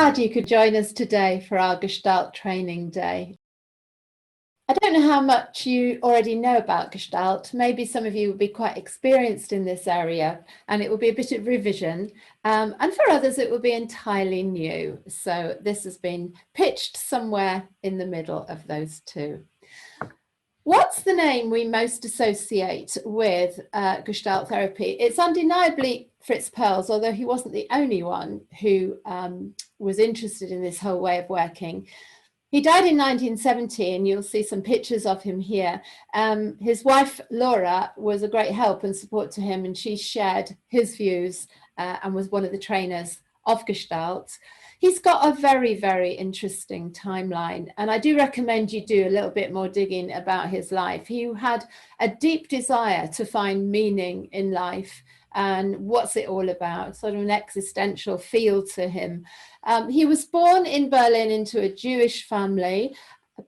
glad you could join us today for our Gestalt Training Day. I don't know how much you already know about Gestalt. Maybe some of you will be quite experienced in this area and it will be a bit of revision. And for others, it will be entirely new. So this has been pitched somewhere in the middle of those two. What's the name we most associate with Gestalt therapy? It's undeniably Fritz Perls, although he wasn't the only one who was interested in this whole way of working. He died in 1970, and you'll see some pictures of him here. His wife, Laura, was a great help and support to him, and she shared his views and was one of the trainers of Gestalt. He's got a very, very interesting timeline, and I do recommend you do a little bit more digging about his life. He had a deep desire to find meaning in life and what's it all about, sort of an existential feel to him. He was born in Berlin into a Jewish family,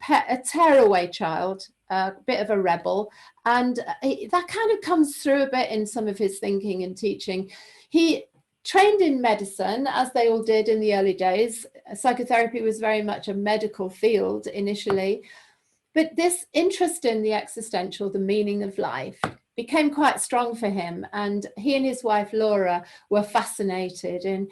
a tearaway child, a bit of a rebel, and that kind of comes through a bit in some of his thinking and teaching. He trained in medicine, as they all did in the early days. Psychotherapy was very much a medical field initially, but this interest in the existential, the meaning of life, became quite strong for him, and he and his wife Laura were fascinated in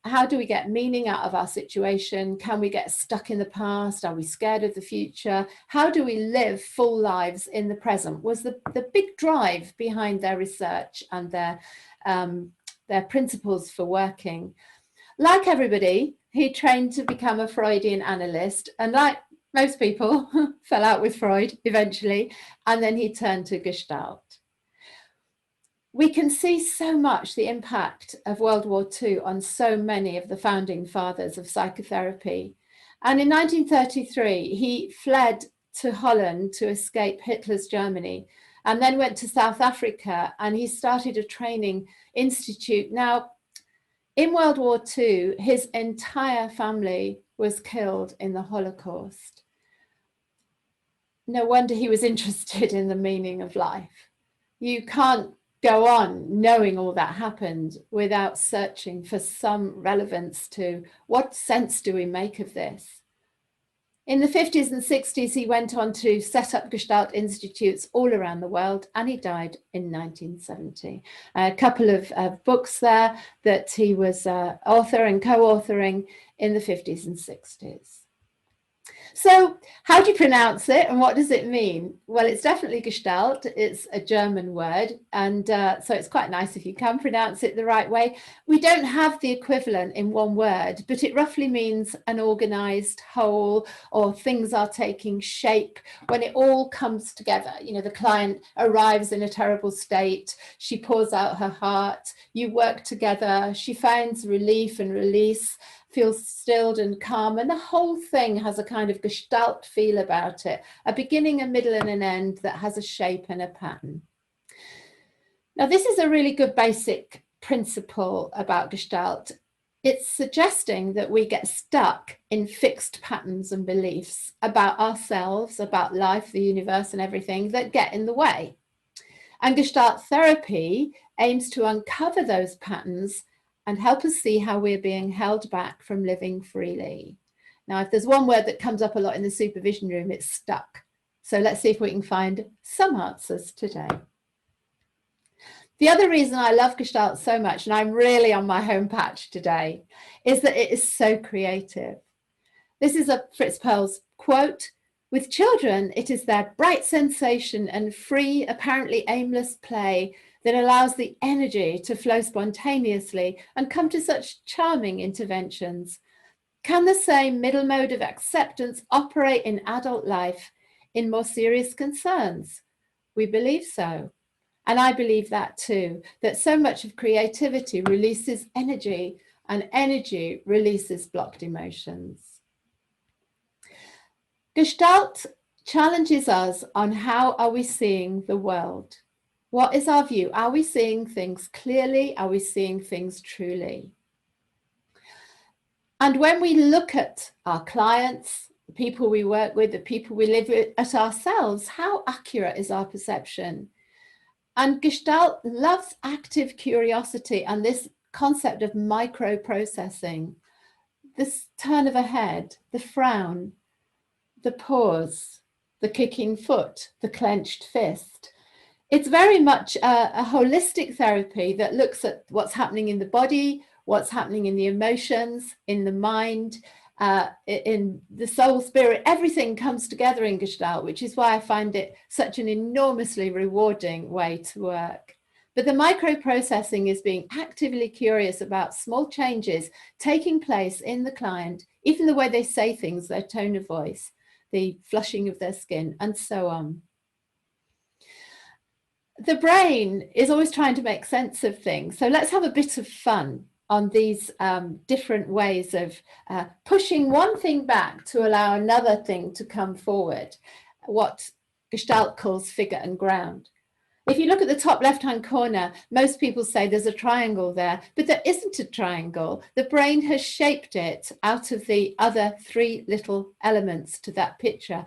how do we get meaning out of our situation? Can we get stuck in the past? Are we scared of the future? How do we live full lives in the present? Was the big drive behind their research and their principles for working. Like everybody, he trained to become a Freudian analyst, and like most people, fell out with Freud eventually, and then he turned to Gestalt. We can see so much the impact of World War II on so many of the founding fathers of psychotherapy. And in 1933, he fled to Holland to escape Hitler's Germany, and then went to South Africa, and he started a training institute. Now, in World War II, his entire family was killed in the Holocaust. No wonder he was interested in the meaning of life. You can't go on knowing all that happened without searching for some relevance to what sense do we make of this. In the 50s and 60s, he went on to set up Gestalt institutes all around the world, and he died in 1970. A couple of books there that he was author and co-authoring in the 50s and 60s. So how do you pronounce it and what does it mean? Well, it's definitely Gestalt. It's a German word, and so it's quite nice if you can pronounce it the right way. We don't have the equivalent in one word, but it roughly means an organized whole, or things are taking shape when it all comes together. You know, the client arrives in a terrible state, she pours out her heart, you work together, she finds relief and release, feels stilled and calm, and the whole thing has a kind of Gestalt feel about it, a beginning, a middle and an end that has a shape and a pattern. Now, this is a really good basic principle about Gestalt. It's suggesting that we get stuck in fixed patterns and beliefs about ourselves, about life, the universe and everything that get in the way. And Gestalt therapy aims to uncover those patterns and help us see how we're being held back from living freely. Now, if there's one word that comes up a lot in the supervision room, it's stuck. So let's see if we can find some answers today. The other reason I love Gestalt so much, and I'm really on my home patch today, is that it is so creative. This is a Fritz Perls quote: "With children, it is their bright sensation and free, apparently aimless play that allows the energy to flow spontaneously and come to such charming interventions. Can the same middle mode of acceptance operate in adult life in more serious concerns? We believe so. And I believe that too, that so much of creativity releases energy, and energy releases blocked emotions." Gestalt challenges us on how are we seeing the world? What is our view? Are we seeing things clearly? Are we seeing things truly? And when we look at our clients, the people we work with, the people we live with, at ourselves, how accurate is our perception? And Gestalt loves active curiosity and this concept of micro-processing. this turn of a head, the frown, the pause, the kicking foot, the clenched fist. It's very much a holistic therapy that looks at what's happening in the body, what's happening in the emotions, in the mind, in the soul, spirit. Everything comes together in Gestalt, which is why I find it such an enormously rewarding way to work. But the microprocessing is being actively curious about small changes taking place in the client, even the way they say things, their tone of voice, the flushing of their skin, and so on. The brain is always trying to make sense of things. So let's have a bit of fun on these different ways of pushing one thing back to allow another thing to come forward, what Gestalt calls figure and ground. If you look at the top left-hand corner, most people say there's a triangle there, but there isn't a triangle. The brain has shaped it out of the other three little elements to that picture.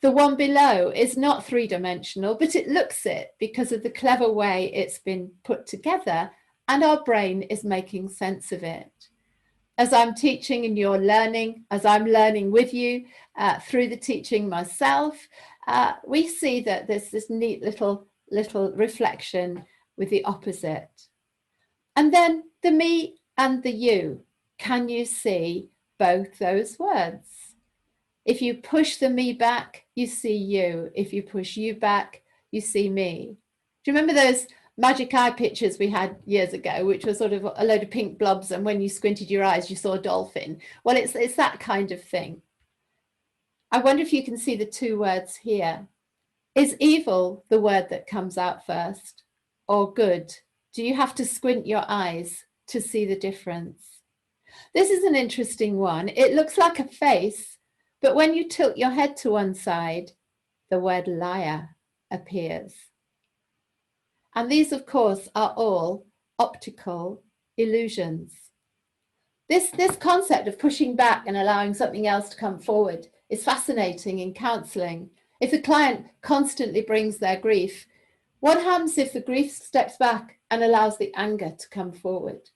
The one below is not three-dimensional, but it looks it because of the clever way it's been put together, and our brain is making sense of it. As I'm teaching and you're learning, as I'm learning with you through the teaching myself, we see that there's this neat little reflection with the opposite. And then the me and the you. Can you see both those words? If you push the me back, you see you. If you push you back, you see me. Do you remember those magic eye pictures we had years ago, which were sort of a load of pink blobs, and when you squinted your eyes, you saw a dolphin? Well, it's that kind of thing. I wonder if you can see the two words here. Is evil the word that comes out first, or good? Do you have to squint your eyes to see the difference? This is an interesting one. It looks like a face, but when you tilt your head to one side, the word liar appears. And these, of course, are all optical illusions. This concept of pushing back and allowing something else to come forward is fascinating in counselling. If the client constantly brings their grief, what happens if the grief steps back and allows the anger to come forward?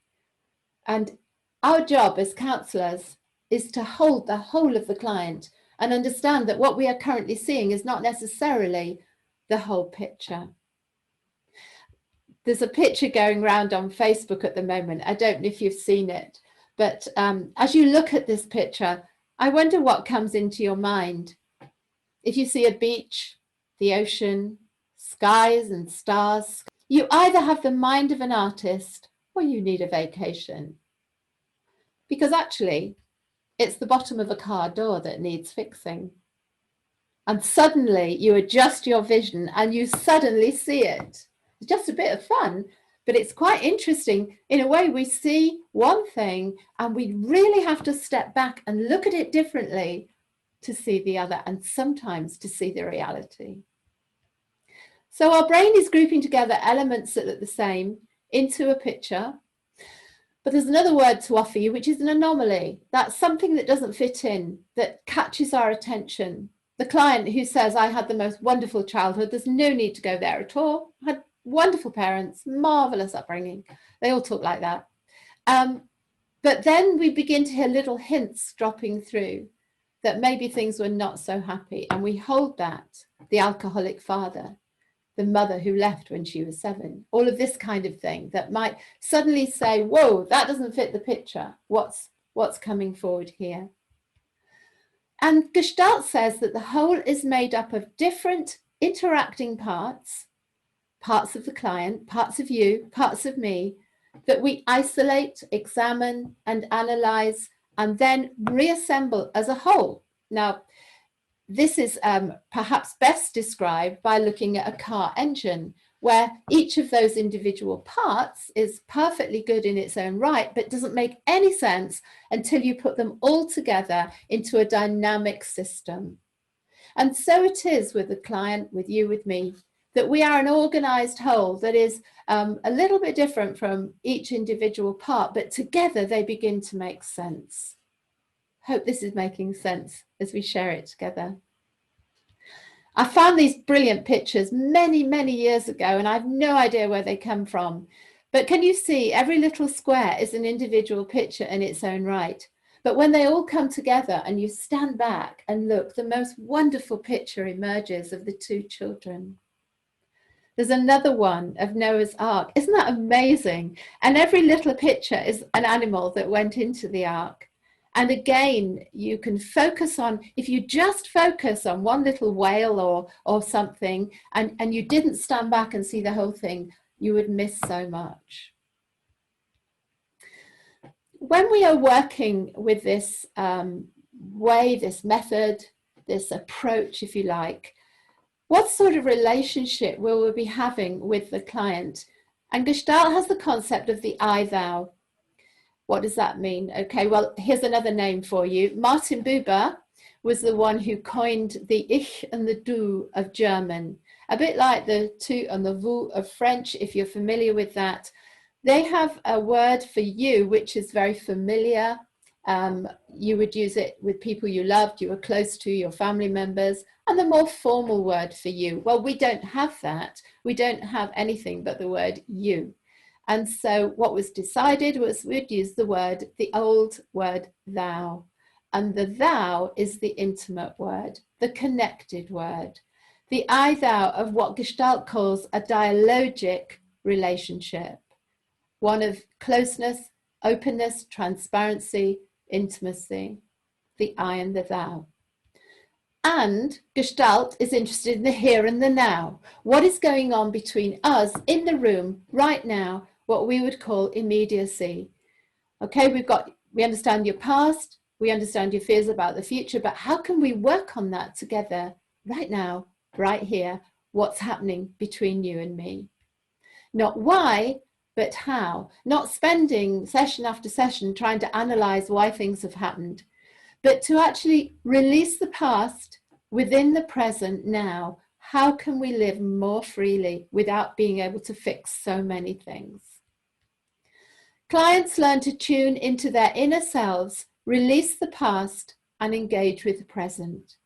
And our job as counsellors is to hold the whole of the client and understand that what we are currently seeing is not necessarily the whole picture. There's a picture going around on Facebook at the moment. I don't know if you've seen it, but as you look at this picture, I wonder what comes into your mind. If you see a beach, the ocean, skies and stars, you either have the mind of an artist or you need a vacation. Because actually, it's the bottom of a car door that needs fixing. And suddenly you adjust your vision and you suddenly see it. It's just a bit of fun, but it's quite interesting. In a way, we see one thing and we really have to step back and look at it differently to see the other, and sometimes to see the reality. So our brain is grouping together elements that look the same into a picture. But there's another word to offer you, which is an anomaly. That's something that doesn't fit in, that catches our attention. The client who says, I had the most wonderful childhood, there's no need to go there at all. I had wonderful parents, marvelous upbringing. They all talk like that. But then we begin to hear little hints dropping through that maybe things were not so happy. And we hold that, the alcoholic father, the mother who left when she was 7, all of this kind of thing that might suddenly say, whoa, that doesn't fit the picture. What's coming forward here? And Gestalt says that the whole is made up of different interacting parts of the client, parts of you, parts of me, that we isolate, examine and analyze, and then reassemble as a whole. Now, this is perhaps best described by looking at a car engine, where each of those individual parts is perfectly good in its own right, but doesn't make any sense until you put them all together into a dynamic system. And so it is with the client, with you, with me, that we are an organized whole that is a little bit different from each individual part, but together they begin to make sense. Hope this is making sense as we share it together. I found these brilliant pictures many, many years ago, and I have no idea where they come from. But can you see every little square is an individual picture in its own right? But when they all come together and you stand back and look, the most wonderful picture emerges of the two children. There's another one of Noah's Ark. Isn't that amazing? And every little picture is an animal that went into the ark. And again, you can focus on, if you just focus on one little whale or something, and you didn't stand back and see the whole thing, you would miss so much. When we are working with this way, this method, this approach, if you like, what sort of relationship will we be having with the client? And Gestalt has the concept of the I-thou. What does that mean? Okay, well, here's another name for you. Martin Buber was the one who coined the ich and the du of German, a bit like the tu and the vous of French, if you're familiar with that. They have a word for you, which is very familiar. You would use it with people you loved, you were close to, your family members, and the more formal word for you. Well, we don't have that. We don't have anything but the word you. And so what was decided was we'd use the old word thou. And the thou is the intimate word, the connected word, the I-thou of what Gestalt calls a dialogic relationship, one of closeness, openness, transparency, intimacy, the I and the thou. And Gestalt is interested in the here and the now. What is going on between us in the room right now, what we would call immediacy. Okay, we understand your past, we understand your fears about the future, but how can we work on that together right now, right here? What's happening between you and me? Not why, but how. Not spending session after session trying to analyze why things have happened, but to actually release the past within the present now. How can we live more freely without being able to fix so many things? Clients learn to tune into their inner selves, release the past, and engage with the present.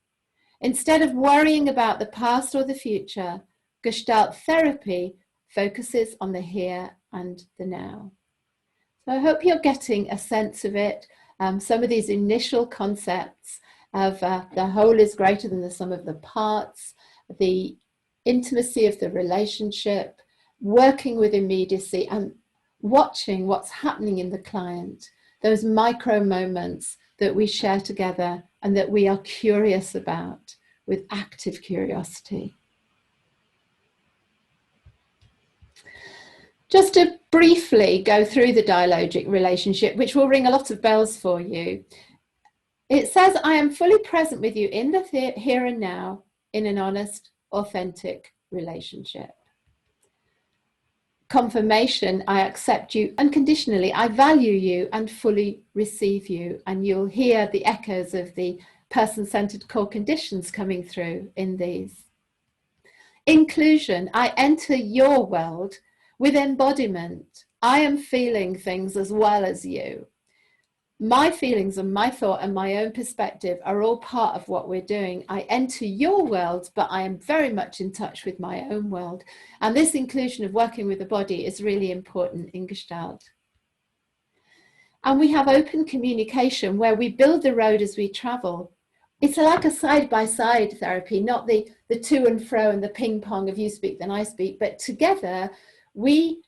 Instead of worrying about the past or the future, Gestalt therapy focuses on the here and the now. So I hope you're getting a sense of it. Some of these initial concepts of the whole is greater than the sum of the parts, the intimacy of the relationship, working with immediacy, and watching what's happening in the client, those micro moments that we share together and that we are curious about with active curiosity. Just to briefly go through the dialogic relationship, which will ring a lot of bells for you. It says, I am fully present with you in the here and now in an honest, authentic relationship. Confirmation, I accept you unconditionally, I value you and fully receive you. And you'll hear the echoes of the person-centered core conditions coming through in these. Inclusion, I enter your world with embodiment. I am feeling things as well as you. My feelings and my thought and my own perspective are all part of what we're doing. I enter your world, but I am very much in touch with my own world. And this inclusion of working with the body is really important in Gestalt. And we have open communication where we build the road as we travel. It's like a side-by-side therapy, not the to and fro and the ping pong of you speak, then I speak, but together we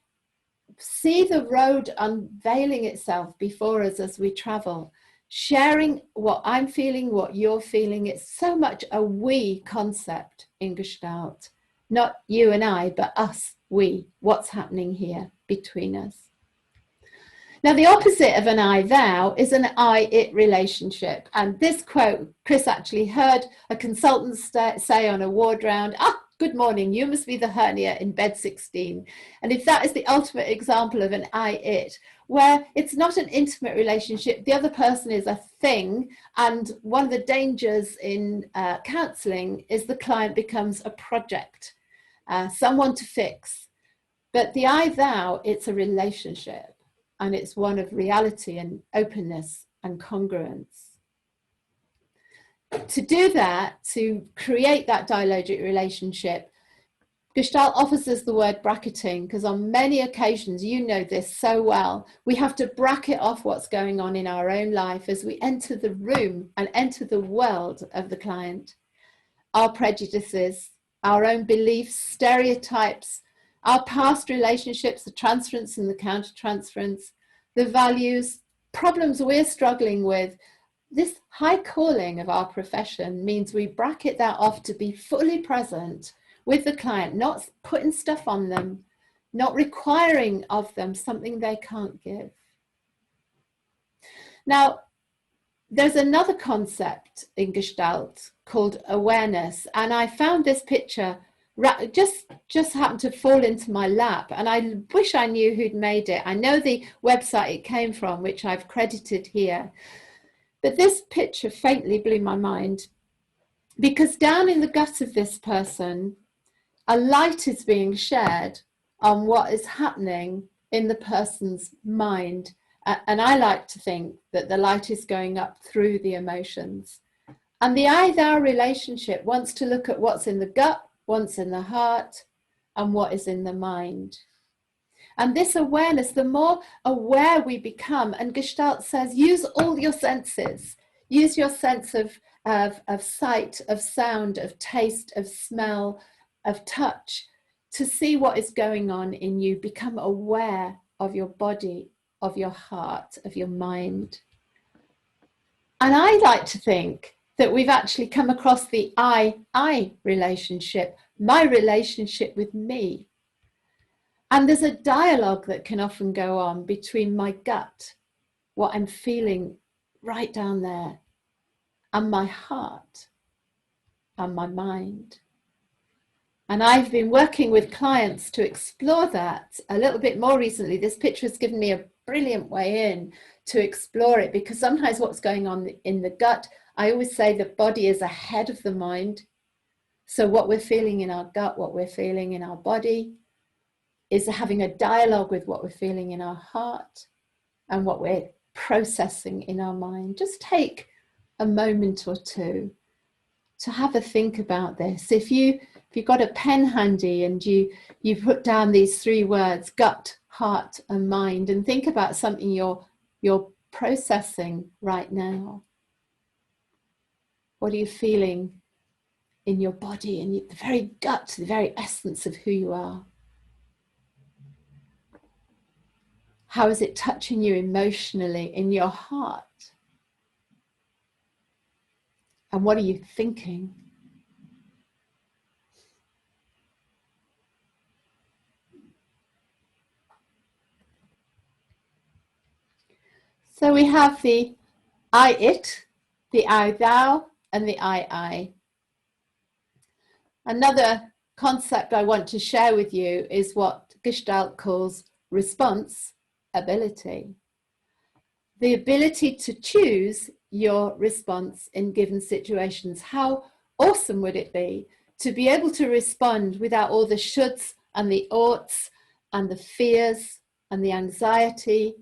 see the road unveiling itself before us as we travel, sharing what I'm feeling, what you're feeling. It's so much a we concept in Gestalt, not you and I, but us, we, what's happening here between us. Now, the opposite of an I-thou is an I-it relationship. And this quote, Chris actually heard a consultant say on a ward round, good morning, you must be the hernia in bed 16. And if that is the ultimate example of an I-it, where it's not an intimate relationship, the other person is a thing. And one of the dangers in counselling is the client becomes a project, someone to fix. But the I-thou, it's a relationship. And it's one of reality and openness and congruence. To do that, to create that dialogic relationship, Gestalt offers us the word bracketing because on many occasions, you know this so well, we have to bracket off what's going on in our own life as we enter the room and enter the world of the client. Our prejudices, our own beliefs, stereotypes, our past relationships, the transference and the countertransference, the values, problems we're struggling with. This high calling of our profession means we bracket that off to be fully present with the client, not putting stuff on them, not requiring of them something they can't give. Now, there's another concept in Gestalt called awareness, and I found this picture just happened to fall into my lap, and I wish I knew who'd made it. I know the website it came from, which I've credited here, but this picture faintly blew my mind, because down in the gut of this person, a light is being shared on what is happening in the person's mind. And I like to think that the light is going up through the emotions. And the I-thou relationship wants to look at what's in the gut, what's in the heart, and what is in the mind. And this awareness, the more aware we become, and Gestalt says, use all your senses. Use your sense of sight, of sound, of taste, of smell, of touch, to see what is going on in you. Become aware of your body, of your heart, of your mind. And I like to think that we've actually come across the I relationship, my relationship with me. And there's a dialogue that can often go on between my gut, what I'm feeling right down there, and my heart and my mind. And I've been working with clients to explore that a little bit more recently. This picture has given me a brilliant way in to explore it, because sometimes what's going on in the gut, I always say the body is ahead of the mind. So what we're feeling in our gut, what we're feeling in our body, is having a dialogue with what we're feeling in our heart and what we're processing in our mind. Just take a moment or two to have a think about this. If you've got a pen handy and you put down these 3 words, gut, heart, and mind, and think about something you're processing right now. What are you feeling in your body, in the very gut, the very essence of who you are? How is it touching you emotionally in your heart? And what are you thinking? So we have the I, it, the I, thou, and the I. Another concept I want to share with you is what Gestalt calls response ability. The ability to choose your response in given situations. How awesome would it be to be able to respond without all the shoulds and the oughts and the fears and the anxiety?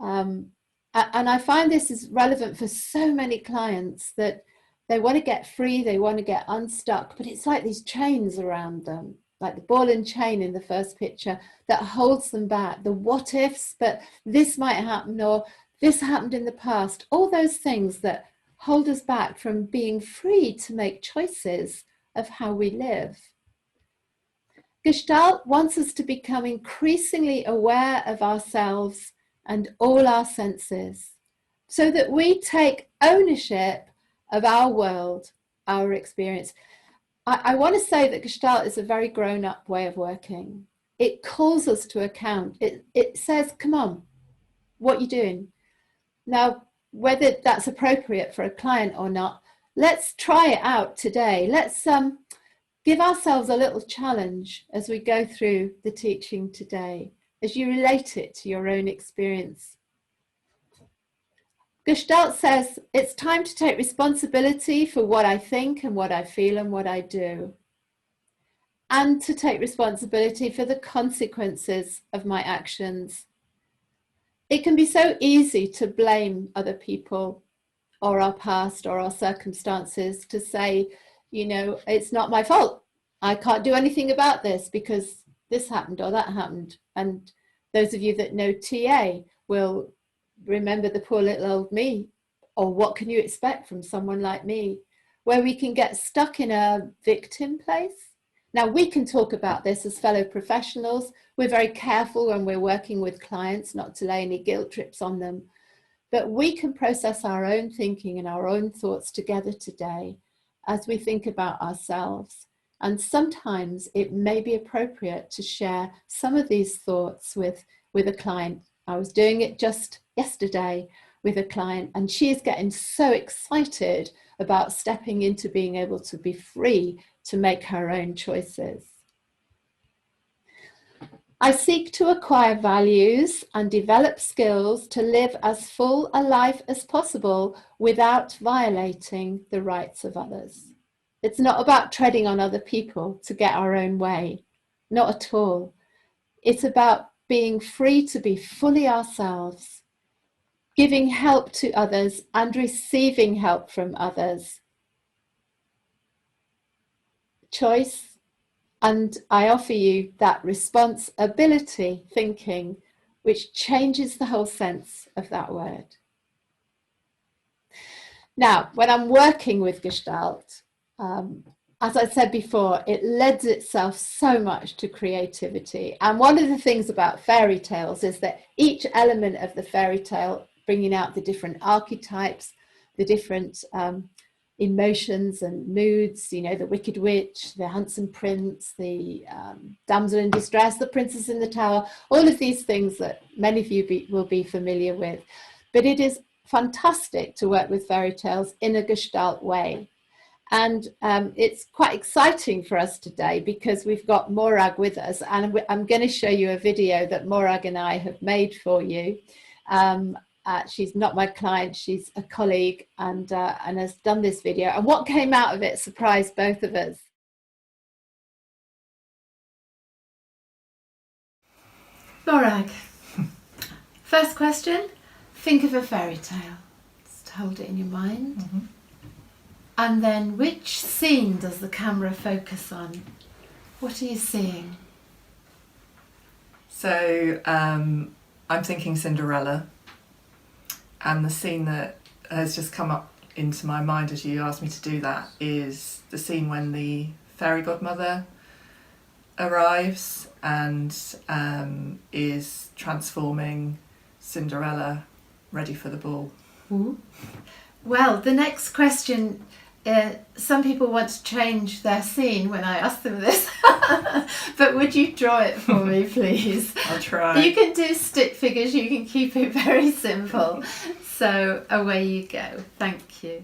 And I find this is relevant for so many clients that they want to get free, they want to get unstuck, but it's like these chains around them, like the ball and chain in the first picture, that holds them back. The what ifs, but this might happen, or this happened in the past, all those things that hold us back from being free to make choices of how we live. Gestalt wants us to become increasingly aware of ourselves and all our senses, so that we take ownership of our world, our experience. I want to say that Gestalt is a very grown-up way of working. It calls us to account. It says, come on, what are you doing? Now, whether that's appropriate for a client or not, let's try it out today. Let's give ourselves a little challenge as we go through the teaching today, as you relate it to your own experience. Gestalt says it's time to take responsibility for what I think and what I feel and what I do, and to take responsibility for the consequences of my actions. It can be so easy to blame other people or our past or our circumstances, to say, you know, it's not my fault. I can't do anything about this because this happened or that happened. And those of you that know TA will remember the poor little old me, or what can you expect from someone like me, where we can get stuck in a victim place. Now, we can talk about this as fellow professionals. We're very careful when we're working with clients not to lay any guilt trips on them, but we can process our own thinking and our own thoughts together today as we think about ourselves. And sometimes it may be appropriate to share some of these thoughts with a client. I was doing it just yesterday with a client, and she is getting so excited about stepping into being able to be free to make her own choices. I seek to acquire values and develop skills to live as full a life as possible without violating the rights of others. It's not about treading on other people to get our own way, not at all. It's about being free to be fully ourselves, giving help to others and receiving help from others. Choice, and I offer you that responsibility thinking, which changes the whole sense of that word. Now, when I'm working with Gestalt, as I said before, it lends itself so much to creativity. And one of the things about fairy tales is that each element of the fairy tale, bringing out the different archetypes, the different emotions and moods, you know, the wicked witch, the handsome prince, the damsel in distress, the princess in the tower, all of these things that many of you will be familiar with. But it is fantastic to work with fairy tales in a Gestalt way. And it's quite exciting for us today because we've got Morag with us, and I'm going to show you a video that Morag and I have made for you. She's not my client, she's a colleague, and has done this video. And what came out of it surprised both of us. Morag, first question, think of a fairy tale. Just hold it in your mind. Mm-hmm. And then which scene does the camera focus on? What are you seeing? So I'm thinking Cinderella, and the scene that has just come up into my mind as you asked me to do that is the scene when the fairy godmother arrives and is transforming Cinderella ready for the ball. Ooh. Well, the next question, some people want to change their scene when I ask them this, but would you draw it for me, please? I'll try. You can do stick figures, you can keep it very simple. So away you go. Thank you.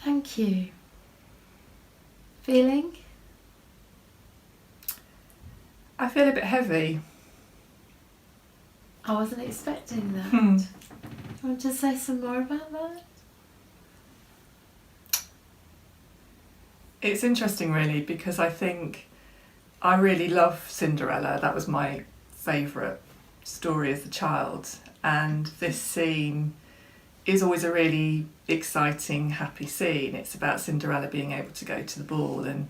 Thank you. Feeling? I feel a bit heavy. I wasn't expecting that. Do you want to say some more about that? It's interesting really, because I think I really love Cinderella. That was my favourite story as a child, and this scene is always a really exciting, happy scene. It's about Cinderella being able to go to the ball and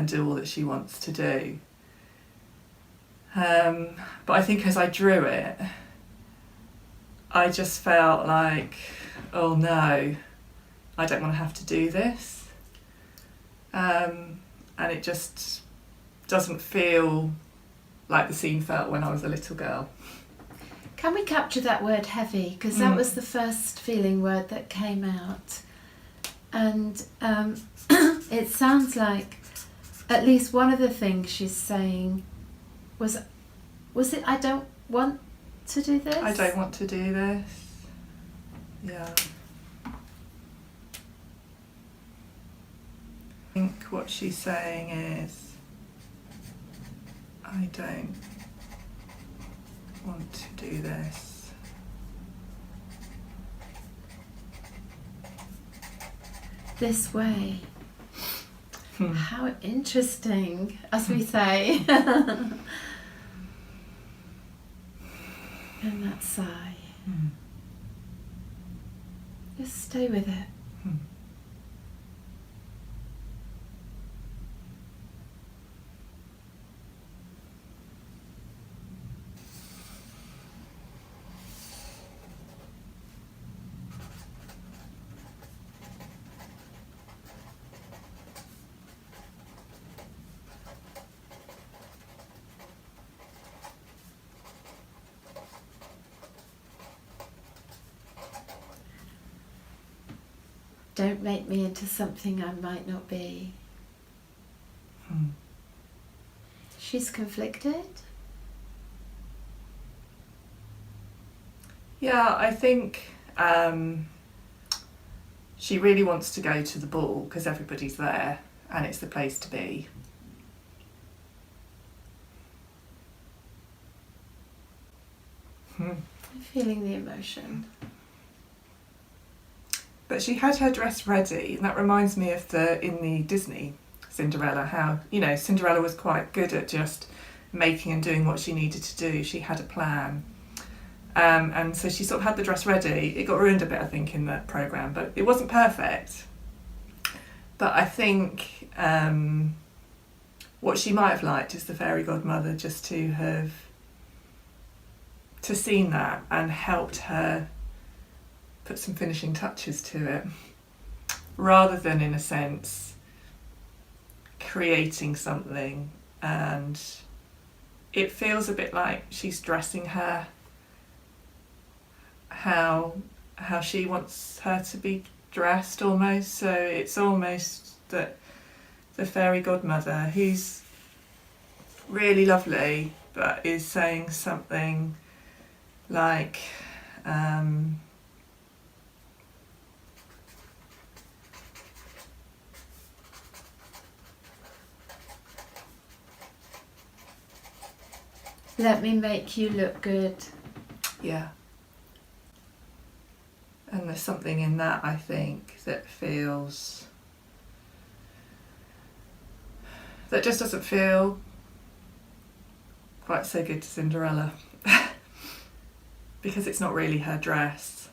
do all that she wants to do. But I think as I drew it, I just felt like, oh no, I don't want to have to do this. And it just doesn't feel like the scene felt when I was a little girl. Can we capture that word heavy? Because that was the first feeling word that came out. And it sounds like at least one of the things she's saying was it, I don't want to do this? I don't want to do this. Yeah. I think what she's saying is, I don't want to do this. This way. How interesting, as we say. And that sigh. Just stay with it. Don't make me into something I might not be. She's conflicted? Yeah, I think she really wants to go to the ball because everybody's there and it's the place to be. I'm feeling the emotion. But she had her dress ready, and that reminds me of in the Disney Cinderella, how, Cinderella was quite good at just making and doing what she needed to do. She had a plan. And so she sort of had the dress ready. It got ruined a bit, I think, in that programme, but it wasn't perfect. But I think what she might have liked is the fairy godmother just to have seen that and helped her put some finishing touches to it, rather than, in a sense, creating something. And it feels a bit like she's dressing her how she wants her to be dressed, almost. So it's almost that the fairy godmother, who's really lovely, but is saying something like, let me make you look good. yeah. And there's something in that, I think, that just doesn't feel quite so good to Cinderella. Because it's not really her dress.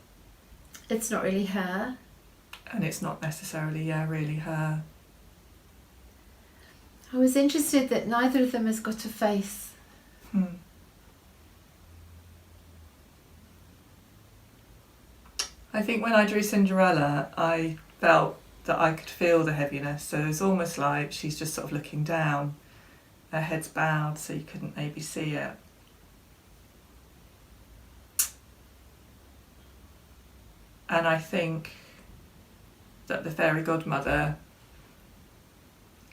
It's not really her. And it's not necessarily, really her. I was interested that neither of them has got a face. I think when I drew Cinderella, I felt that I could feel the heaviness. So it's almost like she's just sort of looking down. Her head's bowed, so you couldn't maybe see it. And I think that the fairy godmother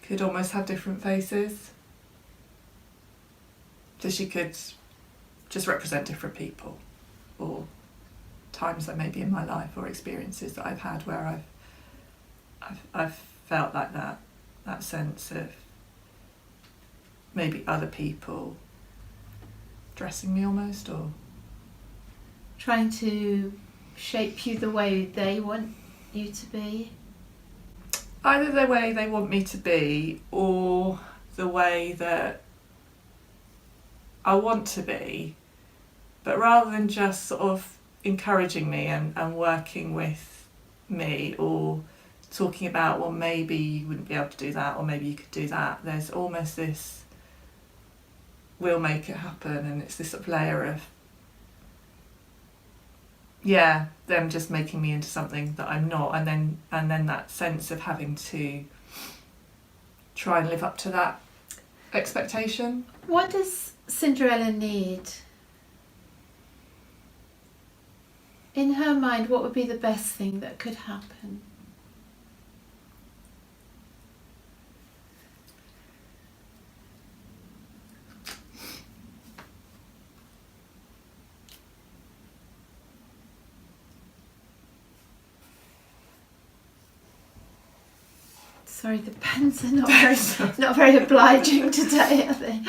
could almost have different faces. So she could just represent different people or times that maybe in my life or experiences that I've had where I've felt like that sense of maybe other people dressing me almost, or trying to shape you the way they want you to be. either the way they want me to be or the way that I want to be, but rather than just sort of encouraging me and working with me or talking about, well, maybe you wouldn't be able to do that or maybe you could do that, there's almost this we'll make it happen, and it's this sort of layer of them just making me into something that I'm not, and then that sense of having to try and live up to that expectation. What does Cinderella need? In her mind, what would be the best thing that could happen? Sorry, the pens are not very obliging today, are they?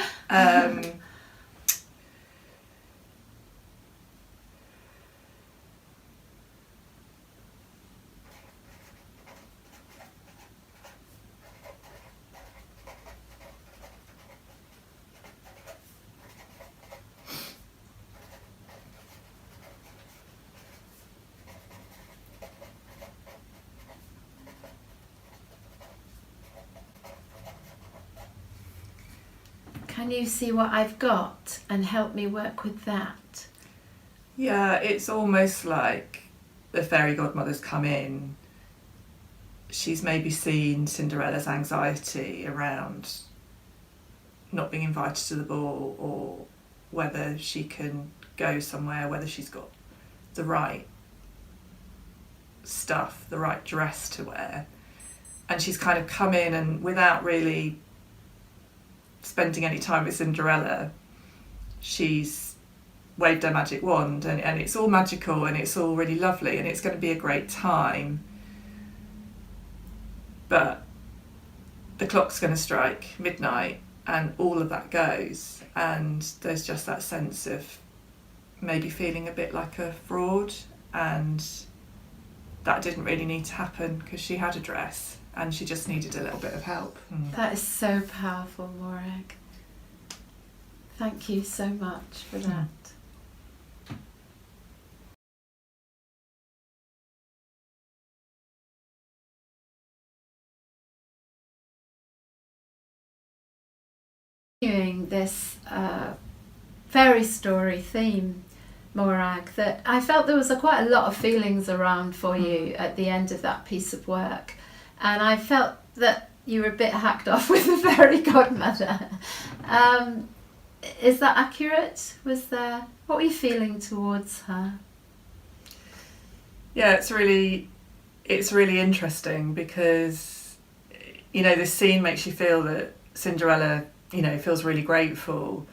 Can you see what I've got and help me work with that? Yeah, it's almost like the fairy godmother's come in. She's maybe seen Cinderella's anxiety around not being invited to the ball, or whether she can go somewhere, whether she's got the right stuff, the right dress to wear. And she's kind of come in, and without really spending any time with Cinderella, she's waved her magic wand, and it's all magical and it's all really lovely and it's going to be a great time. But the clock's going to strike midnight and all of that goes, and there's just that sense of maybe feeling a bit like a fraud, and that didn't really need to happen because she had a dress and she just needed a little bit of help. That is so powerful, Morag. Thank you so much for that. Continuing this fairy story theme, Morag, that I felt there was quite a lot of feelings around for you at the end of that piece of work, and I felt that you were a bit hacked off with the fairy godmother. Is that accurate? What were you feeling towards her? Yeah, it's really interesting because, you know, this scene makes you feel that Cinderella, you know, feels really grateful.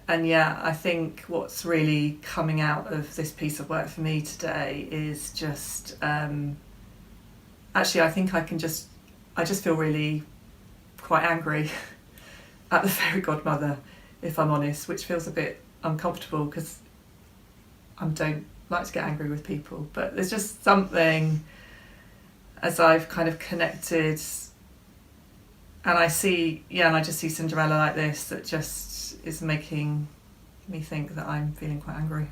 And yeah, I think what's really coming out of this piece of work for me today is just, actually I think I just feel really quite angry at the fairy godmother, if I'm honest, which feels a bit uncomfortable because I don't like to get angry with people. But there's just something, as I've kind of connected, and I just see Cinderella like this, that just is making me think that I'm feeling quite angry.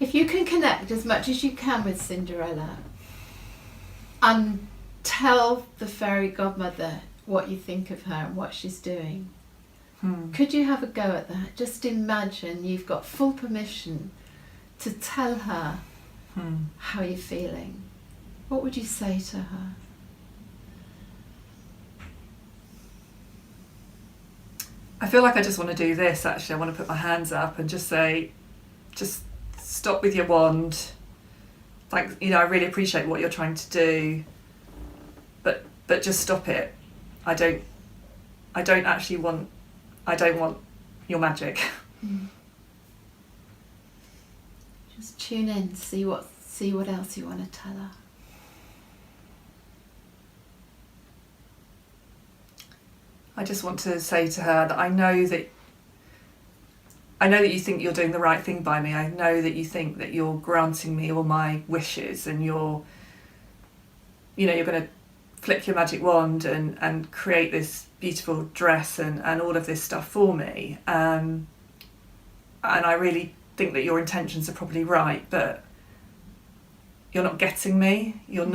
If you can connect as much as you can with Cinderella and tell the fairy godmother what you think of her and what she's doing, could you have a go at that? Just imagine you've got full permission to tell her how you're feeling. What would you say to her? I feel like I just want to do this, actually. I want to put my hands up and just say, just stop with your wand. Like, you know, I really appreciate what you're trying to do, but just stop it. I don't want your magic. Just tune in, see what else you want to tell her. I just want to say to her that I know that you think you're doing the right thing by me. I know that you think that you're granting me all my wishes, and you're going to flick your magic wand and create this beautiful dress and all of this stuff for me. And I really think that your intentions are probably right, but you're not getting me. You're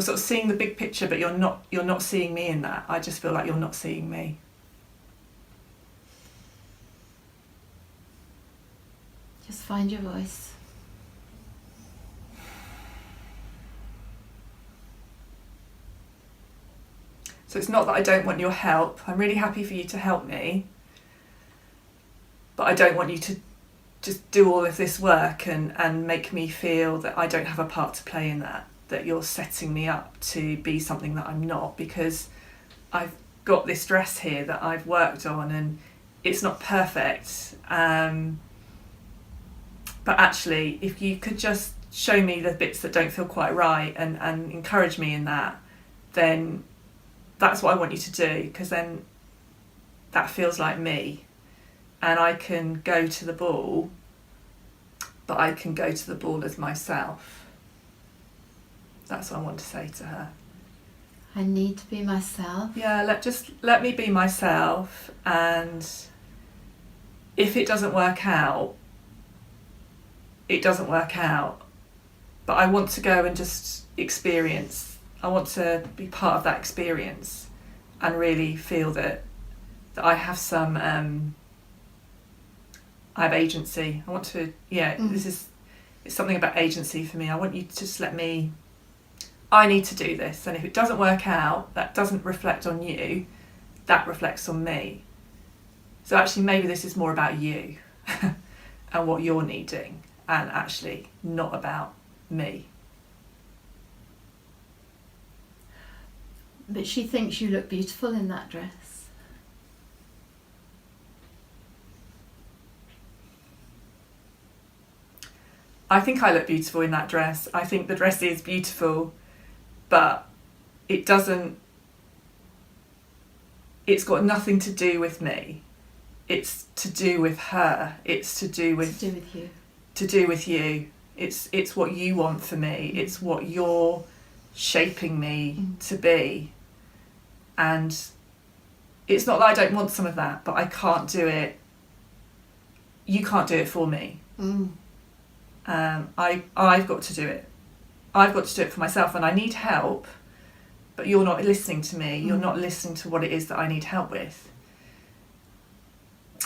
sort of seeing the big picture, but you're not seeing me in that. I just feel like you're not seeing me. Just find your voice. So it's not that I don't want your help. I'm really happy for you to help me, but I don't want you to just do all of this work and make me feel that I don't have a part to play in that you're setting me up to be something that I'm not, because I've got this dress here that I've worked on and it's not perfect. But actually, if you could just show me the bits that don't feel quite right and encourage me in that, then that's what I want you to do, because then that feels like me. And I can go to the ball, but I can go to the ball as myself. That's what I want to say to her. I need to be myself. Yeah, let me be myself, and if it doesn't work out, it doesn't work out. But I want to go and just experience. I want to be part of that experience and really feel that I have some I have agency. I want to, it's something about agency for me. I want you to just let me, I need to do this. And if it doesn't work out, that doesn't reflect on you, that reflects on me. So actually maybe this is more about you and what you're needing, and actually not about me. But she thinks you look beautiful in that dress. I think I look beautiful in that dress. I think the dress is beautiful, but it's got nothing to do with me. It's to do with her. It's to do with you. To do with you. It's what you want for me. It's what you're shaping me to be. And it's not that I don't want some of that, but I can't do it. You can't do it for me. I've got to do it. I've got to do it for myself, and I need help, but you're not listening to me. You're not listening to what it is that I need help with.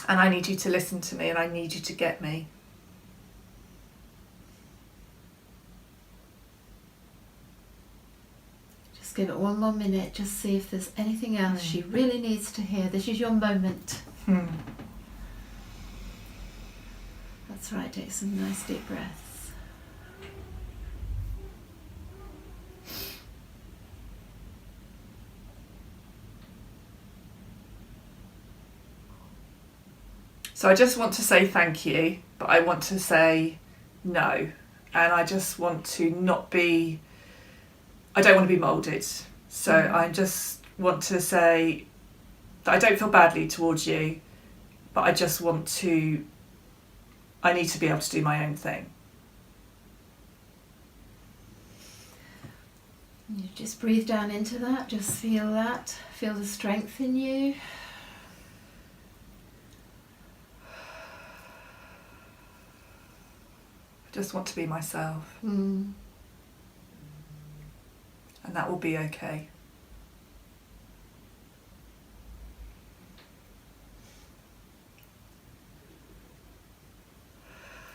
And I need you to listen to me, and I need you to get me. Just give it one more minute, just see if there's anything else she really needs to hear. This is your moment. That's right, take some nice deep breaths. So I just want to say thank you, but I want to say no. And I just want to I don't want to be moulded. So I just want to say that I don't feel badly towards you, but I just I need to be able to do my own thing. You just breathe down into that, just feel that. Feel the strength in you. I just want to be myself. And that will be okay.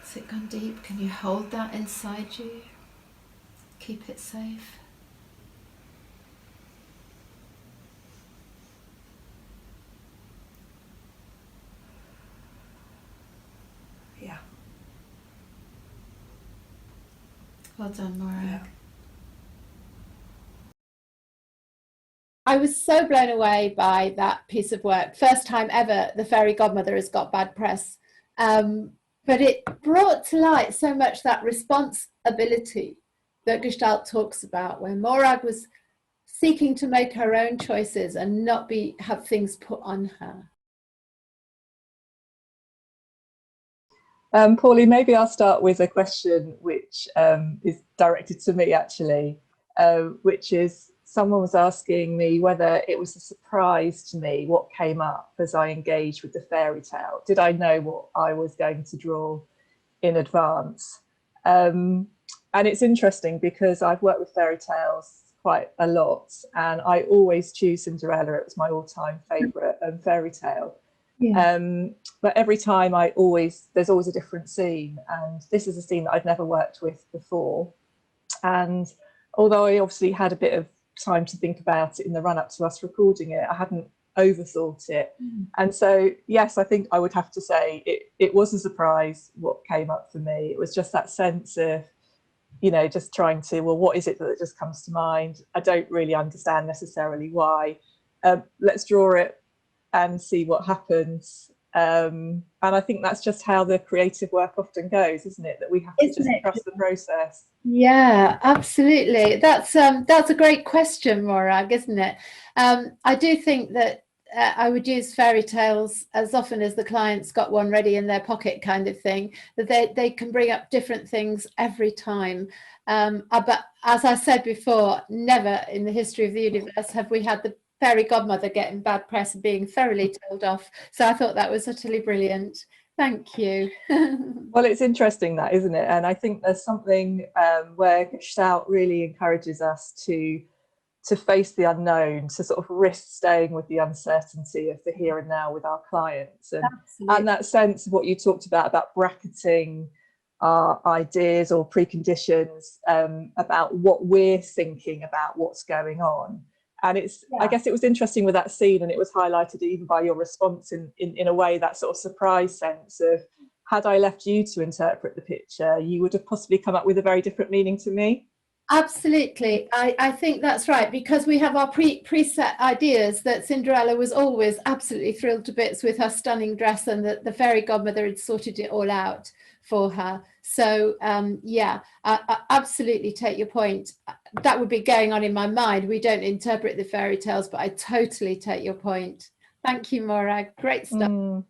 Sit down deep. Can you hold that inside you? Keep it safe. Yeah. Well done, Maura. Yeah. I was so blown away by that piece of work. First time ever the fairy godmother has got bad press. but it brought to light so much that responsibility that Gestalt talks about, where Morag was seeking to make her own choices and not have things put on her. Pauline, maybe I'll start with a question which is directed to me actually, which is someone was asking me whether it was a surprise to me what came up as I engaged with the fairy tale. Did I know what I was going to draw in advance? And it's interesting because I've worked with fairy tales quite a lot, and I always choose Cinderella. It was my all-time favourite fairy tale. Yeah. But every time there's always a different scene, and this is a scene that I'd never worked with before. And although I obviously had a bit of time to think about it in the run-up to us recording it, I hadn't overthought it. And so yes, I think I would have to say it was a surprise what came up for me. It was just that sense of, you know, just trying to, well, what is it that just comes to mind? I don't really understand necessarily why. Let's draw it and see what happens. And I think that's just how the creative work often goes, isn't it? That we have to just trust the process. Yeah, absolutely. That's a great question, Morag, isn't it? I do think that I would use fairy tales as often as the client's got one ready in their pocket, kind of thing, that they can bring up different things every time. But as I said before, never in the history of the universe have we had the fairy godmother getting bad press and being thoroughly told off. So I thought that was utterly brilliant. Thank you. Well, it's interesting that, isn't it? And I think there's something where Gestalt really encourages us to face the unknown, to sort of risk staying with the uncertainty of the here and now with our clients. And that sense of what you talked about bracketing our ideas or preconditions about what we're thinking about what's going on. And I guess it was interesting with that scene, and it was highlighted even by your response in a way, that sort of surprise sense of, had I left you to interpret the picture, you would have possibly come up with a very different meaning to me. Absolutely. I think that's right, because we have our preset ideas that Cinderella was always absolutely thrilled to bits with her stunning dress, and that the fairy godmother had sorted it all out for her. So yeah, I absolutely take your point. That would be going on in my mind. We don't interpret the fairy tales, but I totally take your point. Thank you, Morag. Great stuff. And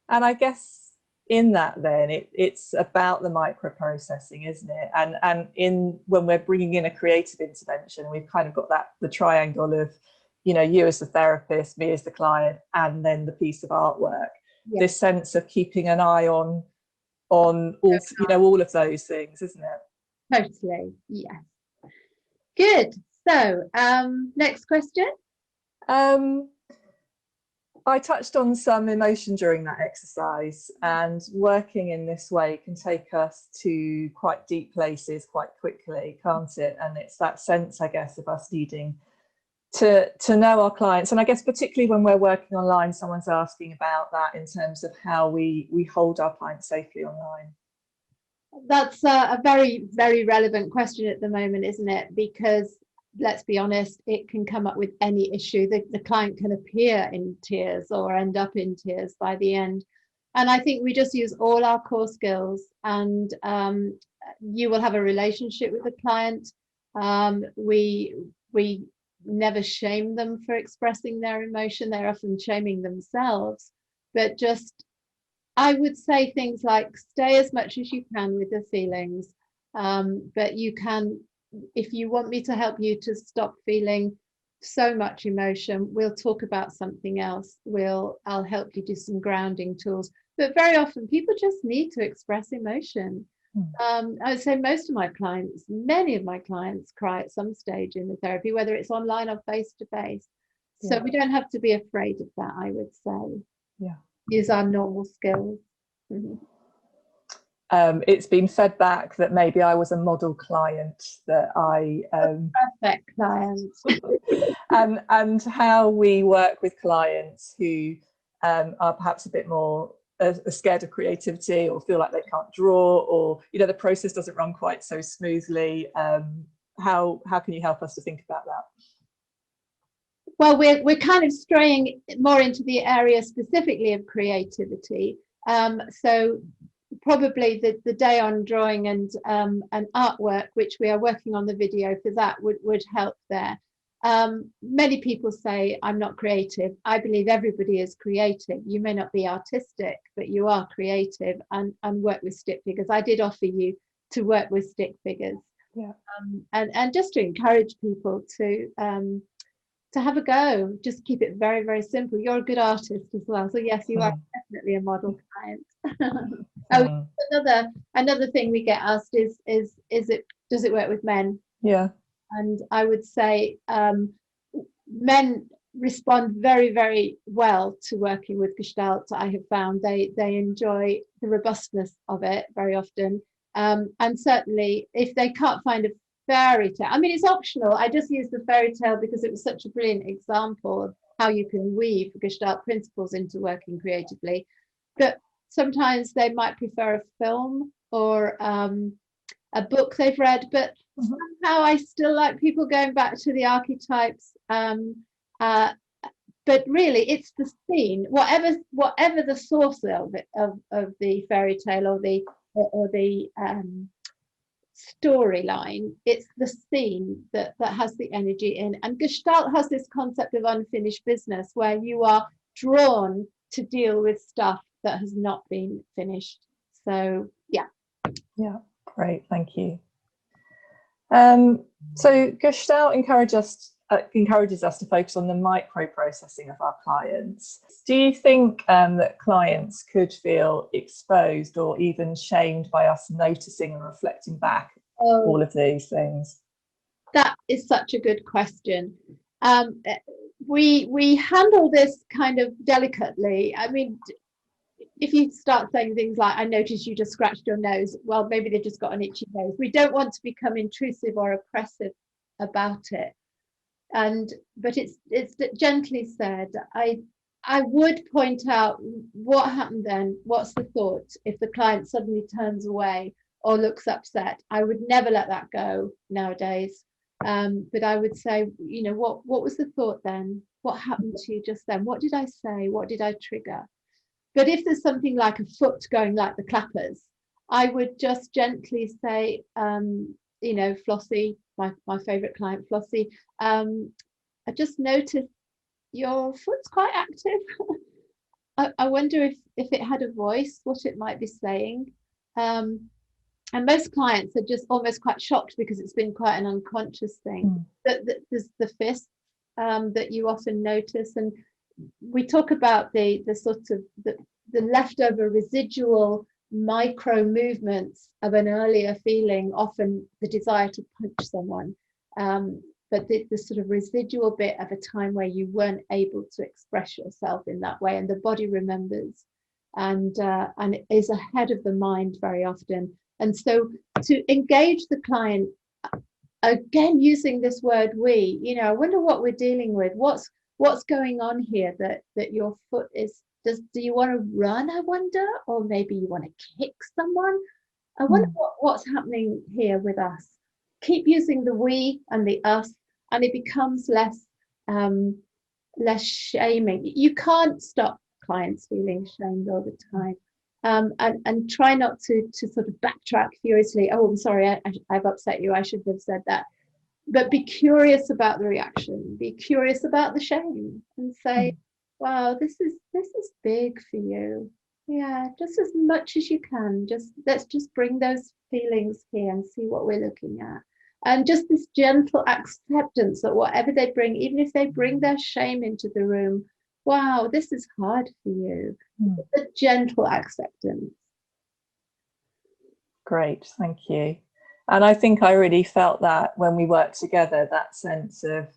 I guess in that then it's about the microprocessing, isn't it? And when we're bringing in a creative intervention, we've kind of got the triangle of, you know, you as the therapist, me as the client, and then the piece of artwork. Yeah. This sense of keeping an eye on all, you know, all of those things, isn't it? Totally. Yes. Good. So next question. I touched on some emotion during that exercise, and working in this way can take us to quite deep places quite quickly, can't it? And it's that sense, I guess, of us needing to know our clients. And I guess particularly when we're working online, someone's asking about that in terms of how we hold our clients safely online. That's a very, very relevant question at the moment, isn't it? Because let's be honest, it can come up with any issue. The client can appear in tears or end up in tears by the end. And I think we just use all our core skills, and you will have a relationship with the client. We never shame them for expressing their emotion. They're often shaming themselves. But just, I would say things like, stay as much as you can with the feelings. But you can, if you want me to help you to stop feeling so much emotion, we'll talk about something else. I'll help you do some grounding tools. But very often people just need to express emotion. I would say many of my clients cry at some stage in the therapy, whether it's online or face to face. So we don't have to be afraid of that, I would say. Yeah. Use our normal skills. It's been fed back that maybe I was a model client, that I perfect client. and how we work with clients who are perhaps a bit more scared of creativity, or feel like they can't draw, or, you know, the process doesn't run quite so smoothly. How can you help us to think about that? Well, we're kind of straying more into the area specifically of creativity, So probably the day on drawing and artwork, which we are working on the video for that, would help there. Many people say I'm not creative. I believe everybody is creative. You may not be artistic, but you are creative and work with stick figures. I did offer you to work with stick figures. Yeah. And just to encourage people to have a go. Just keep it very, very simple. You're a good artist as well. So yes, you are definitely a model client. Another thing we get asked is it, does it work with men? Yeah. And I would say men respond very, very well to working with Gestalt. I have found they enjoy the robustness of it very often. And certainly if they can't find a fairy tale, I mean, it's optional. I just used the fairy tale because it was such a brilliant example of how you can weave Gestalt principles into working creatively. But sometimes they might prefer a film or a book they've read, but somehow I still like people going back to the archetypes. But really, it's the scene, whatever the source of it, of the fairy tale or the storyline, it's the scene that has the energy in. And Gestalt has this concept of unfinished business, where you are drawn to deal with stuff that has not been finished. So yeah, great, thank you. So Gestalt encourages us to focus on the micro processing of our clients. Do you think that clients could feel exposed or even shamed by us noticing and reflecting back all of these things? That is such a good question. We handle this kind of delicately. I mean, if you start saying things like, I noticed you just scratched your nose, well, maybe they've just got an itchy nose. We don't want to become intrusive or oppressive about it. But it's gently said. I would point out what happened then. What's the thought if the client suddenly turns away or looks upset? I would never let that go nowadays. But I would say, you know, what was the thought then? What happened to you just then? What did I say? What did I trigger? But if there's something like a foot going like the clappers, I would just gently say, you know, Flossie, my favourite client, Flossie, I just noticed your foot's quite active. I wonder if it had a voice, what it might be saying. And most clients are just almost quite shocked because it's been quite an unconscious thing. That there's the fist that you often notice, and we talk about the sort of the leftover residual micro movements of an earlier feeling, often the desire to punch someone, but the sort of residual bit of a time where you weren't able to express yourself in that way, and the body remembers, and it is ahead of the mind very often. And so to engage the client, again using this word we, you know, I wonder what we're dealing with, what's going on here that your foot is, do you want to run, I wonder, or maybe you want to kick someone? I wonder what's happening here with us. Keep using the we and the us, and it becomes less shaming. You can't stop clients feeling shamed all the time. And try not to sort of backtrack furiously. Oh, I'm sorry, I've upset you, I should have said that. But be curious about the reaction, be curious about the shame, and say, wow, this is big for you. Yeah, just as much as you can. Let's just bring those feelings here and see what we're looking at. And just this gentle acceptance that whatever they bring, even if they bring their shame into the room, wow, this is hard for you. A gentle acceptance. Great, thank you. And I think I really felt that when we worked together, that sense of,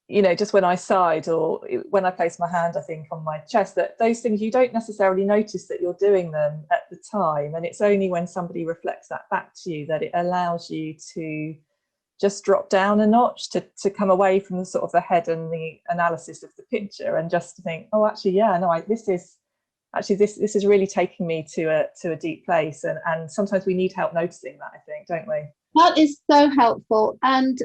you know, just when I sighed or when I placed my hand, I think, on my chest, that those things, you don't necessarily notice that you're doing them at the time. And it's only when somebody reflects that back to you that it allows you to just drop down a notch, to come away from the sort of the head and the analysis of the picture, and just to think, oh, actually, yeah, no, this is really taking me to a deep place. And sometimes we need help noticing that, I think, don't we? That is so helpful. And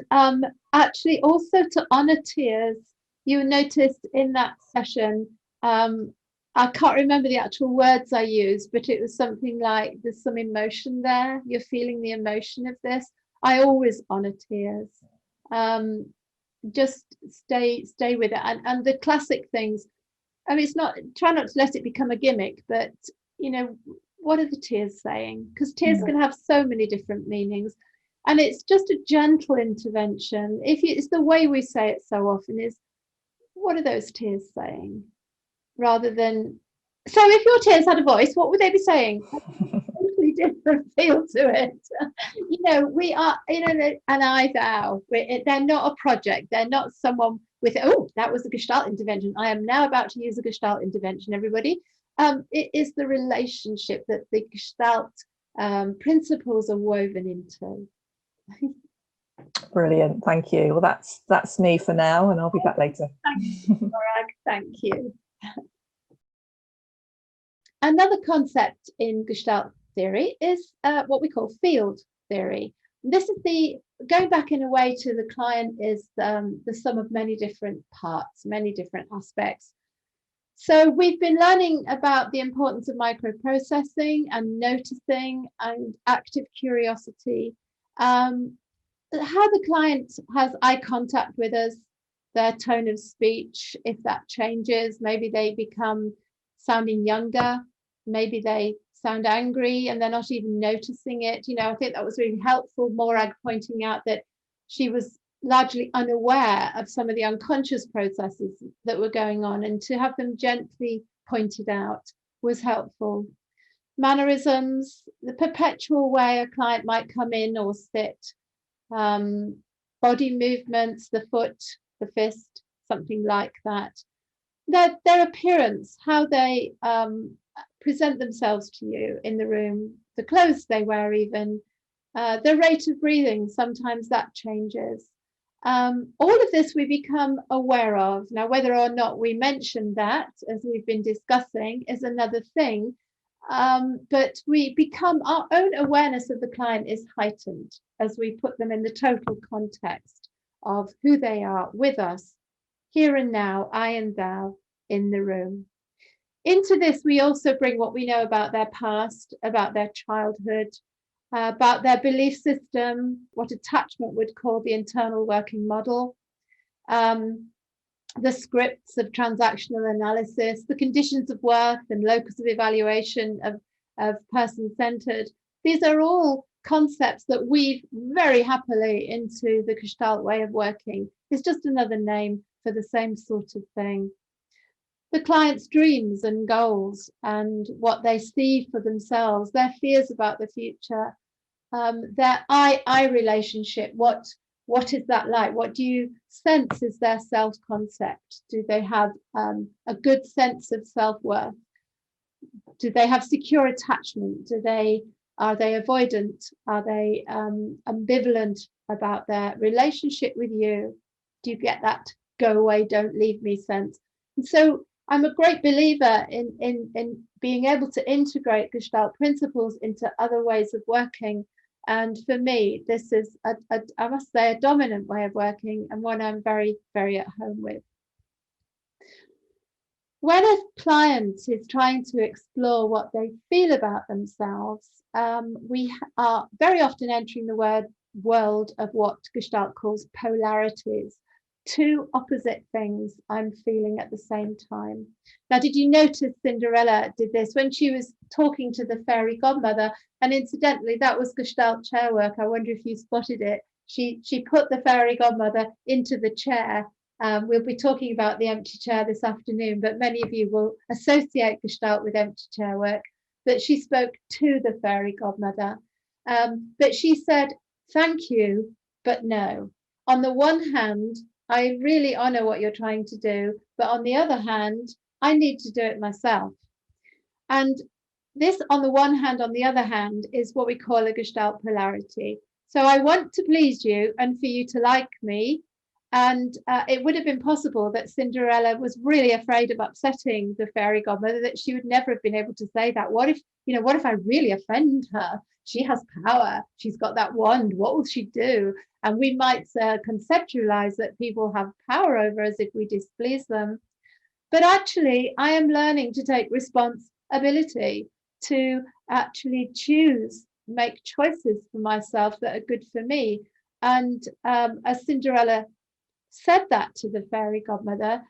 actually also to honour tears. You noticed in that session, I can't remember the actual words I used, but it was something like, there's some emotion there. You're feeling the emotion of this. I always honour tears. Just stay with it. And the classic things, I mean, it's not, try not to let it become a gimmick, but, you know, what are the tears saying? Because tears can have so many different meanings. And it's just a gentle intervention. It's the way we say it so often is, what are those tears saying? Rather than, so if your tears had a voice, what would they be saying? Totally different feel to it. You know, we are, you know, and I vow, they're not a project. They're not someone with, oh, that was a Gestalt intervention. I am now about to use a Gestalt intervention, everybody. It is the relationship that the Gestalt principles are woven into. Brilliant, thank you. Well, that's me for now, and I'll be back later. Thank you, Morag. Thank you. Another concept in Gestalt theory is what we call field theory. This is the, going back in a way to the client, is the sum of many different parts, many different aspects. So we've been learning about the importance of microprocessing and noticing and active curiosity, how the client has eye contact with us, their tone of speech, if that changes, maybe they become sounding younger, maybe they sound angry and they're not even noticing it. You know, I think that was really helpful, Morag pointing out that she was largely unaware of some of the unconscious processes that were going on, and to have them gently pointed out was helpful. Mannerisms, the perpetual way a client might come in or sit, body movements, the foot, the fist, something like that. Their appearance, how they present themselves to you in the room, the clothes they wear even, the rate of breathing, sometimes that changes. All of this we become aware of. Now, whether or not we mention that, as we've been discussing, is another thing. But we become, our own awareness of the client is heightened as we put them in the total context of who they are with us, here and now, I and thou, in the room. Into this, we also bring what we know about their past, about their childhood, about their belief system, what attachment would call the internal working model, the scripts of transactional analysis, the conditions of worth and locus of evaluation of person-centered. These are all concepts that weave very happily into the Gestalt way of working. It's just another name for the same sort of thing. The client's dreams and goals and what they see for themselves, their fears about the future, their I relationship, what is that like? What do you sense is their self-concept? Do they have a good sense of self-worth? Do they have secure attachment? Are they avoidant? Are they ambivalent about their relationship with you? Do you get that go away, don't leave me sense? And so I'm a great believer in being able to integrate Gestalt principles into other ways of working. And for me, this is, I must say, a dominant way of working, and one I'm very, very at home with. When a client is trying to explore what they feel about themselves, we are very often entering the world of what Gestalt calls polarities. Two opposite things I'm feeling at the same time. Now, did you notice Cinderella did this when she was talking to the fairy godmother? And incidentally, that was Gestalt chair work. I wonder if you spotted it. She put the fairy godmother into the chair. We'll be talking about the empty chair this afternoon, but many of you will associate Gestalt with empty chair work. But she spoke to the fairy godmother. But she said, thank you, but no. On the one hand, I really honour what you're trying to do, but on the other hand, I need to do it myself. And this, on the one hand, on the other hand, is what we call a Gestalt polarity. So I want to please you and for you to like me. And it would have been possible that Cinderella was really afraid of upsetting the fairy godmother, that she would never have been able to say that. What if I really offend her? She has power. She's got that wand. What will she do? And we might conceptualize that people have power over us if we displease them. But actually, I am learning to take responsibility to actually choose, make choices for myself that are good for me. And as Cinderella said that to the fairy godmother,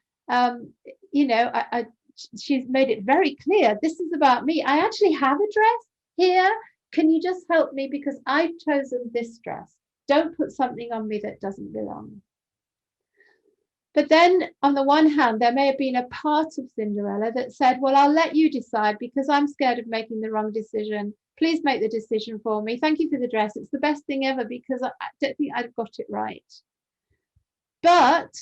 you know, she's made it very clear, this is about me. I actually have a dress here. Can you just help me, because I've chosen this dress? Don't put something on me that doesn't belong. But then on the one hand, there may have been a part of Cinderella that said, well, I'll let you decide because I'm scared of making the wrong decision. Please make the decision for me. Thank you for the dress. It's the best thing ever, because I don't think I've got it right. But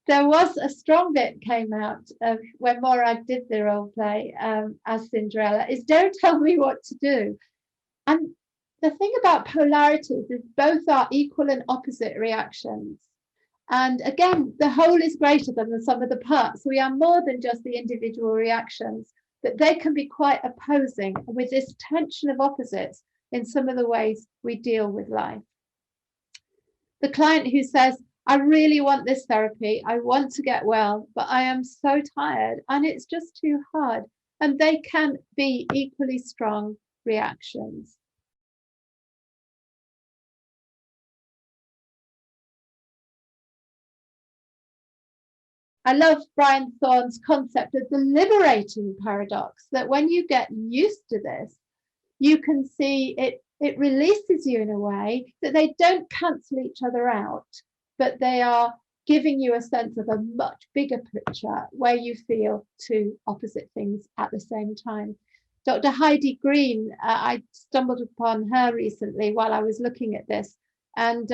there was a strong bit came out of when Morag did the role play as Cinderella, is don't tell me what to do. And the thing about polarities is both are equal and opposite reactions. And again, the whole is greater than the sum of the parts. We are more than just the individual reactions, but they can be quite opposing with this tension of opposites in some of the ways we deal with life. The client who says, I really want this therapy, I want to get well, but I am so tired and it's just too hard. And they can be equally strong reactions. I love Brian Thorne's concept of the liberating paradox, that when you get used to this, you can see it releases you in a way that they don't cancel each other out, but they are giving you a sense of a much bigger picture where you feel two opposite things at the same time. Dr. Heidi Green, I stumbled upon her recently while I was looking at this, and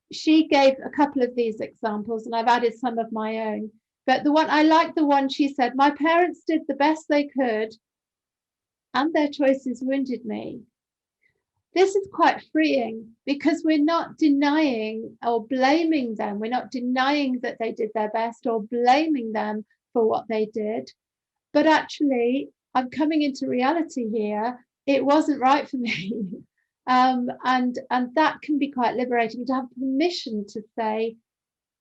she gave a couple of these examples, and I've added some of my own. But the one I like, the one she said, my parents did the best they could, and their choices wounded me. This is quite freeing because we're not denying or blaming them. We're not denying that they did their best or blaming them for what they did. But actually, I'm coming into reality here. It wasn't right for me. And that can be quite liberating, to have permission to say,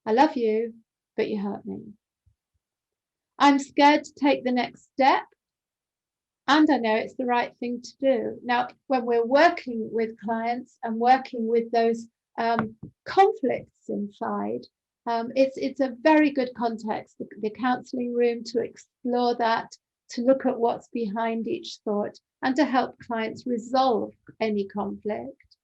I love you, but you hurt me. I'm scared to take the next step. And I know it's the right thing to do. Now, when we're working with clients and working with those conflicts inside, it's a very good context, the counselling room, to explore that, to look at what's behind each thought, and to help clients resolve any conflict.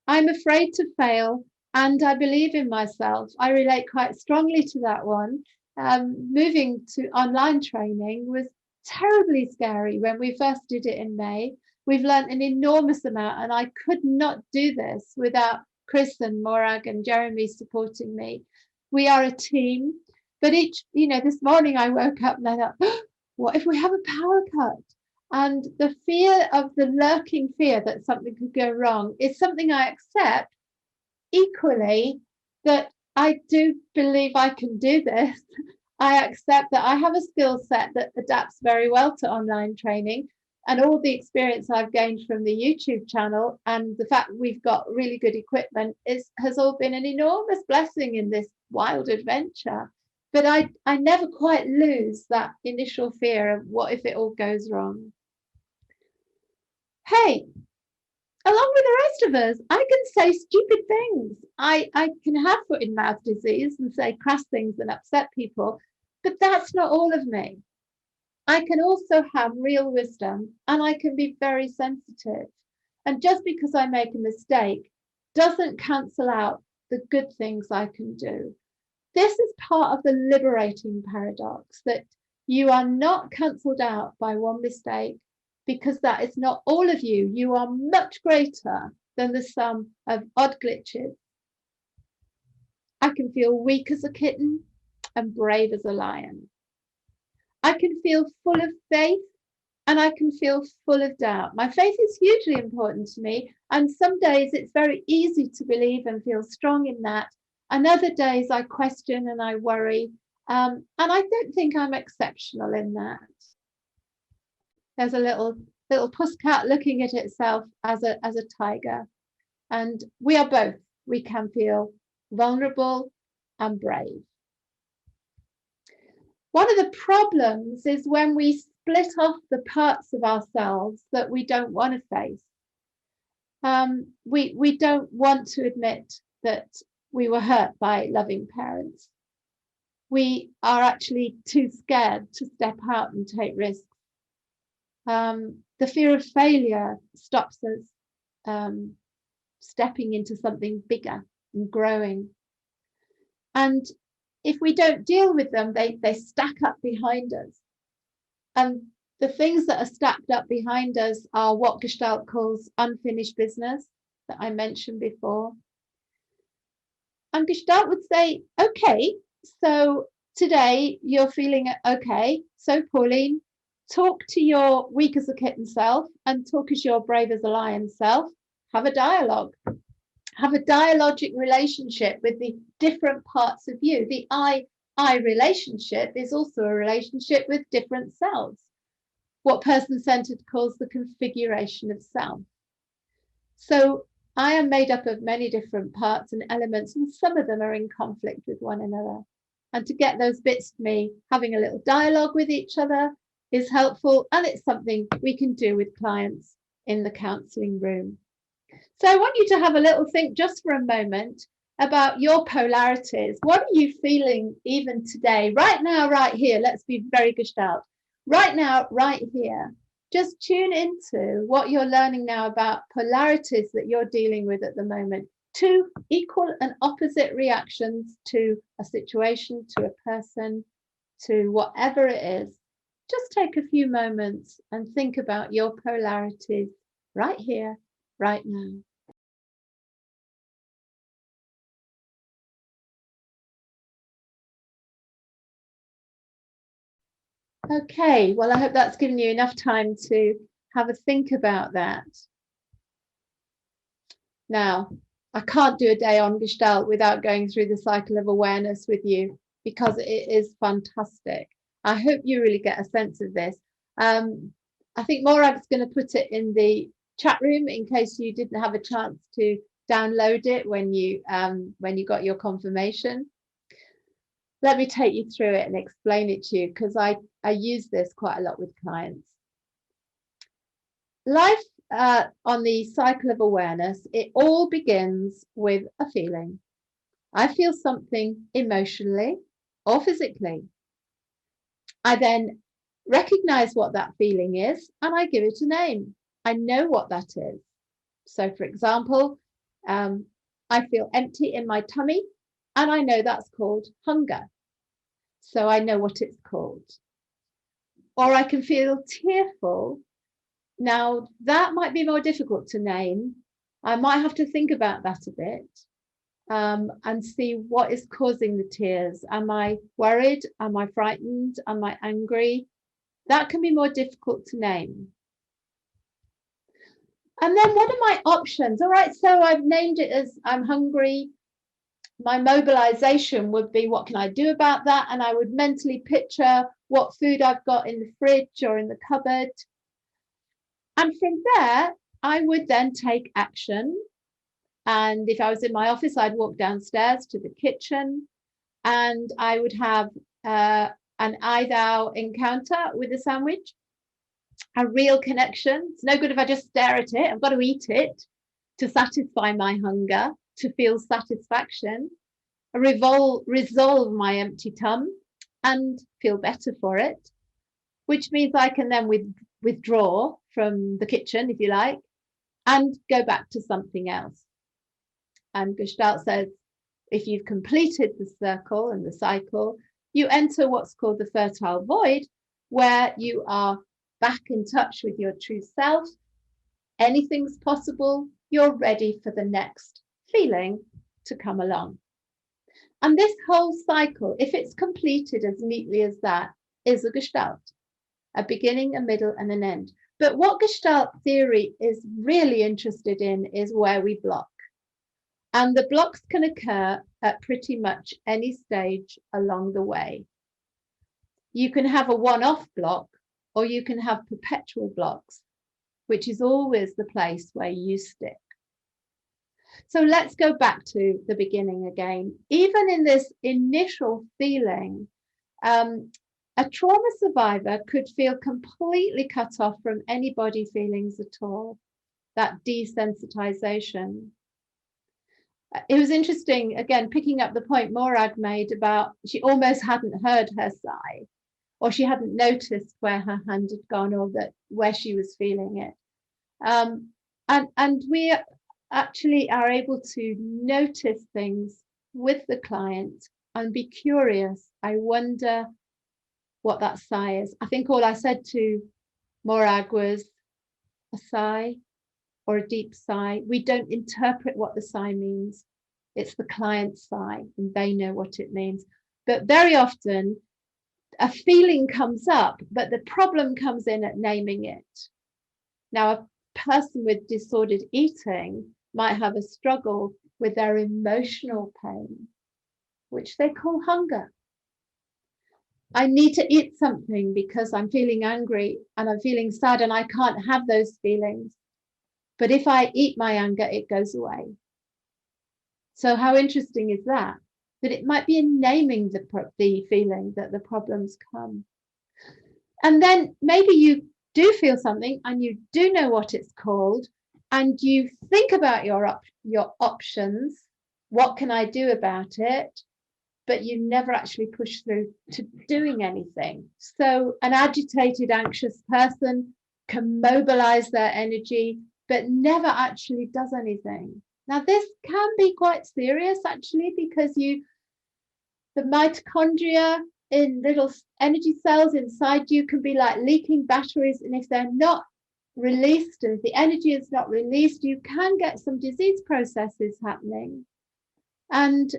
I'm afraid to fail, and I believe in myself. I relate quite strongly to that one. Moving to online training was terribly scary when we first did it in May. We've learned an enormous amount, and I could not do this without Chris and Morag and Jeremy supporting me. We are a team, but this morning I woke up and I thought, oh, what if we have a power cut? And the fear of the lurking fear that something could go wrong is something I accept. Equally, that I do believe I can do this. I accept that I have a skill set that adapts very well to online training, and all the experience I've gained from the YouTube channel and the fact we've got really good equipment has all been an enormous blessing in this wild adventure. But I never quite lose that initial fear of what if it all goes wrong. Hey, along with the rest of us, I can say stupid things. I can have foot in mouth disease and say crass things and upset people, but that's not all of me. I can also have real wisdom, and I can be very sensitive. And just because I make a mistake doesn't cancel out the good things I can do. This is part of the liberating paradox, that you are not cancelled out by one mistake, because that is not all of you. You are much greater than the sum of odd glitches. I can feel weak as a kitten and brave as a lion. I can feel full of faith, and I can feel full of doubt. My faith is hugely important to me, and some days it's very easy to believe and feel strong in that. And other days I question and I worry, and I don't think I'm exceptional in that. There's a little pusscat looking at itself as a tiger, and we are both. We can feel vulnerable and brave. One of the problems is when we split off the parts of ourselves that we don't want to face. We don't want to admit that we were hurt by loving parents. We are actually too scared to step out and take risks. The fear of failure stops us stepping into something bigger and growing. And if we don't deal with them, they stack up behind us. And the things that are stacked up behind us are what Gestalt calls unfinished business that I mentioned before. And Gestalt would say, okay, so today you're feeling okay. So Pauline, talk to your weak as a kitten self and talk as your brave as a lion self. Have a dialogue. Have a dialogic relationship with the different parts of you. The I relationship is also a relationship with different selves. What person-centered calls the configuration of self. So I am made up of many different parts and elements, and some of them are in conflict with one another. And to get those bits to me, having a little dialogue with each other is helpful, and it's something we can do with clients in the counselling room. So I want you to have a little think just for a moment about your polarities. What are you feeling even today, right now, right here? Let's be very Gestalt. Right now, right here. Just tune into what you're learning now about polarities that you're dealing with at the moment. Two equal and opposite reactions to a situation, to a person, to whatever it is. Just take a few moments and think about your polarities right here, right now. Okay, well, I hope that's given you enough time to have a think about that. Now, I can't do a day on Gestalt without going through the cycle of awareness with you because it is fantastic. I hope you really get a sense of this. I think Morag's going to put it in the chat room in case you didn't have a chance to download it when you got your confirmation. Let me take you through it and explain it to you because I use this quite a lot with clients. Life on the cycle of awareness, it all begins with a feeling. I feel something emotionally or physically. I then recognize what that feeling is and I give it a name. I know what that is. So for example, I feel empty in my tummy and I know that's called hunger. So I know what it's called. Or I can feel tearful. Now that might be more difficult to name. I might have to think about that a bit and see what is causing the tears. Am I worried? Am I frightened? Am I angry? That can be more difficult to name. And then what are my options? All right, so I've named it as I'm hungry. My mobilization would be, what can I do about that? And I would mentally picture what food I've got in the fridge or in the cupboard. And from there, I would then take action. And if I was in my office, I'd walk downstairs to the kitchen and I would have an I-thou encounter with the sandwich, a real connection. It's no good if I just stare at it. I've got to eat it to satisfy my hunger, to feel satisfaction, resolve my empty tum and feel better for it, which means I can then withdraw from the kitchen, if you like, and go back to something else. And Gestalt says, if you've completed the circle and the cycle, you enter what's called the fertile void, where you are back in touch with your true self. Anything's possible. You're ready for the next feeling to come along. And this whole cycle, if it's completed as neatly as that, is a Gestalt, a beginning, a middle, and an end. But what Gestalt theory is really interested in is where we block. And the blocks can occur at pretty much any stage along the way. You can have a one-off block, or you can have perpetual blocks, which is always the place where you stick. So let's go back to the beginning again. Even in this initial feeling, A trauma survivor could feel completely cut off from any body feelings at all, that desensitization. It was interesting, again, picking up the point Morag made about she almost hadn't heard her sigh, or she hadn't noticed where her hand had gone, or that where she was feeling it. And we actually are able to notice things with the client and be curious. I wonder what that sigh is. I think all I said to Morag was a sigh or a deep sigh. We don't interpret what the sigh means. It's the client's sigh, and they know what it means. But very often a feeling comes up, but the problem comes in at naming it. Now, a person with disordered eating might have a struggle with their emotional pain, which they call hunger. I need to eat something because I'm feeling angry and I'm feeling sad and I can't have those feelings. But if I eat my anger, it goes away. So how interesting is that? That it might be in naming the feeling that the problems come. And then maybe you do feel something and you do know what it's called, and you think about your options. What can I do about it? But you never actually push through to doing anything. So an agitated, anxious person can mobilize their energy, but never actually does anything. Now, this can be quite serious, actually, because the mitochondria in little energy cells inside you can be like leaking batteries. And if they're not released, and if the energy is not released, you can get some disease processes happening. And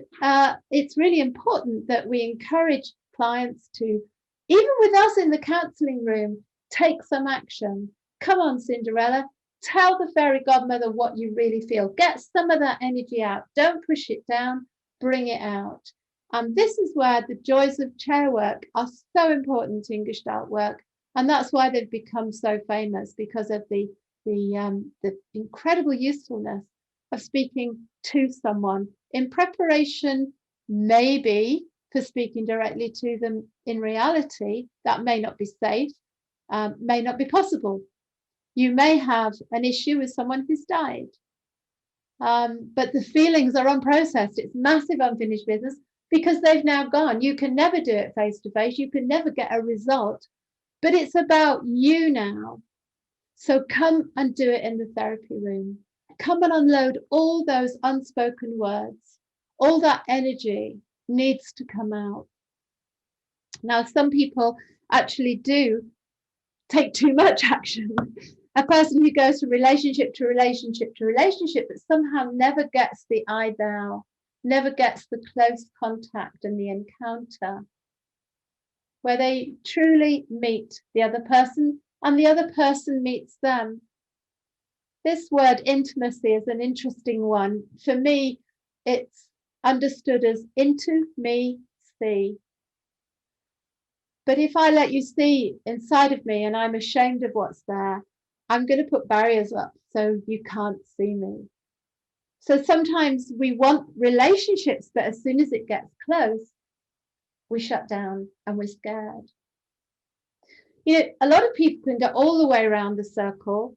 it's really important that we encourage clients to, even with us in the counselling room, take some action. Come on, Cinderella, tell the fairy godmother what you really feel. Get some of that energy out. Don't push it down, bring it out. And this is where the joys of chair work are so important in Gestalt work. And that's why they've become so famous, because of the incredible usefulness of speaking to someone in preparation, maybe for speaking directly to them. In reality, that may not be safe, may not be possible. You may have an issue with someone who's died, but the feelings are unprocessed. It's massive unfinished business because they've now gone. You can never do it face to face. You can never get a result, but it's about you now. So come and do it in the therapy room. Come and unload all those unspoken words. All that energy needs to come out. Now, some people actually do take too much action. A person who goes from relationship to relationship to relationship, but somehow never gets the I thou, never gets the close contact and the encounter, where they truly meet the other person and the other person meets them. This word intimacy is an interesting one. For me, it's understood as into me, see. But if I let you see inside of me and I'm ashamed of what's there, I'm going to put barriers up so you can't see me. So sometimes we want relationships, but as soon as it gets close, we shut down and we're scared. You know, a lot of people can go all the way around the circle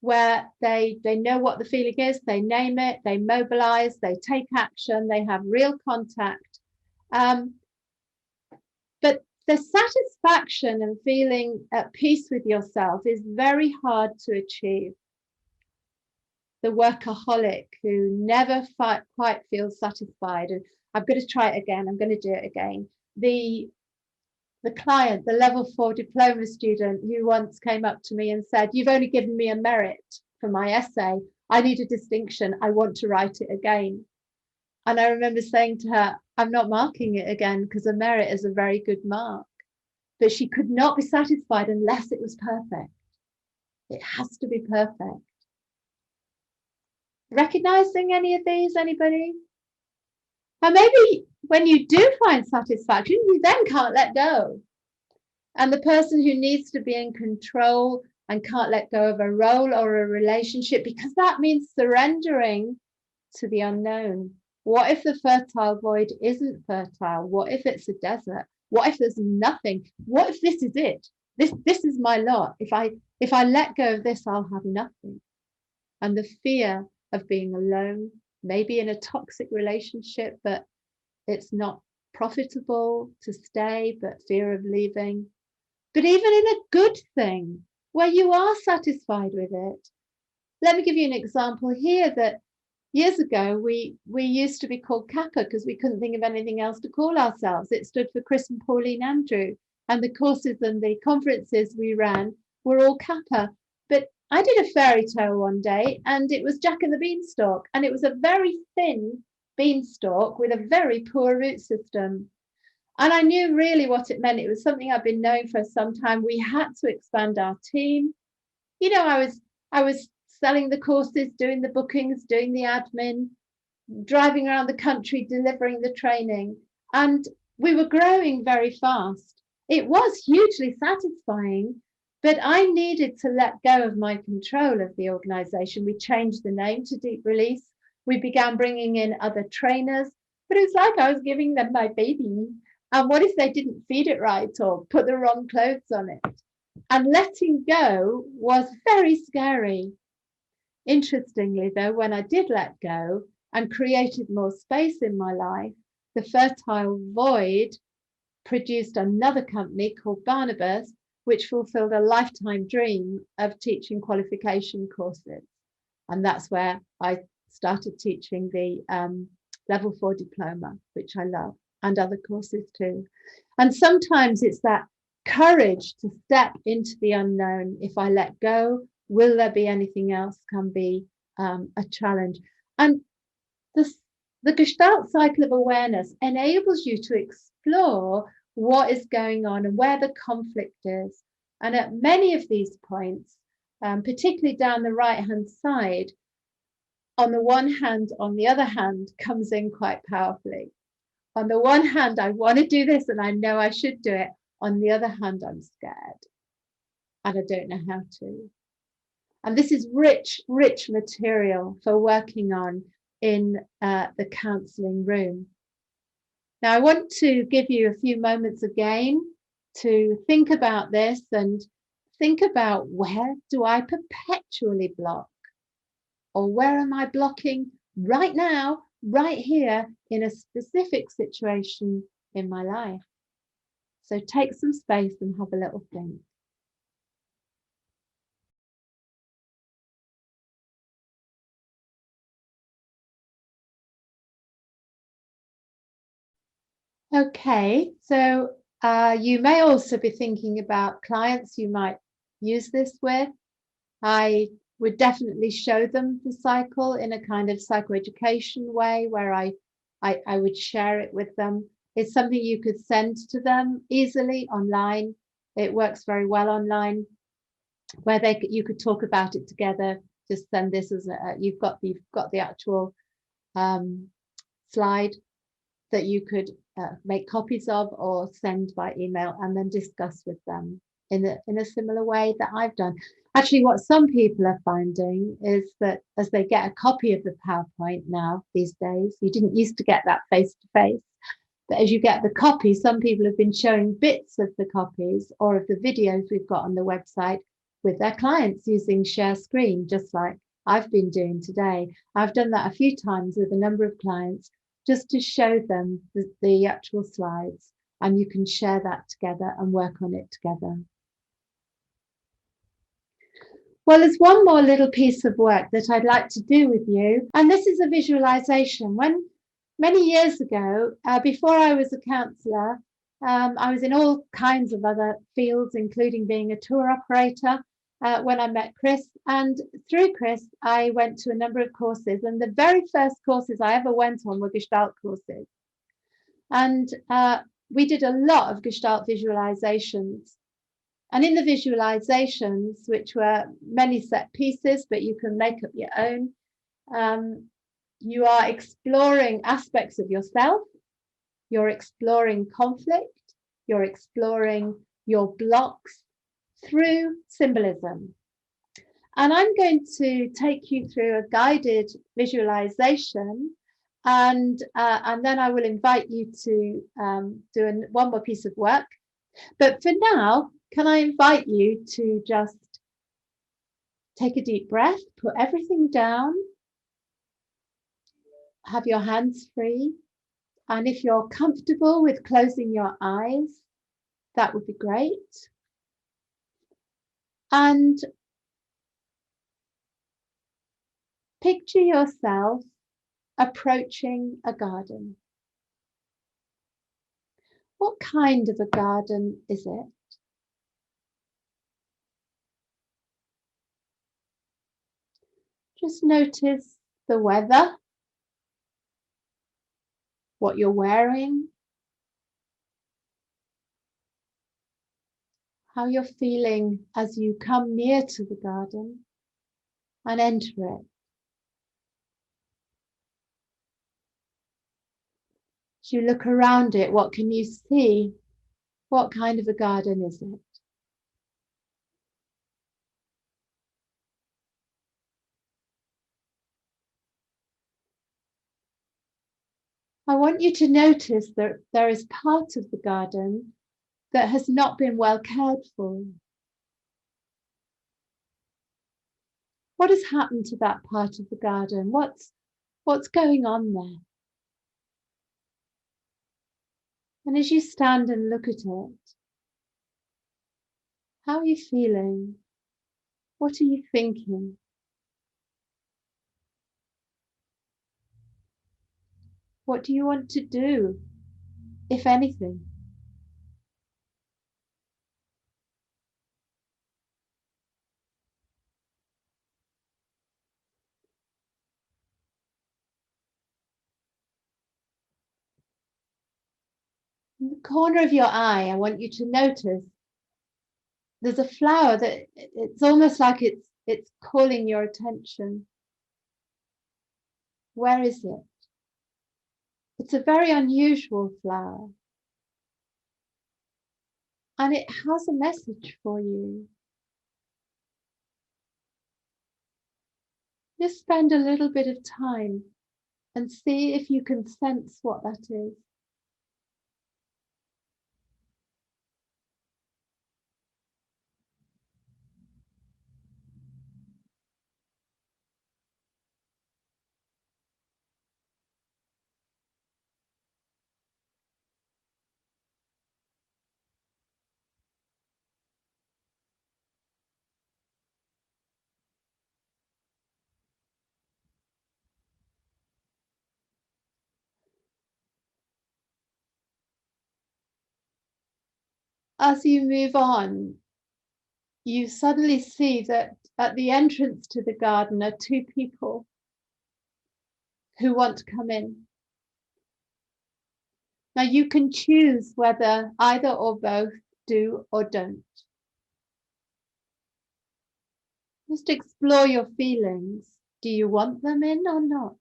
where they know what the feeling is, they name it, they mobilize, they take action, they have real contact. But the satisfaction and feeling at peace with yourself is very hard to achieve. The workaholic who never quite feels satisfied, and I'm going to try it again, I'm going to do it again. The client, the level 4 diploma student who once came up to me and said, "You've only given me a merit for my essay. I need a distinction. I want to write it again." And I remember saying to her, "I'm not marking it again because a merit is a very good mark." But she could not be satisfied unless it was perfect. It has to be perfect. Recognizing any of these, anybody? And maybe when you do find satisfaction, you then can't let go. And the person who needs to be in control and can't let go of a role or a relationship, because that means surrendering to the unknown. What if the fertile void isn't fertile? What if it's a desert? What if there's nothing? What if this is it? This is my lot. If I let go of this, I'll have nothing. And the fear of being alone, maybe in a toxic relationship, but it's not profitable to stay, but fear of leaving. But even in a good thing where you are satisfied with it. Let me give you an example here that years ago, we used to be called Kappa because we couldn't think of anything else to call ourselves. It stood for Chris and Pauline Andrew, and the courses and the conferences we ran were all Kappa. But I did a fairy tale one day, and it was Jack and the Beanstalk, and it was a very thin beanstalk with a very poor root system. And I knew really what it meant. It was something I've been knowing for some time. We had to expand our team. You know, I was selling the courses, doing the bookings, doing the admin, driving around the country, delivering the training. And we were growing very fast. It was hugely satisfying, but I needed to let go of my control of the organization. We changed the name to Deep Release. We began bringing in other trainers, but it was like I was giving them my baby. And what if they didn't feed it right or put the wrong clothes on it? And letting go was very scary. Interestingly, though, when I did let go and created more space in my life, the fertile void produced another company called Barnabas, which fulfilled a lifetime dream of teaching qualification courses. And that's where I started teaching the level 4 diploma, which I love, and other courses too. And sometimes it's that courage to step into the unknown. If I let go, will there be anything else? Can be a challenge. And the Gestalt cycle of awareness enables you to explore what is going on and where the conflict is. And at many of these points, particularly down the right-hand side, on the one hand, on the other hand, comes in quite powerfully. On the one hand, I want to do this and I know I should do it. On the other hand, I'm scared and I don't know how to. And this is rich, rich material for working on in the counselling room. Now, I want to give you a few moments again to think about this and think about, where do I perpetually block? Or where am I blocking right now, right here, in a specific situation in my life? So take some space and have a little think. Okay, so you may also be thinking about clients you might use this with. I would definitely show them the cycle in a kind of psychoeducation way where I would share it with them. It's something you could send to them easily online. It works very well online, where you could talk about it together. Just send this as you've got the actual slide that you could make copies of or send by email and then discuss with them in a similar way that I've done. Actually, what some people are finding is that as they get a copy of the PowerPoint now these days, you didn't used to get that face to face, but as you get the copy, some people have been showing bits of the copies or of the videos we've got on the website with their clients using share screen, just like I've been doing today. I've done that a few times with a number of clients, just to show them the actual slides, and you can share that together and work on it together. Well, there's one more little piece of work that I'd like to do with you, and this is a visualization. When many years ago, before I was a counsellor, I was in all kinds of other fields, including being a tour operator, when I met Chris. And through Chris, I went to a number of courses. And the very first courses I ever went on were Gestalt courses. And we did a lot of Gestalt visualizations. And in the visualizations, which were many set pieces, but you can make up your own, you are exploring aspects of yourself. You're exploring conflict. You're exploring your blocks through symbolism. And I'm going to take you through a guided visualization, and then I will invite you to do one more piece of work. But for now, can I invite you to just take a deep breath, put everything down, have your hands free, and if you're comfortable with closing your eyes, that would be great. And picture yourself approaching a garden. What kind of a garden is it? Just notice the weather, what you're wearing, how you're feeling as you come near to the garden and enter it. As you look around it, what can you see? What kind of a garden is it? I want you to notice that there is part of the garden that has not been well cared for. What has happened to that part of the garden? What's going on there? And as you stand and look at it, how are you feeling? What are you thinking? What do you want to do, if anything? In the corner of your eye, I want you to notice there's a flower that it's almost like it's calling your attention. Where is it? It's a very unusual flower. And it has a message for you. Just spend a little bit of time and see if you can sense what that is. As you move on, you suddenly see that at the entrance to the garden are two people who want to come in. Now you can choose whether either or both do or don't. Just explore your feelings. Do you want them in or not?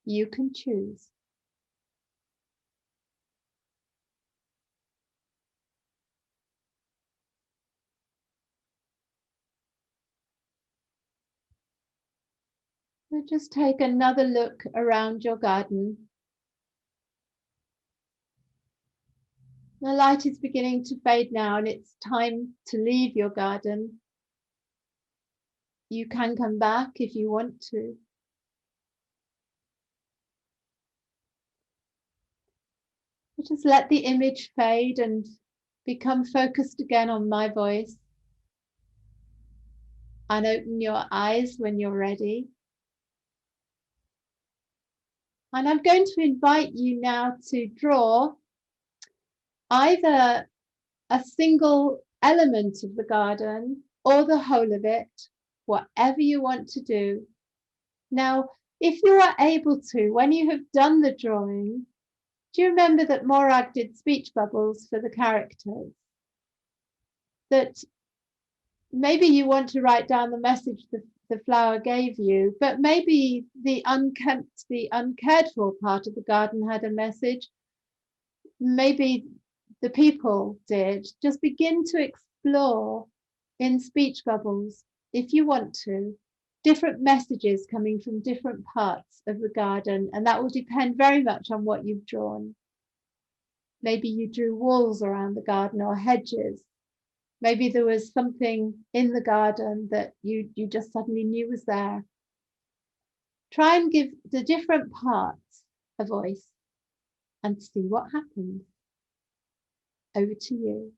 You can choose. So just take another look around your garden. The light is beginning to fade now and it's time to leave your garden. You can come back if you want to. Just let the image fade and become focused again on my voice. And open your eyes when you're ready. And I'm going to invite you now to draw either a single element of the garden or the whole of it, whatever you want to do. Now, if you are able to, when you have done the drawing, do you remember that Morag did speech bubbles for the characters? That maybe you want to write down the message the flower gave you, but maybe the unkempt, the uncared for part of the garden had a message. Maybe the people did. Just begin to explore in speech bubbles if you want to. different messages coming from different parts of the garden, and that will depend very much on what you've drawn. Maybe you drew walls around the garden or hedges. Maybe there was something in the garden that you just suddenly knew was there. Try and give the different parts a voice and see what happens. Over to you.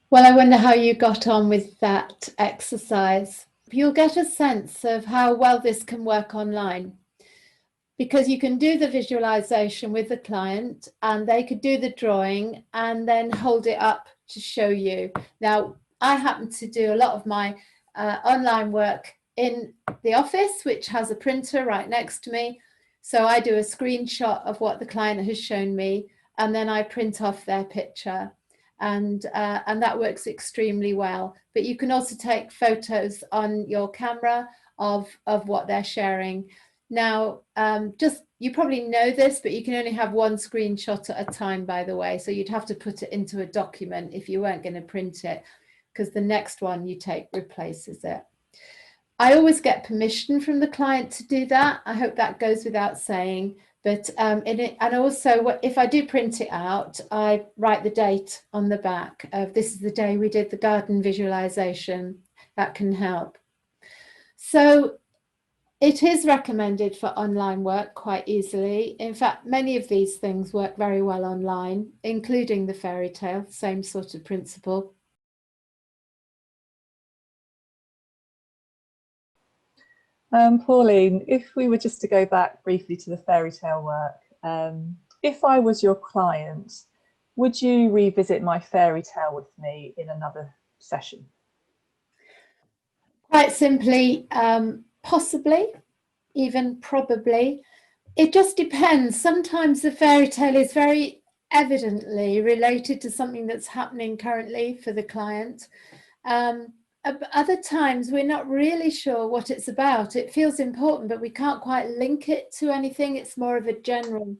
Well, I wonder how you got on with that exercise. You'll get a sense of how well this can work online, because you can do the visualization with the client and they could do the drawing and then hold it up to show you. Now, I happen to do a lot of my online work in the office, which has a printer right next to me. So I do a screenshot of what the client has shown me, and then I print off their picture. And that works extremely well. But you can also take photos on your camera of what they're sharing. Now, you probably know this, but you can only have one screenshot at a time, by the way. So you'd have to put it into a document if you weren't going to print it, because the next one you take replaces it. I always get permission from the client to do that. I hope that goes without saying. But and also, if I do print it out, I write the date on the back of this is the day we did the garden visualization. That can help. So it is recommended for online work quite easily. In fact, many of these things work very well online, including the fairy tale, same sort of principle. Pauline, if we were just to go back briefly to the fairy tale work, if I was your client, would you revisit my fairy tale with me in another session? Quite simply, possibly, even probably. It just depends. Sometimes the fairy tale is very evidently related to something that's happening currently for the client. Other times we're not really sure what it's about. It feels important, but we can't quite link it to anything. It's more of a general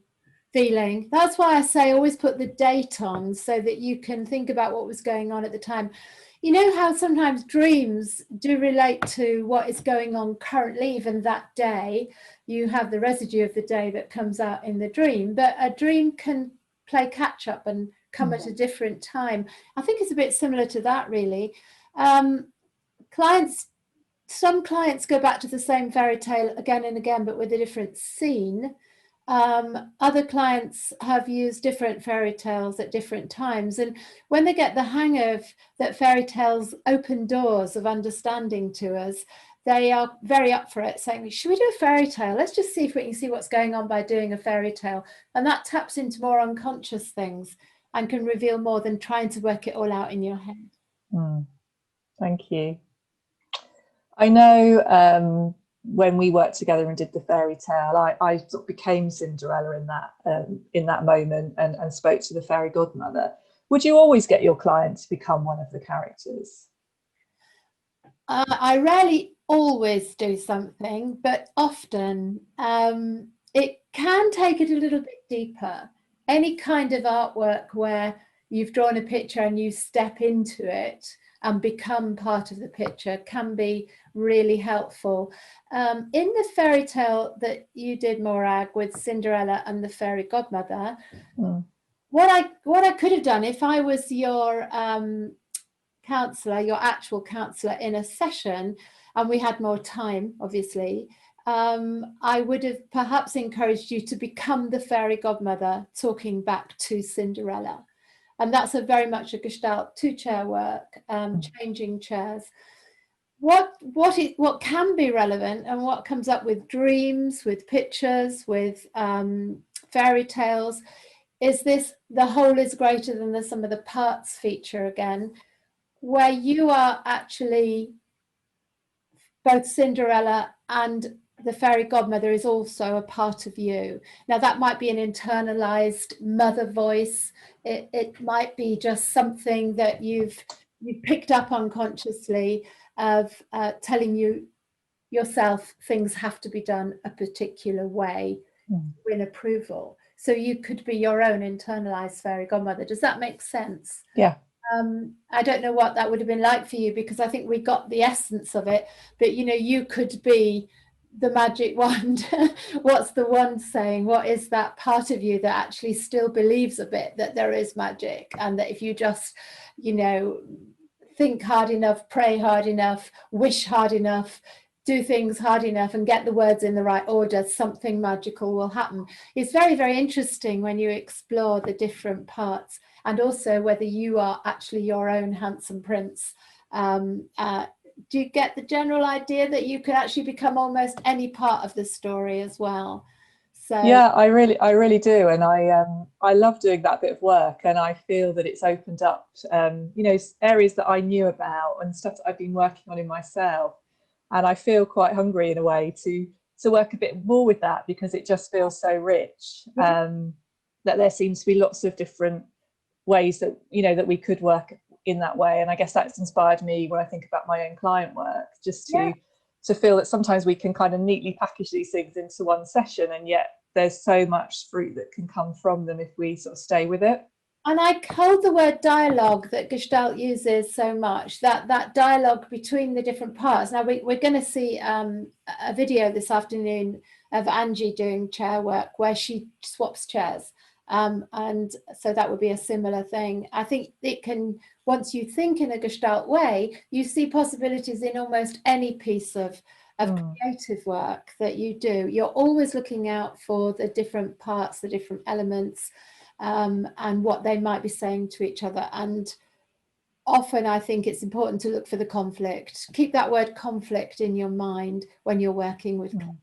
feeling. That's why I say always put the date on so that you can think about what was going on at the time. You know how sometimes dreams do relate to what is going on currently, even that day. You have the residue of the day that comes out in the dream, but a dream can play catch up and come at a different time. I think it's a bit similar to that, really. Some clients go back to the same fairy tale again and again, but with a different scene. Other clients have used different fairy tales at different times. And when they get the hang of that fairy tales open doors of understanding to us, they are very up for it, saying, should we do a fairy tale? Let's just see if we can see what's going on by doing a fairy tale. And that taps into more unconscious things and can reveal more than trying to work it all out in your head. Thank you. I know when we worked together and did the fairy tale, I sort of became Cinderella in that moment and spoke to the fairy godmother. Would you always get your client to become one of the characters? I rarely always do something, but often it can take it a little bit deeper. Any kind of artwork where you've drawn a picture and you step into it and become part of the picture can be really helpful. In the fairy tale that you did, Morag, with Cinderella and the fairy godmother, what I could have done if I was your counsellor, your actual counsellor in a session, and we had more time, obviously, I would have perhaps encouraged you to become the fairy godmother talking back to Cinderella. And that's very much a Gestalt two-chair work, changing chairs. What can be relevant and what comes up with dreams, with pictures, with fairy tales, is this the whole is greater than the sum of the parts feature again, where you are actually both Cinderella and the fairy godmother is also a part of you. Now that might be an internalized mother voice. It might be just something that you've picked up unconsciously of telling you yourself things have to be done a particular way to win approval. so you could be your own internalized fairy godmother. Does that make sense? Yeah. I don't know what that would have been like for you, because I think we got the essence of it, but you know, you could be the magic wand. What's the wand saying? What is that part of you that actually still believes a bit that there is magic, and that if you just, you know, think hard enough, pray hard enough, wish hard enough, do things hard enough, and get the words in the right order, something magical will happen. It's very, very interesting when you explore the different parts, and also whether you are actually your own handsome prince. Do you get the general idea that you could actually become almost any part of the story as well? So yeah, I really do, and I love doing that bit of work, and I feel that it's opened up you know, areas that I knew about and stuff that I've been working on in myself, and I feel quite hungry in a way to work a bit more with that, because it just feels so rich. That there seems to be lots of different ways that, you know, that we could work in that way, and I guess that's inspired me when I think about my own client work, just to feel that sometimes we can kind of neatly package these things into one session, and yet there's so much fruit that can come from them if we sort of stay with it. And I hold the word dialogue that Gestalt uses so much, that dialogue between the different parts. Now we're going to see a video this afternoon of Angie doing chair work where she swaps chairs. And so that would be a similar thing. I think it can, once you think in a Gestalt way, you see possibilities in almost any piece of creative work that you do. You're always looking out for the different parts, the different elements, and what they might be saying to each other. And often I think it's important to look for the conflict. Keep that word conflict in your mind when you're working with clients.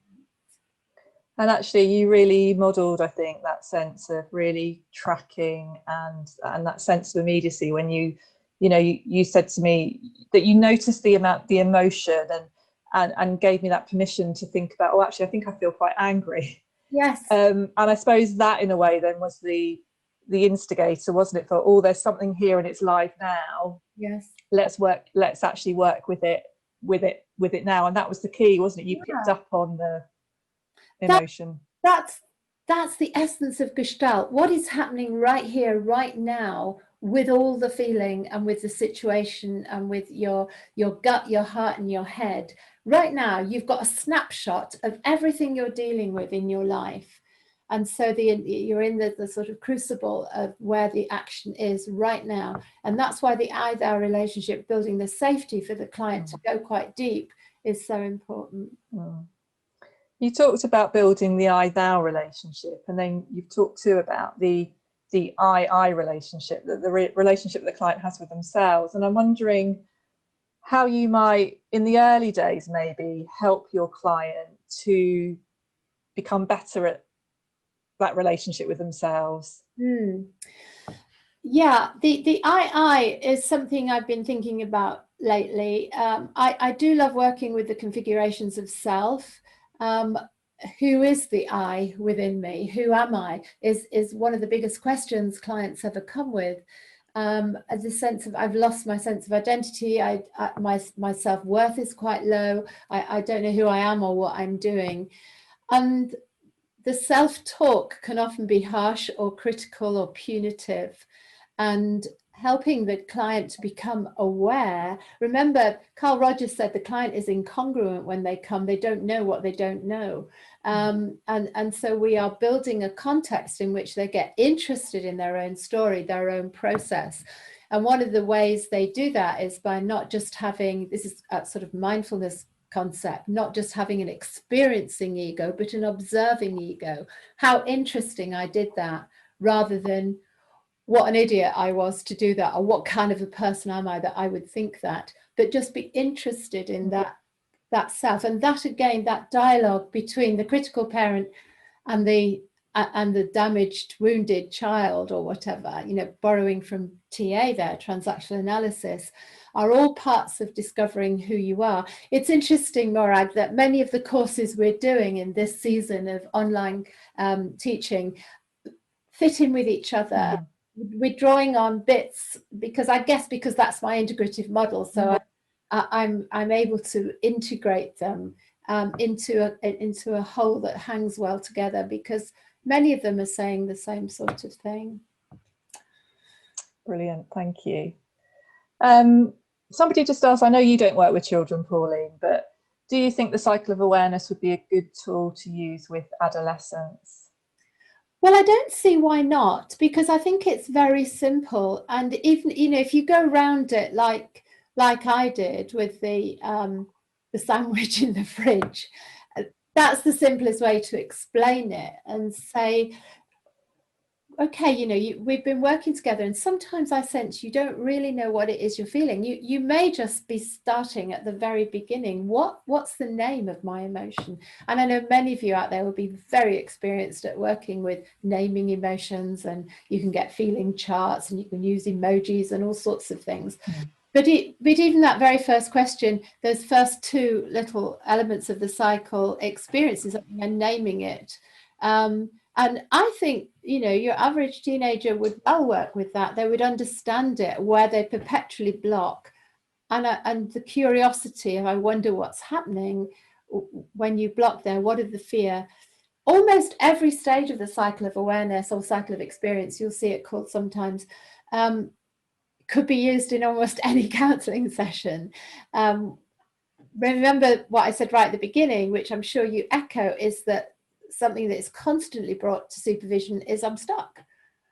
And actually, you really modelled, I think, that sense of really tracking and that sense of immediacy when you know, you said to me that you noticed the emotion and gave me that permission to think about, oh, actually, I think I feel quite angry. Yes. And I suppose that in a way then was the instigator, wasn't it, for, oh, there's something here and it's live now. Yes. Let's actually work with it now. And that was the key, wasn't it? You picked up on the emotion. That's the essence of Gestalt. What is happening right here, right now, with all the feeling and with the situation and with your gut, your heart and your head. Right now, you've got a snapshot of everything you're dealing with in your life. And so you're in the sort of crucible of where the action is right now. And that's why the I-thou relationship, building the safety for the client to go quite deep, is so important. You talked about building the I-thou relationship, and then you've talked too about the I relationship, the relationship that the client has with themselves. And I'm wondering how you might, in the early days, maybe help your client to become better at that relationship with themselves. Yeah, the I is something I've been thinking about lately. I do love working with the configurations of self. Who is the I within me? Who am I? Is one of the biggest questions clients ever come with. As a sense of, I've lost my sense of identity. My self-worth is quite low. I don't know who I am or what I'm doing. And the self-talk can often be harsh or critical or punitive. And helping the client to become aware. Remember, Carl Rogers said the client is incongruent when they come. They don't know what they don't know. And so we are building a context in which they get interested in their own story, their own process. And one of the ways they do that is by not just having, this is a sort of mindfulness concept, not just having an experiencing ego, but an observing ego. How interesting I did that, rather than what an idiot I was to do that, or what kind of a person am I that I would think that, but just be interested in that self. And that, again, that dialogue between the critical parent and the damaged, wounded child, or whatever, you know, borrowing from TA there, transactional analysis, are all parts of discovering who you are. It's interesting, Morag, that many of the courses we're doing in this season of online teaching fit in with each other. We're drawing on bits because that's my integrative model. So I'm able to integrate them into a whole that hangs well together, because many of them are saying the same sort of thing. Brilliant, thank you. Somebody just asked, I know you don't work with children, Pauline, but do you think the cycle of awareness would be a good tool to use with adolescents? Well, I don't see why not, because I think it's very simple. And even, you know, if you go around it like I did with the sandwich in the fridge, that's the simplest way to explain it and say, okay, you know, we've been working together, and sometimes I sense you don't really know what it is you're feeling. You may just be starting at the very beginning. What's the name of my emotion? And I know many of you out there will be very experienced at working with naming emotions, and you can get feeling charts and you can use emojis and all sorts of things. Mm. But even that very first question, those first two little elements of the cycle experiences and naming it. And I think, you know, your average teenager would well work with that. They would understand it, where they perpetually block. And the curiosity of, I wonder what's happening when you block there. What is the fear? Almost every stage of the cycle of awareness or cycle of experience, you'll see it called sometimes, could be used in almost any counselling session. Remember what I said right at the beginning, which I'm sure you echo, is that something that is constantly brought to supervision is I'm stuck.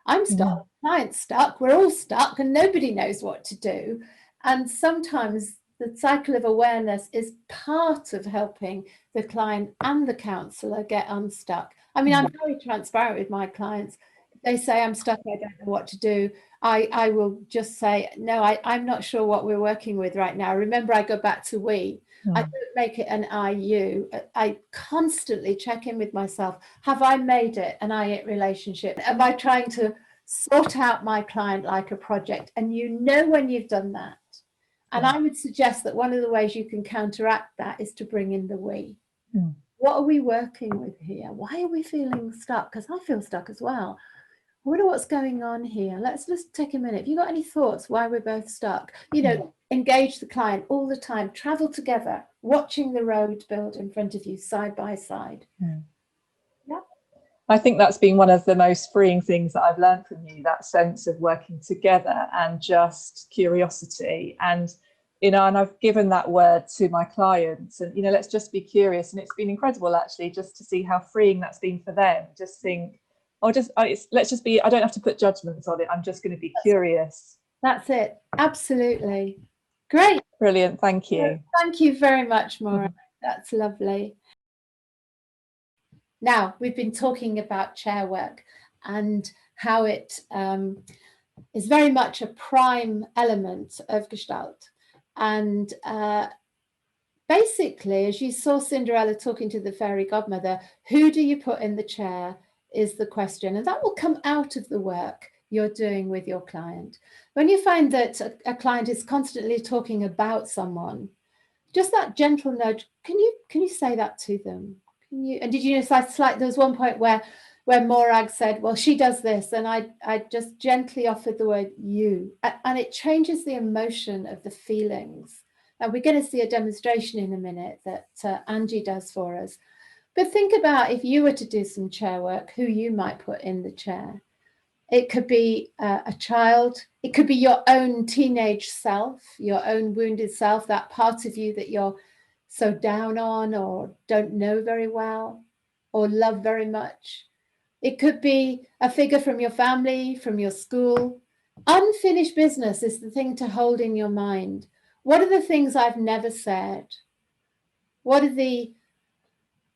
I'm stuck, client's stuck, we're all stuck, and nobody knows what to do. And sometimes the cycle of awareness is part of helping the client and the counsellor get unstuck. I mean, I'm very transparent with my clients. If they say I'm stuck, I don't know what to do, I will just say, no, I'm not sure what we're working with right now. Remember, I go back to we. I don't make it an I-you. I constantly check in with myself. Have I made it an I-it relationship? Am I trying to sort out my client like a project? And you know when you've done that. And I would suggest that one of the ways you can counteract that is to bring in the we. What are we working with here? Why are we feeling stuck? Because I feel stuck as well. I wonder what's going on here. Let's just take a minute. Have you got any thoughts why we're both stuck? You know, engage the client all the time, travel together, watching the road build in front of you side by side. Yeah. I think that's been one of the most freeing things that I've learned from you, that sense of working together and just curiosity. And, you know, and I've given that word to my clients, and, you know, let's just be curious. And it's been incredible, actually, just to see how freeing that's been for them. Just think, let's just be, I don't have to put judgments on it. I'm just going to be curious. That's it. Absolutely. Great. Brilliant. Thank you. Thank you very much, Maura. That's lovely. Now, we've been talking about chair work and how it is very much a prime element of Gestalt. And basically, as you saw Cinderella talking to the fairy godmother, who do you put in the chair is the question. And that will come out of the work you're doing with your client. When you find that a client is constantly talking about someone, just that gentle nudge, can you say that to them? And did you notice there was one point where Morag said, well, she does this, and I just gently offered the word you, and it changes the emotion of the feelings. And we're going to see a demonstration in a minute that Angie does for us. But think about if you were to do some chair work, who you might put in the chair. It could be a child. It could be your own teenage self, your own wounded self, that part of you that you're so down on or don't know very well or love very much. It could be a figure from your family, from your school. Unfinished business is the thing to hold in your mind. What are the things I've never said? What are the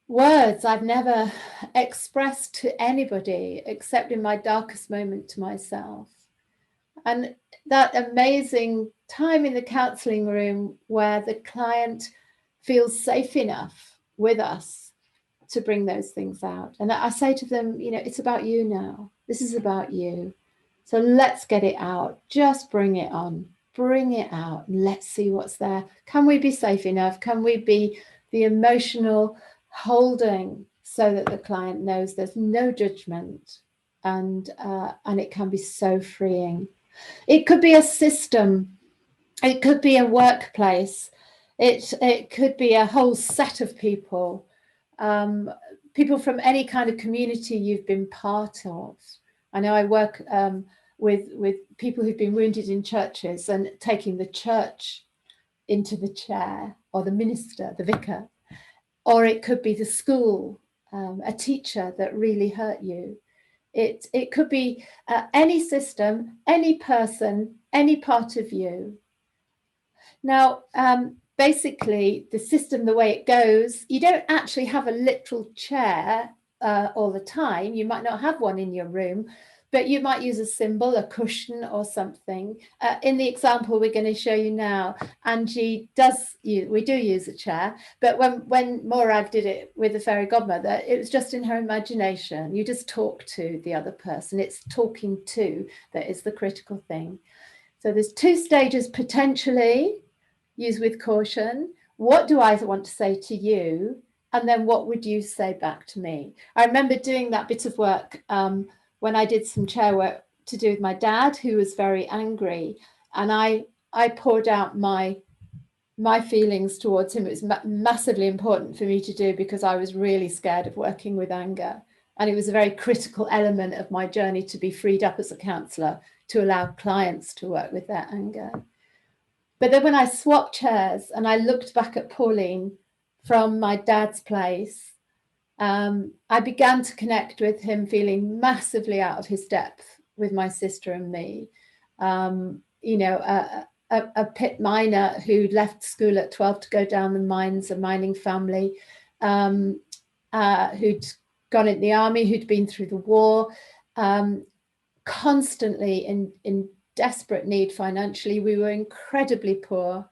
words I've never expressed to anybody except in my darkest moment to myself? And that amazing time in the counselling room where the client feels safe enough with us to bring those things out. And I say to them, you know, it's about you now. This is about you. So let's get it out. Just bring it on. Bring it out. And let's see what's there. Can we be safe enough? Can we be the emotional holding so that the client knows there's no judgment, and it can be so freeing. It could be a system. It could be a workplace. It could be a whole set of people. people from any kind of community you've been part of. I know I work with people who've been wounded in churches and taking the church into the chair, or the minister, the vicar, or it could be the school, a teacher that really hurt you. It could be any system, any person, any part of you. Now, basically, the system, the way it goes, you don't actually have a literal chair all the time. You might not have one in your room, but you might use a symbol, a cushion or something. In the example we're going to show you now, Angie we do use a chair, but when Morag did it with the fairy godmother, it was just in her imagination. You just talk to the other person. It's talking to that is the critical thing. So there's 2 stages potentially. Use with caution. What do I want to say to you? And then what would you say back to me? I remember doing that bit of work when I did some chair work to do with my dad, who was very angry. And I poured out my feelings towards him. It was massively important for me to do because I was really scared of working with anger. And it was a very critical element of my journey to be freed up as a counsellor, to allow clients to work with their anger. But then when I swapped chairs and I looked back at Pauline from my dad's place, I began to connect with him, feeling massively out of his depth with my sister and me. You know, a pit miner who left school at 12 to go down the mines, a mining family, who'd gone in the army, who'd been through the war, constantly in desperate need financially. We were incredibly poor.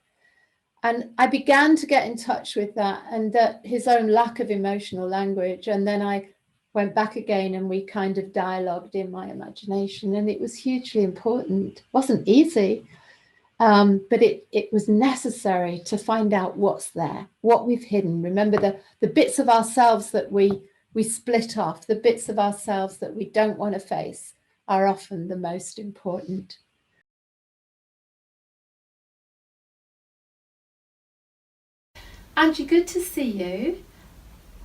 And I began to get in touch with that and that his own lack of emotional language. And then I went back again and we kind of dialogued in my imagination. And it was hugely important. It wasn't easy, but it was necessary to find out what's there, what we've hidden. Remember the bits of ourselves that we split off, the bits of ourselves that we don't want to face are often the most important. Angie, good to see you.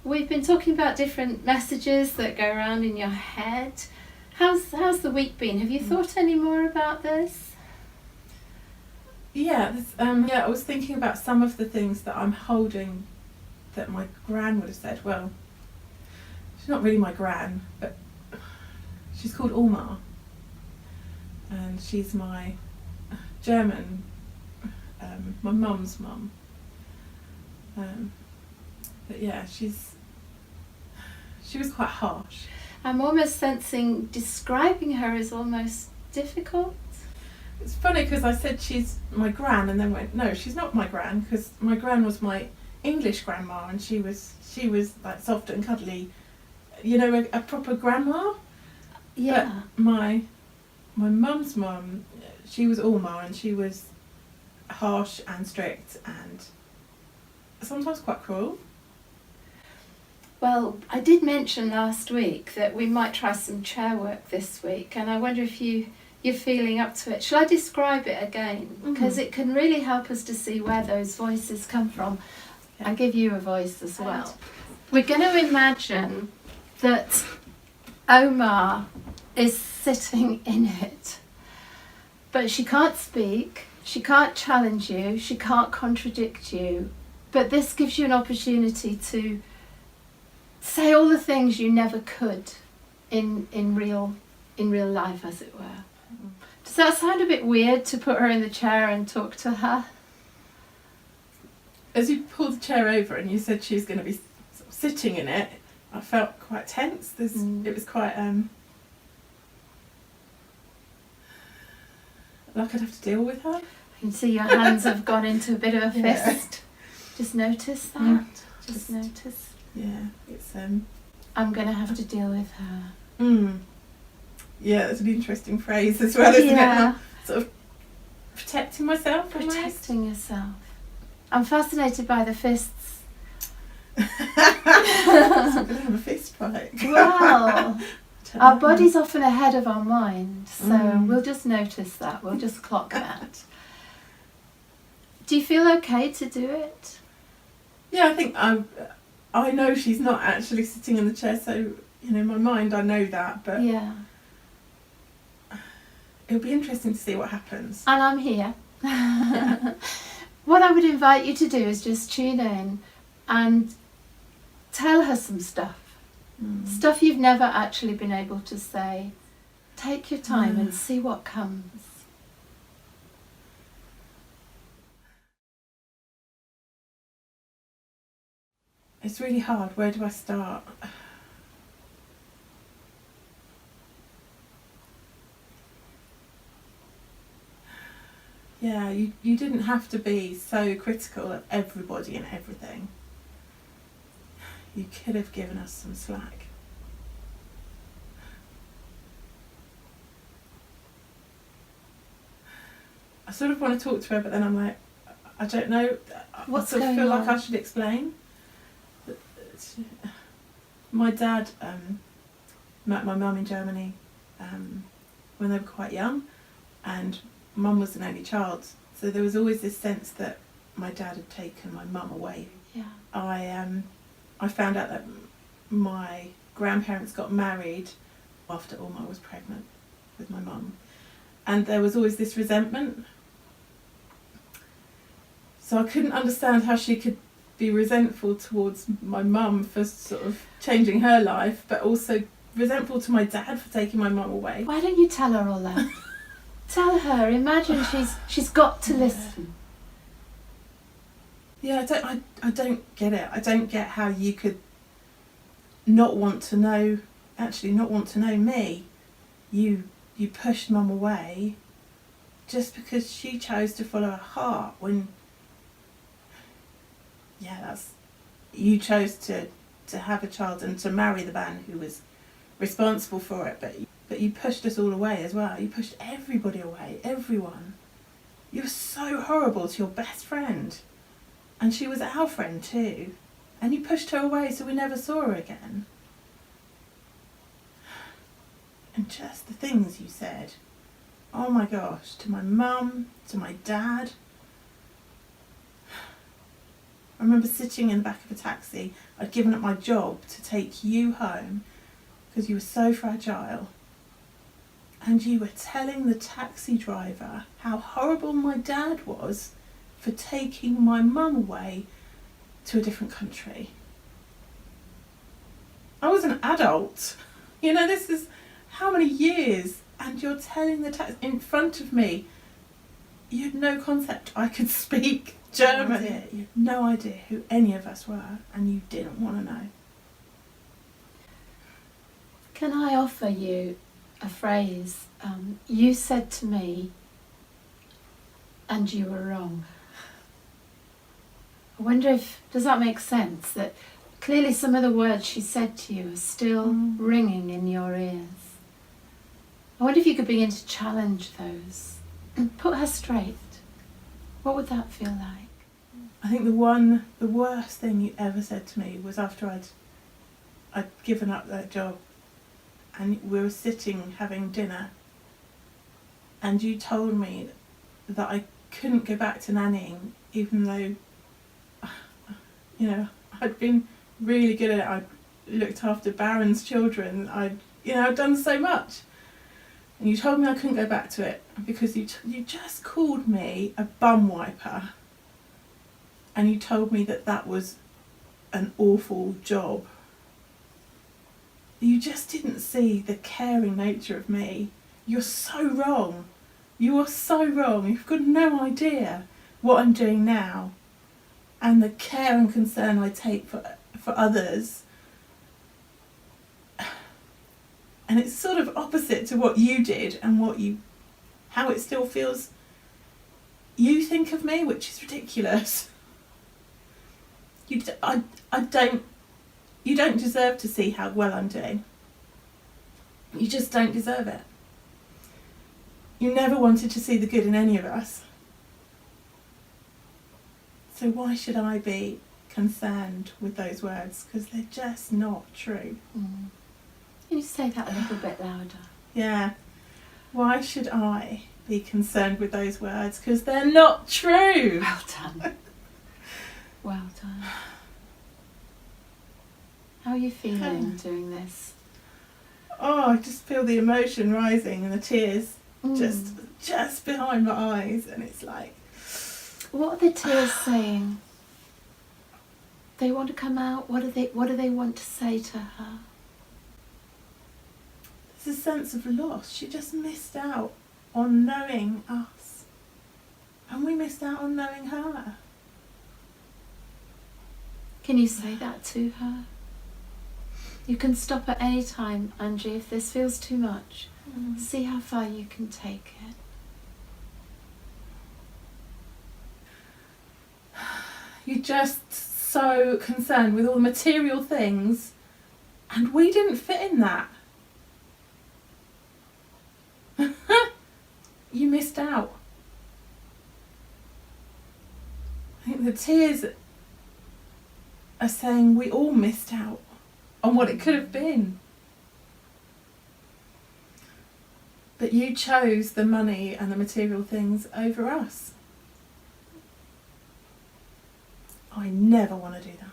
We've been talking about different messages that go around in your head. How's the week been? Have you thought any more about this? Yeah, I was thinking about some of the things that I'm holding that my gran would have said. Well, she's not really my gran, but she's called Ulma, and she's my German, my mum's mum. But yeah, she was quite harsh. I'm almost sensing describing her is almost difficult. It's funny because I said she's my gran and then went, no, she's not my gran, because my gran was my English grandma and she was like soft and cuddly, you know, a proper grandma. Yeah. But my mum's mum, she was Ulma and she was harsh and strict and sometimes quite cruel. Well, I did mention last week that we might try some chair work this week, and I wonder if you're feeling up to it. Shall I describe it again? Because it can really help us to see where those voices come from. Yeah. And give you a voice as well. We're going to imagine that Omar is sitting in it, but she can't speak, she can't challenge you, she can't contradict you. But this gives you an opportunity to say all the things you never could in real life, as it were. Does that sound a bit weird, to put her in the chair and talk to her? As you pulled the chair over and you said she was going to be sort of sitting in it, I felt quite tense. It was quite like I'd have to deal with her. I can see your hands have gone into a bit of a fist. Yeah. Just notice that. Yeah. Just notice. Yeah, it's I'm going to have to deal with her. Yeah, that's an interesting phrase as well, isn't it? Sort of protecting myself. Protecting yourself. I'm fascinated by the fists. So we're going to have a fist fight. Well, our body's often ahead of our mind, so we'll just notice that. We'll just clock that. Do you feel okay to do it? Yeah, I think I know she's not actually sitting in the chair, so, you know, in my mind I know that, but Yeah. it'll be interesting to see what happens. And I'm here. What I would invite you to do is just tune in and tell her some stuff. Stuff you've never actually been able to say. Take your time and see what comes. It's really hard. Where do I start? Yeah, you didn't have to be so critical of everybody and everything. You could have given us some slack. I sort of want to talk to her, but then I'm like, I don't know. What's I sort of going feel on? like I should explain. My dad met my mum in Germany when they were quite young, and Mum was an only child, so there was always this sense that my dad had taken my mum away. Yeah. I found out that my grandparents got married after Alma was pregnant with my mum, and there was always this resentment. So I couldn't understand how she could be resentful towards my mum for sort of changing her life, but also resentful to my dad for taking my mum away. Why don't you tell her all that? Tell her. Imagine she's got to listen. Yeah, I don't get it. I don't get how you could not want to know me. You pushed Mum away just because she chose to follow her heart when you chose to have a child and to marry the man who was responsible for it, but you pushed us all away as well. You pushed everybody away, everyone. You were so horrible to your best friend, and she was our friend too, and you pushed her away so we never saw her again. And just the things you said, oh my gosh, to my mum, to my dad. I remember sitting in the back of a taxi. I'd given up my job to take you home because you were so fragile. And you were telling the taxi driver how horrible my dad was for taking my mum away to a different country. I was an adult. You know, this is how many years, and you're telling the taxi in front of me. You had no concept I could speak German. You had no idea who any of us were, and you didn't want to know. Can I offer you a phrase? You said to me, and you were wrong. I wonder does that make sense? That clearly some of the words she said to you are still ringing in your ears. I wonder if you could begin to challenge those and put her straight. What would that feel like? I think the worst thing you ever said to me was after I'd given up that job, and we were sitting having dinner, and you told me that I couldn't go back to nannying, even though, you know, I'd been really good at it. I'd looked after Baron's children. I'd done so much. And you told me I couldn't go back to it because you just called me a bum wiper. And you told me that was an awful job. You just didn't see the caring nature of me. You're so wrong. You are so wrong. You've got no idea what I'm doing now and the care and concern I take for others. And it's sort of opposite to what you did and how it still feels you think of me, which is ridiculous. You don't deserve to see how well I'm doing. You just don't deserve it. You never wanted to see the good in any of us. So why should I be concerned with those words? Because they're just not true. Can you say that a little bit louder? Yeah. Why should I be concerned with those words? Because they're not true. Well done. Well done. How are you feeling doing this? Oh, I just feel the emotion rising and the tears Mm. just behind my eyes, and it's like, What are the tears saying? They want to come out. What do they want to say to her? there's a sense of loss. She just missed out on knowing us, and we missed out on knowing her. Can you say that to her? You can stop at any time, Angie, if this feels too much. See how far you can take it. You're just so concerned with all the material things, and we didn't fit in that. You missed out. I think the tears are saying we all missed out on what it could have been. But you chose the money and the material things over us. I never want to do that.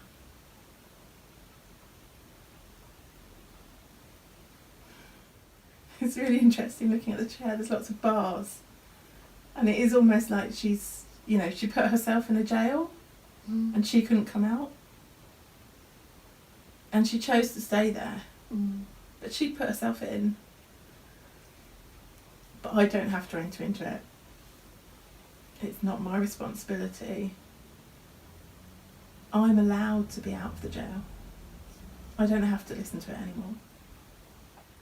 It's really interesting looking at the chair. There's lots of bars, and it is almost like she's, she put herself in a jail and she couldn't come out, and she chose to stay there, but she put herself in. But I don't have to enter into it. It's not my responsibility. I'm allowed to be out of the jail. I don't have to listen to it anymore.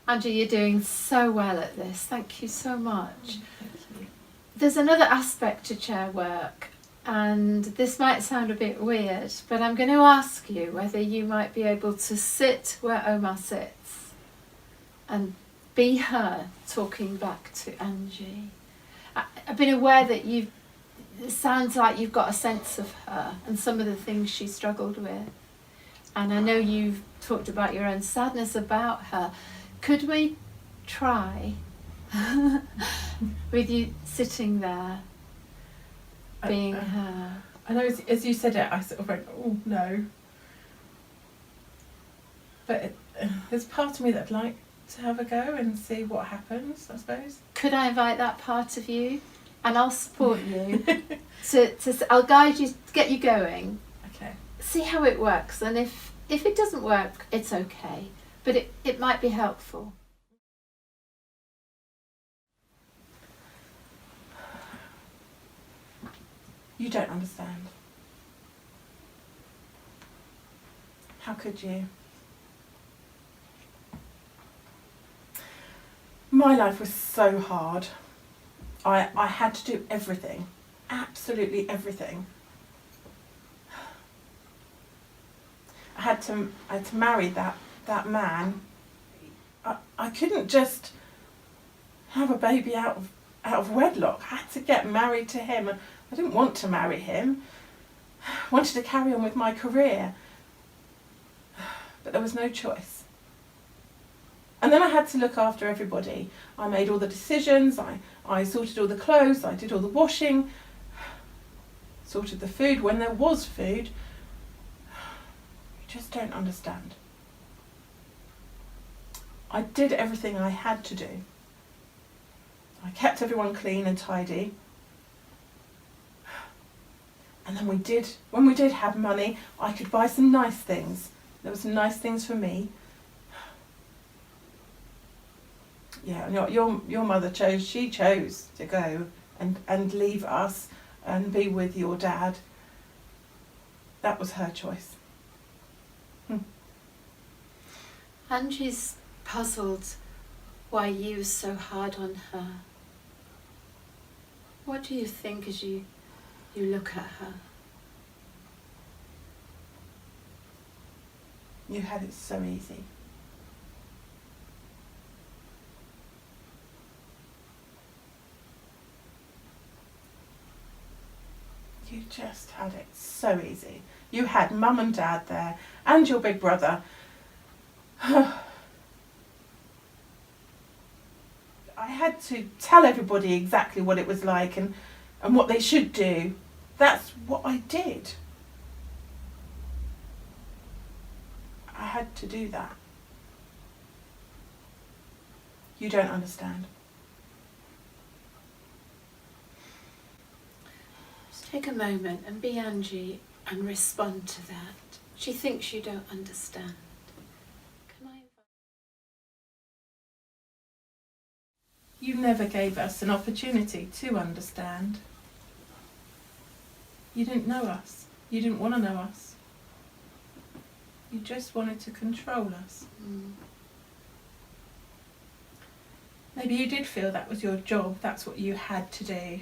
Angie, you're doing so well at this. Thank you so much. Thank you. There's another aspect to chair work, and this might sound a bit weird, but I'm going to ask you whether you might be able to sit where Omar sits and be her talking back to Angie. I've been aware that it sounds like you've got a sense of her and some of the things she struggled with. And I know you've talked about your own sadness about her. Could we try with you sitting there, being her? I know as you said it, I sort of went, oh no. But there's part of me that'd like to have a go and see what happens, I suppose. Could I invite that part of you? And I'll support you. I'll guide you, get you going. Okay. See how it works, and if it doesn't work, it's okay. But it might be helpful. You don't understand. How could you? My life was so hard. I had to do everything, absolutely everything. I had to marry that man. I couldn't just have a baby out of wedlock. I had to get married to him. I didn't want to marry him. I wanted to carry on with my career. But there was no choice. And then I had to look after everybody. I made all the decisions, I sorted all the clothes, I did all the washing, sorted the food when there was food. You just don't understand. I did everything I had to do. I kept everyone clean and tidy. And then when we did have money, I could buy some nice things. There were some nice things for me. Yeah, your mother chose to go and leave us and be with your dad. That was her choice. Angie's puzzled why you were so hard on her. What do you think as you look at her? You had it so easy. You just had it so easy. You had mum and dad there and your big brother. I had to tell everybody exactly what it was like and what they should do. That's what I did. I had to do that. You don't understand. Just take a moment and be Angie and respond to that. She thinks you don't understand. Can I invite... You never gave us an opportunity to understand. You didn't know us. You didn't want to know us. You just wanted to control us. Maybe you did feel that was your job, that's what you had to do.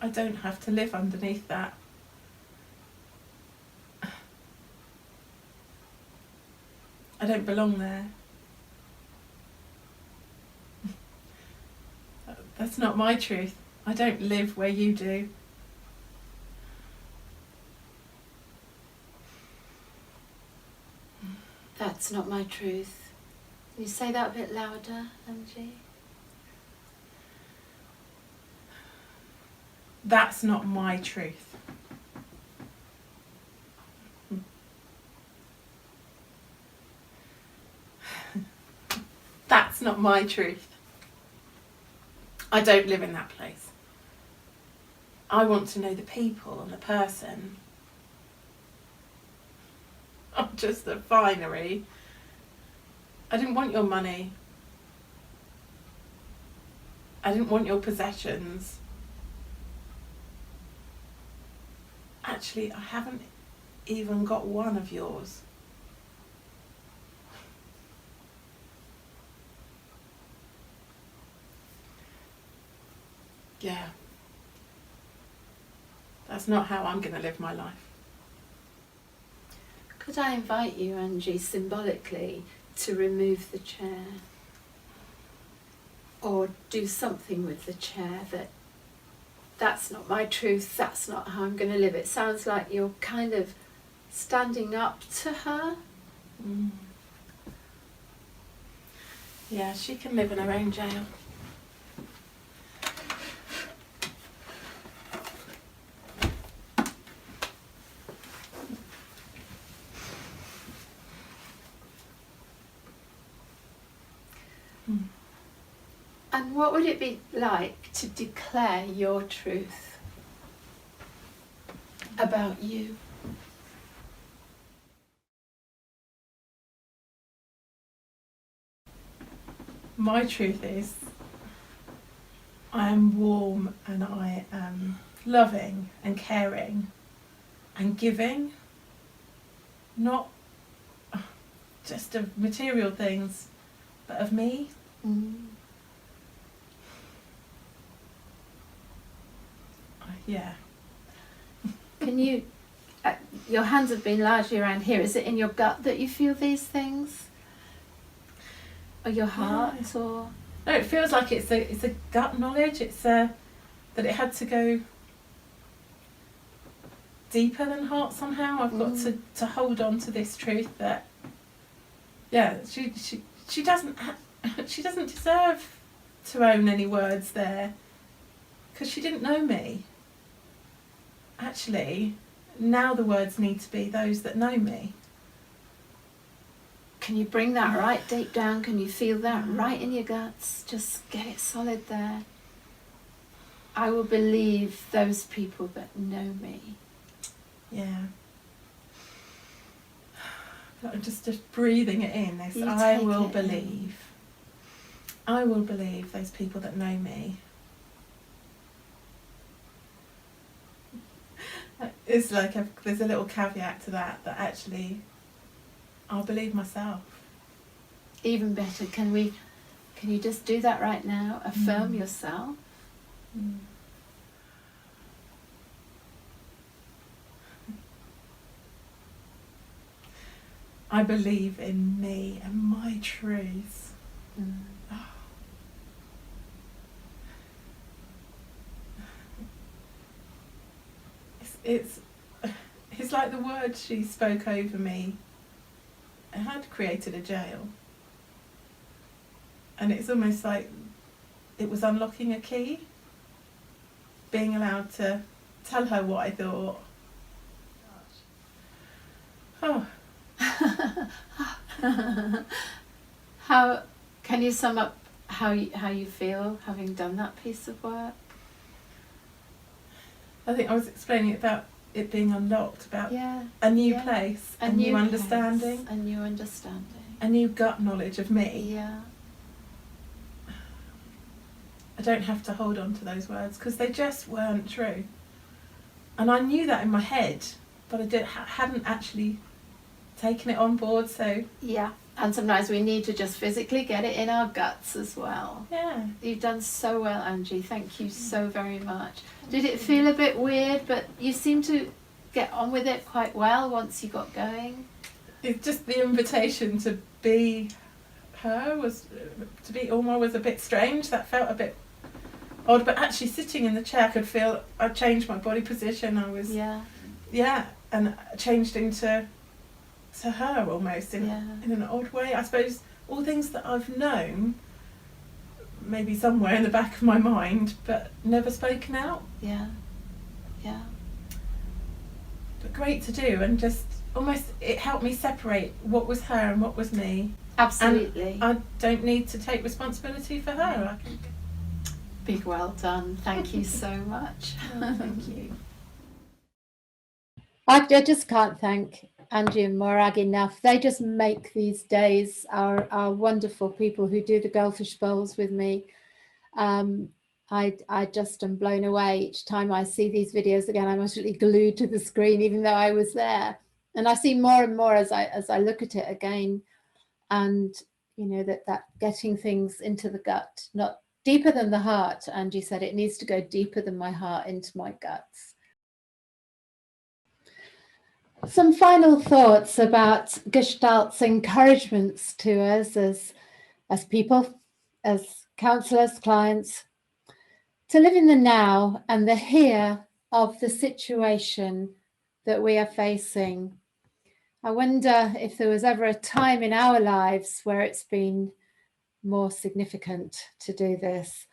I don't have to live underneath that. I don't belong there. That's not my truth. I don't live where you do. That's not my truth. Can you say that a bit louder, Angie? That's not my truth. That's not my truth. I don't live in that place. I want to know the people and the person. I'm just a finery. I didn't want your money. I didn't want your possessions. Actually, I haven't even got one of yours. Yeah. That's not how I'm going to live my life. Could I invite you, Angie, symbolically to remove the chair? Or do something with the chair that's not my truth, that's not how I'm going to live. It sounds like you're kind of standing up to her. Yeah, she can live in her own jail. And what would it be like to declare your truth about you? My truth is, I am warm and I am loving and caring and giving, not just of material things, but of me. Yeah. Can you, your hands have been largely around here, is it in your gut that you feel these things? Or your heart, or? No, it feels like it's a gut knowledge. It's that it had to go deeper than heart somehow. I've got to hold on to this truth that, yeah, she doesn't she doesn't deserve to own any words there, because she didn't know me. Actually, now the words need to be those that know me. Can you bring that right deep down? Can you feel that right in your guts? Just get it solid there. I will believe those people that know me. Yeah. But I'm just breathing it in. This, You I take will it believe. I will believe those people that know me. It's like there's a little caveat to that actually I'll believe myself. Even better, can you just do that right now? Affirm yourself. I believe in me and my truths. It's like the words she spoke over me had created a jail. And it's almost like it was unlocking a key, being allowed to tell her what I thought Oh, How can you sum up how you feel having done that piece of work? I think I was explaining about it being unlocked, about Yeah, a new yeah. place, a a new place, understanding, a new understanding. a new gut knowledge of me. Yeah, I don't have to hold on to those words because they just weren't true. And I knew that in my head, but I hadn't actually taken it on board. So yeah. And sometimes we need to just physically get it in our guts as well. yeah, You've done so well, Angie. Thank you so very much. Did it feel a bit weird, but you seem to get on with it quite well once you got going? it's just the invitation to be her to be Alma was a bit strange. That felt a bit odd, but actually sitting in the chair, I could feel I changed my body position. I was and changed into her almost in an odd way. I suppose all things that I've known, maybe somewhere in the back of my mind, but never spoken out. Yeah. But great to do, and just almost it helped me separate what was her and what was me. Absolutely. And I don't need to take responsibility for her. I can... Big well done. Thank you so much. Oh, thank you. I just can't thank Angie and Morag enough. They just make these days our wonderful people who do the Goldfish Bowls with me. I just am blown away each time I see these videos again. I'm absolutely glued to the screen, even though I was there. And I see more and more as I look at it again. And you know that getting things into the gut, not deeper than the heart. Angie said it needs to go deeper than my heart into my guts. Some final thoughts about Gestalt's encouragements to us as people, as counsellors, clients, to live in the now and the here of the situation that we are facing. I wonder if there was ever a time in our lives where it's been more significant to do this,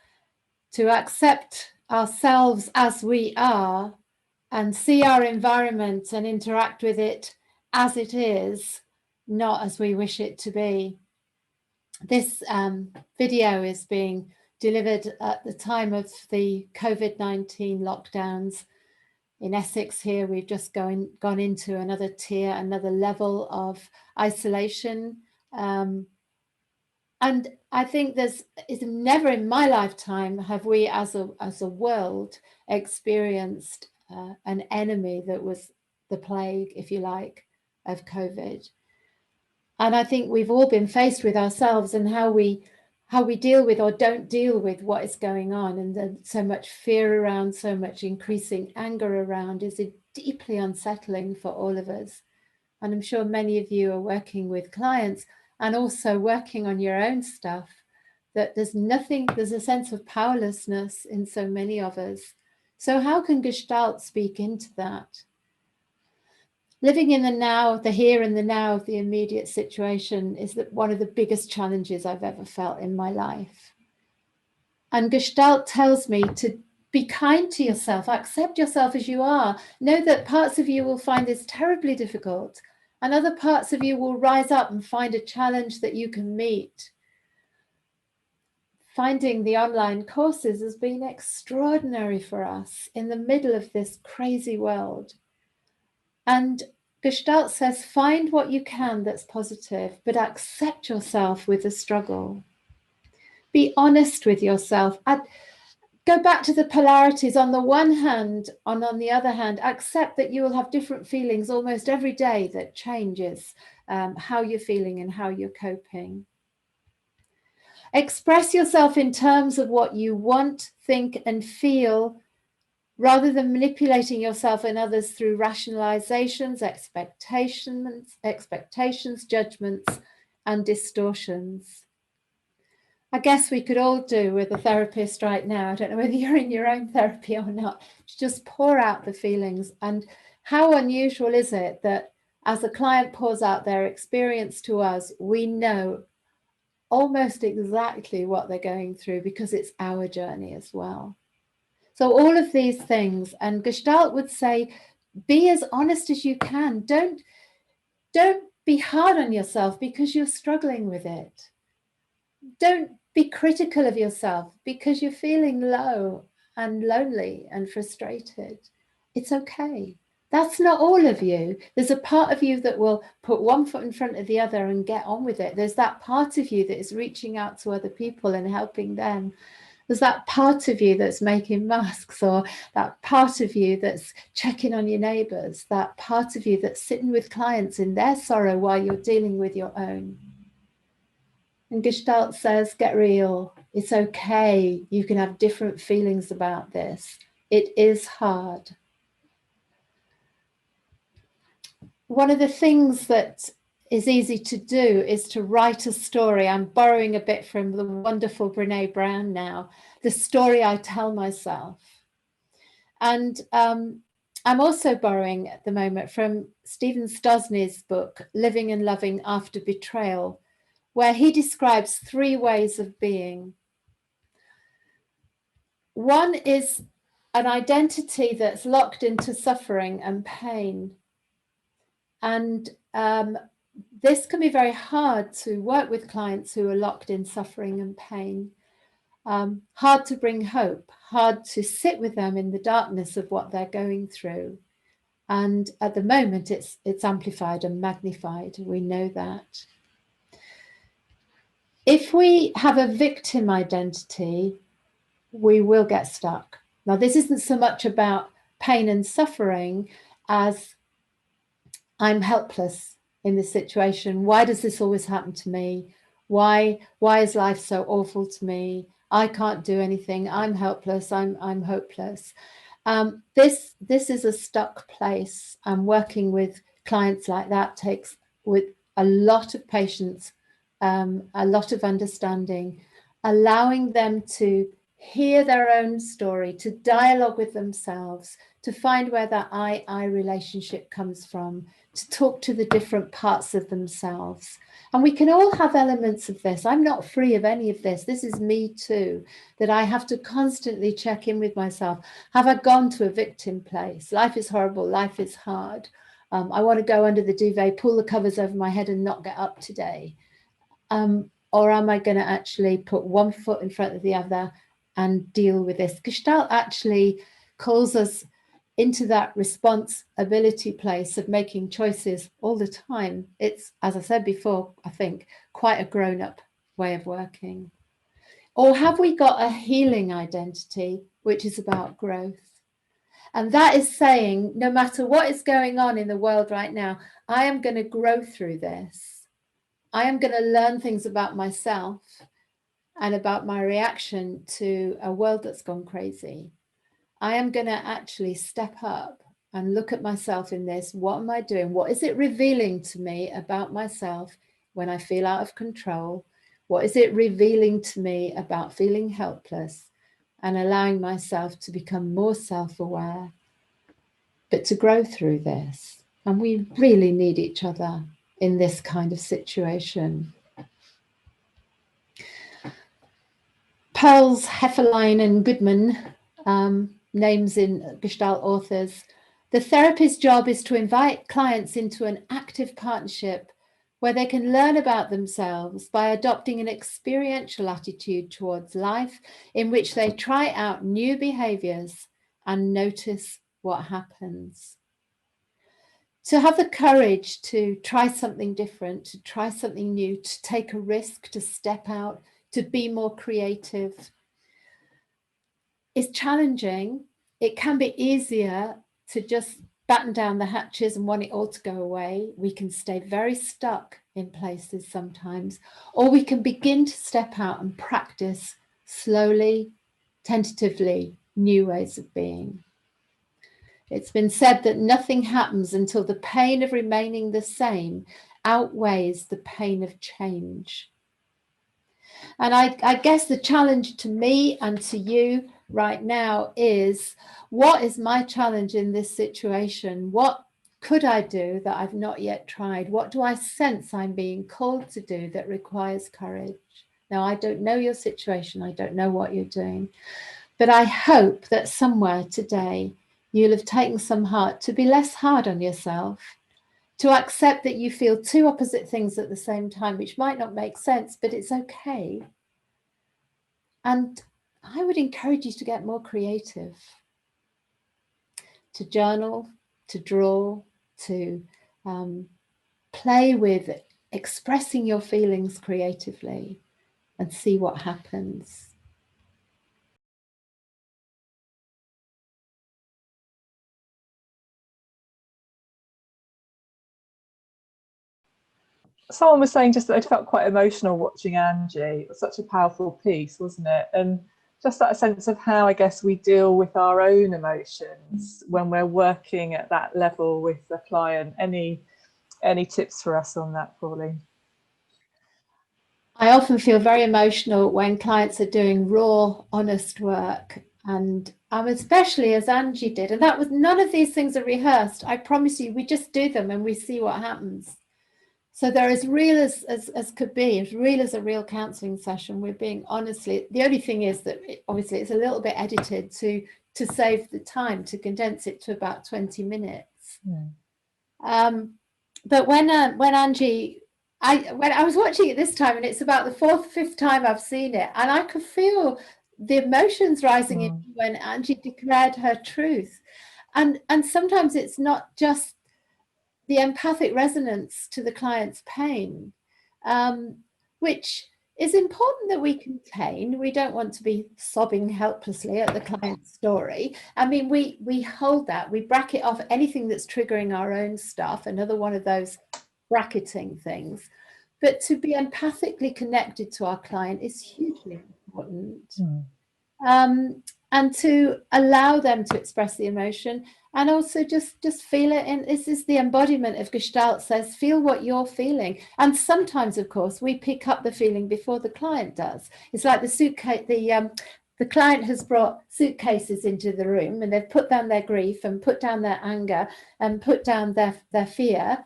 to accept ourselves as we are and see our environment and interact with it as it is, not as we wish it to be. This video is being delivered at the time of the COVID-19 lockdowns in Essex. Here we've just gone into another tier, another level of isolation. And I think is never in my lifetime have we as a world experienced an enemy that was the plague, if you like, of COVID. And I think we've all been faced with ourselves and how we deal with or don't deal with what is going on. And then so much fear around, so much increasing anger around is deeply unsettling for all of us. And I'm sure many of you are working with clients and also working on your own stuff, that there's a sense of powerlessness in so many of us. So how can Gestalt speak into that? Living in the now, the here and the now of the immediate situation is one of the biggest challenges I've ever felt in my life. And Gestalt tells me to be kind to yourself, accept yourself as you are. Know that parts of you will find this terribly difficult, and other parts of you will rise up and find a challenge that you can meet. Finding the online courses has been extraordinary for us in the middle of this crazy world. And Gestalt says, find what you can that's positive, but accept yourself with the struggle. Be honest with yourself. Go back to the polarities. On the one hand, and on the other hand, accept that you will have different feelings almost every day that changes how you're feeling and how you're coping. Express yourself in terms of what you want, think, and feel, rather than manipulating yourself and others through rationalizations, expectations, judgments, and distortions. I guess we could all do with a therapist right now. I don't know whether you're in your own therapy or not. Just pour out the feelings. And how unusual is it that as a client pours out their experience to us, we know almost exactly what they're going through because it's our journey as well. So all of these things, and Gestalt would say, be as honest as you can. Don't be hard on yourself because you're struggling with it. Don't be critical of yourself because you're feeling low and lonely and frustrated. It's okay. That's not all of you. There's a part of you that will put one foot in front of the other and get on with it. There's that part of you that is reaching out to other people and helping them. There's that part of you that's making masks, or that part of you that's checking on your neighbours, that part of you that's sitting with clients in their sorrow while you're dealing with your own. And Gestalt says, get real. It's okay. You can have different feelings about this. It is hard. One of the things that is easy to do is to write a story. I'm borrowing a bit from the wonderful Brene Brown now, the story I tell myself. And I'm also borrowing at the moment from Stephen Stosny's book, Living and Loving After Betrayal, where he describes 3 ways of being. One is an identity that's locked into suffering and pain. And this can be very hard to work with clients who are locked in suffering and pain. Hard to bring hope, hard to sit with them in the darkness of what they're going through. And at the moment, it's amplified and magnified. We know that. If we have a victim identity, we will get stuck. Now, this isn't so much about pain and suffering as I'm helpless in this situation. Why does this always happen to me? Why is life so awful to me? I can't do anything. I'm helpless. I'm hopeless. This is a stuck place. And working with clients like that takes with a lot of patience, a lot of understanding, allowing them to hear their own story, to dialogue with themselves, to find where that I relationship comes from, to talk to the different parts of themselves. And we can all have elements of this. I'm not free of any of this. This is me too, that I have to constantly check in with myself. Have I gone to a victim place? Life is horrible. Life is hard. I want to go under the duvet, pull the covers over my head and not get up today. Or am I going to actually put one foot in front of the other and deal with this? Gestalt actually calls us into that responsibility place of making choices all the time. It's, as I said before, I think, quite a grown-up way of working. Or have we got a healing identity, which is about growth? And that is saying, no matter what is going on in the world right now, I am going to grow through this. I am going to learn things about myself and about my reaction to a world that's gone crazy. I am going to actually step up and look at myself in this. What am I doing? What is it revealing to me about myself when I feel out of control? What is it revealing to me about feeling helpless, and allowing myself to become more self-aware, but to grow through this? And we really need each other in this kind of situation. Pearls, Hefferlein and Goodman, names in Gestalt authors. The therapist's job is to invite clients into an active partnership where they can learn about themselves by adopting an experiential attitude towards life in which they try out new behaviours and notice what happens. To have the courage to try something different, to try something new, to take a risk, to step out, to be more creative, is challenging. It can be easier to just batten down the hatches and want it all to go away. We can stay very stuck in places sometimes, or we can begin to step out and practice slowly, tentatively, new ways of being. It's been said that nothing happens until the pain of remaining the same outweighs the pain of change. And I guess the challenge to me and to you right now is, what is my challenge in this situation? What could I do that I've not yet tried? What do I sense I'm being called to do that requires courage? Now, I don't know your situation. I don't know what you're doing. But I hope that somewhere today you'll have taken some heart to be less hard on yourself, to accept that you feel two opposite things at the same time, which might not make sense, but it's okay. And I would encourage you to get more creative, to journal, to draw, to play with expressing your feelings creatively and see what happens. Someone was saying just that they felt quite emotional watching Angie. It was such a powerful piece, wasn't it? And just that sense of how, I guess, we deal with our own emotions when we're working at that level with the client. Any tips for us on that, Pauline? I often feel very emotional when clients are doing raw, honest work, and especially as Angie did. And that was, none of these things are rehearsed. I promise you, we just do them and we see what happens. So they're as real as could be, as real as a real counselling session. We're being honestly, the only thing is that obviously it's a little bit edited to save the time, to condense it to about 20 minutes. But when Angie, when I was watching it this time, and it's about the fourth, fifth time I've seen it, and I could feel the emotions rising in me when Angie declared her truth. And sometimes it's not just the empathic resonance to the client's pain, which is important that we contain. We don't want to be sobbing helplessly at the client's story. I mean, we hold that, we bracket off anything that's triggering our own stuff, another one of those bracketing things. But to be empathically connected to our client is hugely important. And to allow them to express the emotion, and also just feel it. And this is the embodiment of Gestalt, says, feel what you're feeling. And sometimes, of course, we pick up the feeling before the client does. It's like the suitcase, the client has brought suitcases into the room, and they've put down their grief and put down their anger and put down their fear.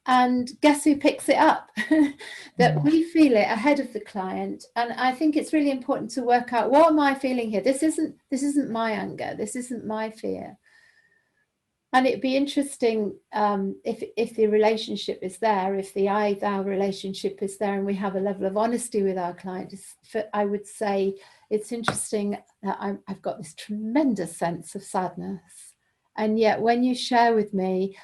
And guess who picks it up? That we feel it ahead of the client. And I think it's really important to work out, what am I feeling here? This isn't my anger. This isn't my fear. And it'd be interesting if the relationship is there, if the I-thou relationship is there, and we have a level of honesty with our client. I would say it's interesting that I've got this tremendous sense of sadness. And yet when you share with me,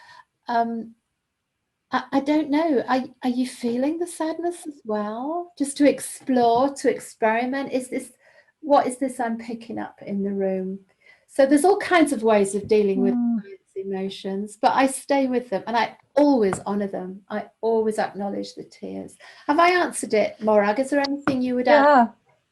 I don't know, are you feeling the sadness as well? Just to explore, to experiment. What is this I'm picking up in the room? So there's all kinds of ways of dealing with emotions, but I stay with them and I always honour them. I always acknowledge the tears. Have I answered it, Morag? Is there anything you would add?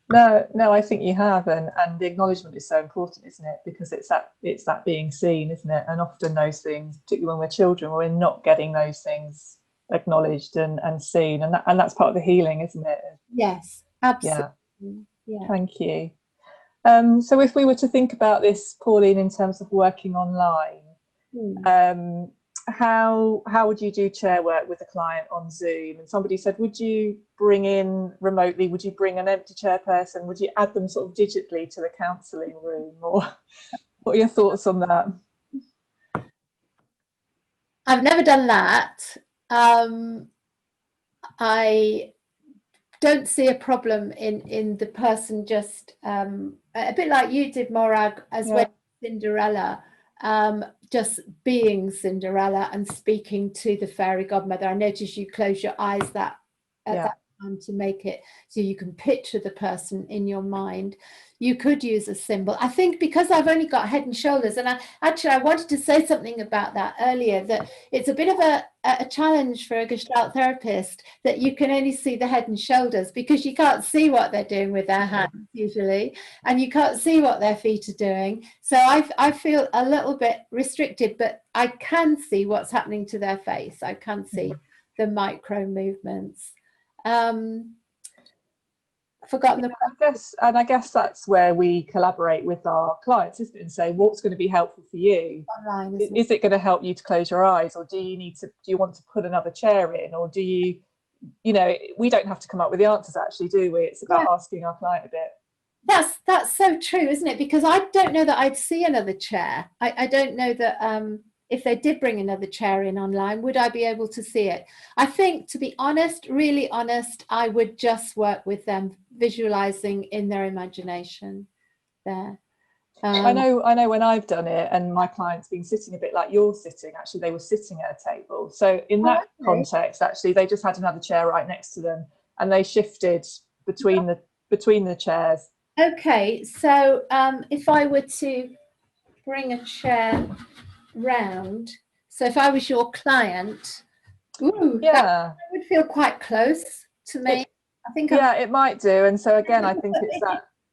No, I think you have, and the acknowledgement is so important, isn't it? Because it's that being seen, isn't it? And often those things, particularly when we're children, we're not getting those things acknowledged and seen, and that's part of the healing, isn't it? Yes, absolutely. Yeah. Thank you. So if we were to think about this, Pauline, in terms of working online, how would you do chair work with a client on Zoom? And somebody said, would you bring in remotely, would you bring an empty chair person? Would you add them sort of digitally to the counselling room? Or what are your thoughts on that? I've never done that. I don't see a problem in the person just a bit like you did, Morag, as well, Cinderella, just being Cinderella and speaking to the fairy godmother. I noticed you close your eyes that time to make it so you can picture the person in your mind. You could use a symbol. I think because I've only got head and shoulders, and I wanted to say something about that earlier, that it's a bit of a challenge for a Gestalt therapist that you can only see the head and shoulders, because you can't see what they're doing with their hands usually, and you can't see what their feet are doing. So I feel a little bit restricted, but I can see what's happening to their face. I can see the micro movements. Forgotten I guess that's where we collaborate with our clients, isn't it, and say what's going to be helpful for you. Online, is it going to help you to close your eyes, or do you want to put another chair in, or do you we don't have to come up with the answers, actually, do we? It's about asking our client a bit. That's so true, isn't it? Because I don't know that I'd see another chair. I don't know that if they did bring another chair in online, would I be able to see it? I think, to be honest, really honest, I would just work with them visualizing in their imagination there. I know when I've done it and my client's been sitting a bit like you're sitting, actually they were sitting at a table. So in that context, actually they just had another chair right next to them and they shifted between the chairs. Okay, so if I were to bring a chair round, so if I was your client, that would feel quite close to me. I think it might do. And so again, I think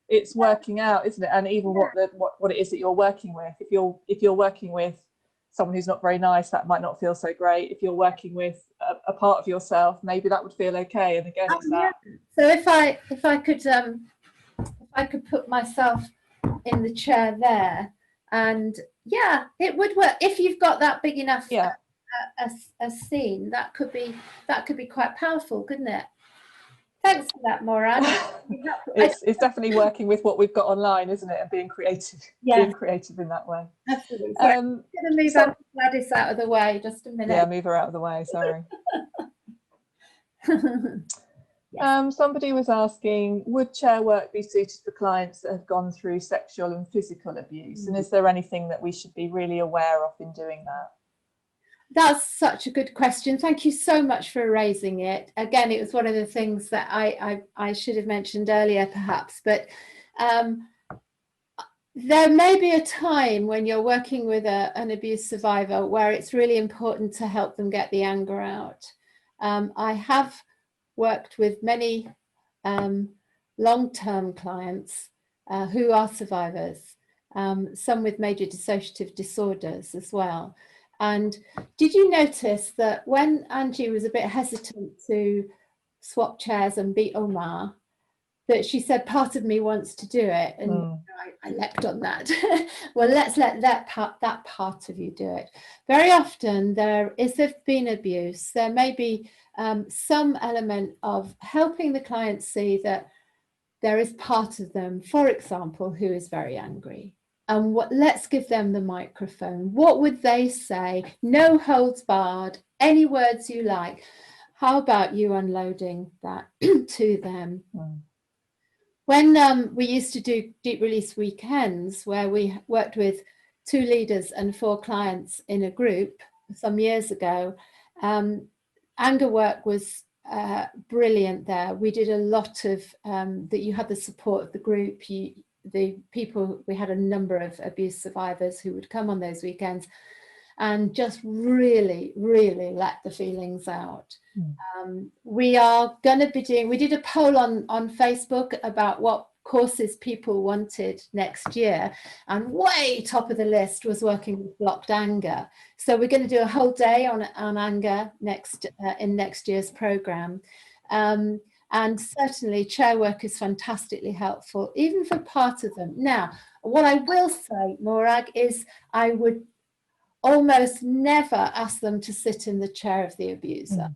it's working out, isn't it? And even what it is that you're working with. If you're working with someone who's not very nice, that might not feel so great. If you're working with a part of yourself, maybe that would feel okay. And again, it's that. So if I could put myself in the chair there, and it would work. If you've got that big enough a scene, that could be quite powerful, couldn't it? Thanks for that, Morag. It's definitely working with what we've got online, isn't it? And being creative, being creative in that way. Absolutely. So I'm going to move Gladys out of the way just a minute. Yeah, move her out of the way. Sorry. Somebody was asking, would chair work be suited for clients that have gone through sexual and physical abuse? And is there anything that we should be really aware of in doing that? That's such a good question. Thank you so much for raising it. Again, it was one of the things that I should have mentioned earlier, perhaps, but there may be a time when you're working with an abuse survivor where it's really important to help them get the anger out. I have worked with many long-term clients who are survivors, some with major dissociative disorders as well. And did you notice that when Angie was a bit hesitant to swap chairs and beat Omar, that she said, part of me wants to do it, and I leapt on that. Well, let's let that part of you do it. Very often if there's been abuse, there may be some element of helping the client see that there is part of them, for example, who is very angry. And let's give them the microphone. What would they say? No holds barred, any words you like. How about you unloading that to them? When we used to do deep release weekends, where we worked with 2 leaders and 4 clients in a group some years ago, anger work was brilliant there. We did a lot of that. You had the support of the group. We had a number of abuse survivors who would come on those weekends and just really, really let the feelings out. We are going to be we did a poll on Facebook about what courses people wanted next year, and way top of the list was working with blocked anger. So we're going to do a whole day on anger in next year's program. And certainly chair work is fantastically helpful, even for part of them. Now, what I will say, Morag, is I would almost never ask them to sit in the chair of the abuser.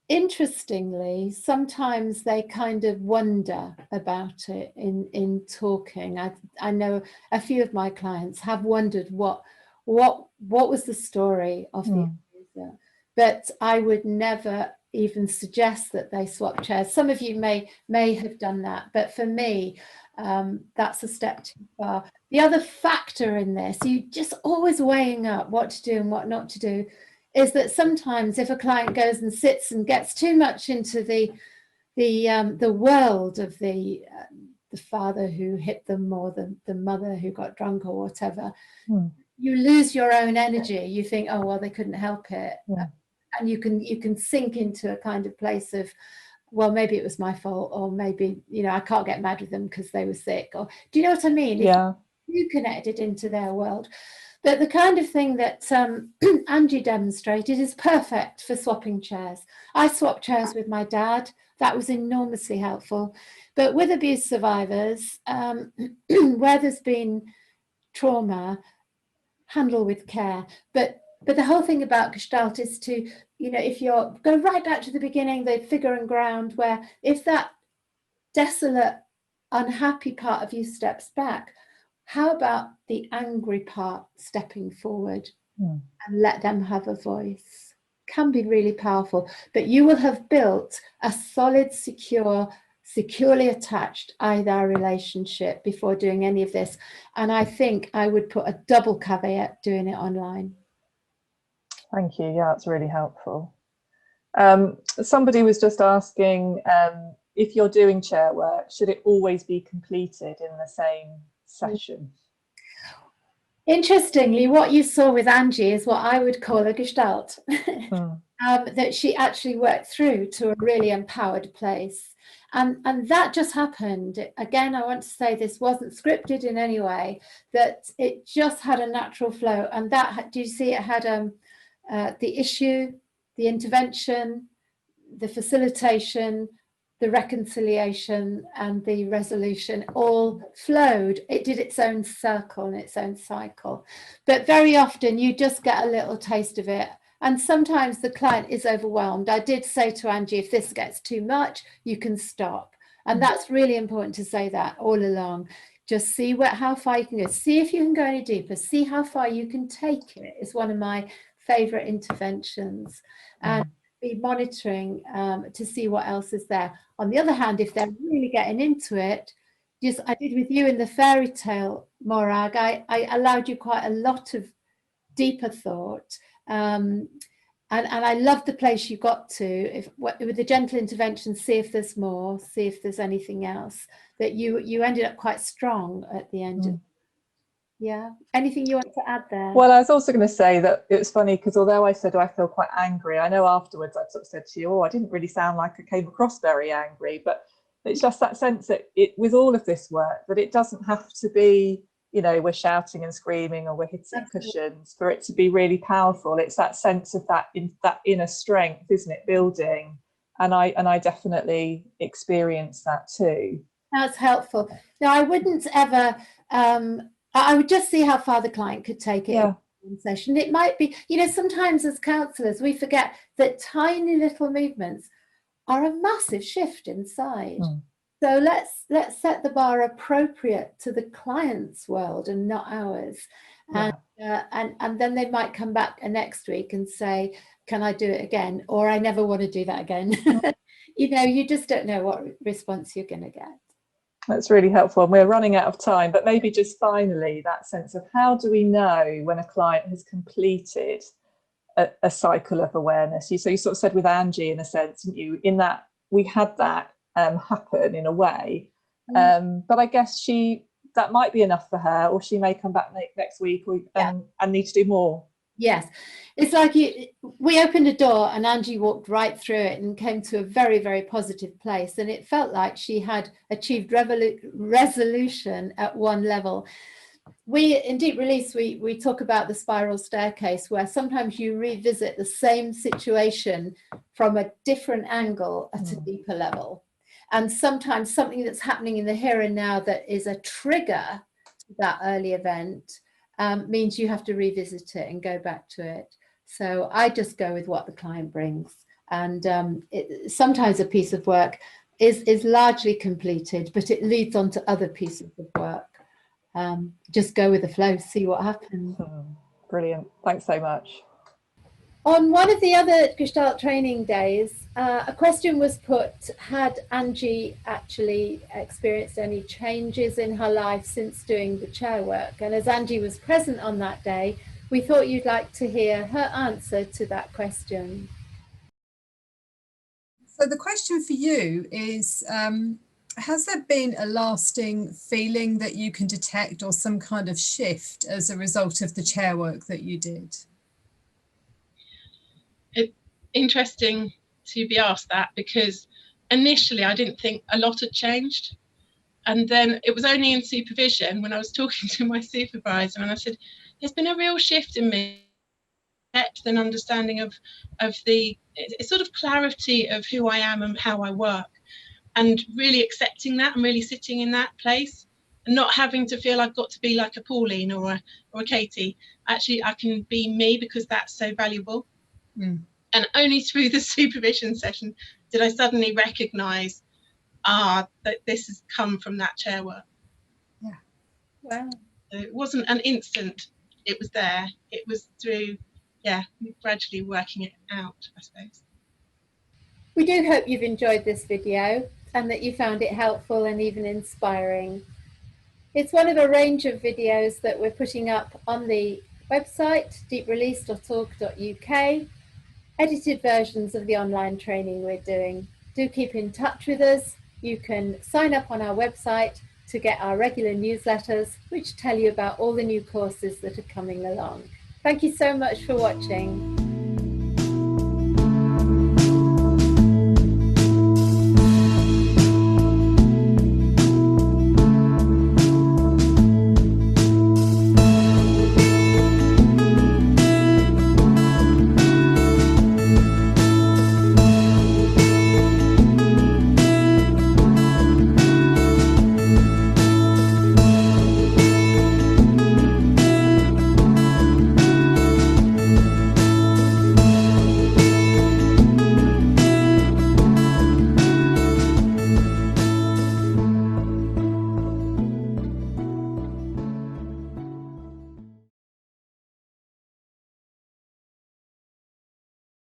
Interestingly, sometimes they kind of wonder about it in talking. I know a few of my clients have wondered what was the story of the abuser, but I would never even suggest that they swap chairs. Some of you may have done that, but for me, that's a step too far. The other factor in this, you just always weighing up what to do and what not to do, is that sometimes if a client goes and sits and gets too much into the world of the father who hit them or the mother who got drunk or whatever, you lose your own energy. You think, oh well, they couldn't help it. And you can sink into a kind of place of, well, maybe it was my fault, or maybe, I can't get mad with them because they were sick. Or do you know what I mean? Yeah. If you connected into their world. But the kind of thing that Angie demonstrated is perfect for swapping chairs. I swapped chairs with my dad. That was enormously helpful. But with abuse survivors, where there's been trauma, handle with care. But the whole thing about Gestalt is to, if you're go right back to the beginning, the figure and ground, where if that desolate, unhappy part of you steps back, how about the angry part stepping forward? and let them have a voice. Can be really powerful, but you will have built a solid, securely attached either relationship before doing any of this. And I think I would put a double caveat doing it online. Thank you. Yeah, that's really helpful. Somebody was just asking, if you're doing chair work, should it always be completed in the same session? Interestingly, what you saw with Angie is what I would call a Gestalt, that she actually worked through to a really empowered place. And that just happened. Again, I want to say this wasn't scripted in any way, that it just had a natural flow. And that, do you see it had the issue, the intervention, the facilitation, the reconciliation and the resolution all flowed. It did its own circle and its own cycle. But very often you just get a little taste of it. And sometimes the client is overwhelmed. I did say to Angie, if this gets too much, you can stop. And that's really important to say that all along. Just see how far you can go. See if you can go any deeper. See how far you can take it. It's one of my favourite interventions. And be monitoring to see what else is there. On the other hand, if they're really getting into it, just I did with you in the fairy tale, Morag, I allowed you quite a lot of deeper thought. And I loved the place you got to, with the gentle intervention, see if there's more, see if there's anything else, that you ended up quite strong at the end. Yeah. Anything you want to add there? Well, I was also going to say that it was funny because although I said, I feel quite angry, I know afterwards I sort of said to you, I didn't really sound like I came across very angry, but it's just that sense that with all of this work, that it doesn't have to be, we're shouting and screaming or we're hitting cushions for it to be really powerful. It's that sense of that inner strength, isn't it, building? And I definitely experienced that too. That's helpful. Now, I wouldn't ever I would just see how far the client could take it in one session. It might be, sometimes as counsellors, we forget that tiny little movements are a massive shift inside. So let's set the bar appropriate to the client's world and not ours. And then they might come back next week and say, can I do it again? Or I never want to do that again. You just don't know what response you're going to get. That's really helpful. And we're running out of time, but maybe just finally, that sense of how do we know when a client has completed a cycle of awareness? So you sort of said with Angie, in a sense, didn't you, in that we had that happen in a way, but I guess that might be enough for her, or she may come back next week and need to do more. Yes, it's like we opened a door and Angie walked right through it and came to a very, very positive place. And it felt like she had achieved resolution at one level. In Deep Release, we talk about the spiral staircase, where sometimes you revisit the same situation from a different angle at a deeper level. And sometimes something that's happening in the here and now that is a trigger to that early event means you have to revisit it and go back to it. So I just go with what the client brings. And sometimes a piece of work is largely completed, but it leads on to other pieces of work. Just go with the flow, see what happens. Brilliant. Thanks so much. On one of the other Gestalt training days, a question was put, had Angie actually experienced any changes in her life since doing the chair work? And as Angie was present on that day, we thought you'd like to hear her answer to that question. So the question for you is, has there been a lasting feeling that you can detect or some kind of shift as a result of the chair work that you did? It's interesting to be asked that, because initially I didn't think a lot had changed. And then it was only in supervision when I was talking to my supervisor and I said, there's been a real shift in me, depth and understanding of the sort of clarity of who I am and how I work, and really accepting that and really sitting in that place and not having to feel I've got to be like a Pauline or a Katie. Actually, I can be me because that's so valuable. And only through the supervision session did I suddenly recognise that this has come from that chair work. Yeah. Wow. So it wasn't an instant it was there. It was through, gradually working it out, I suppose. We do hope you've enjoyed this video and that you found it helpful and even inspiring. It's one of a range of videos that we're putting up on the website deeprelease.org.uk, edited versions of the online training we're doing. Do keep in touch with us. You can sign up on our website to get our regular newsletters, which tell you about all the new courses that are coming along. Thank you so much for watching.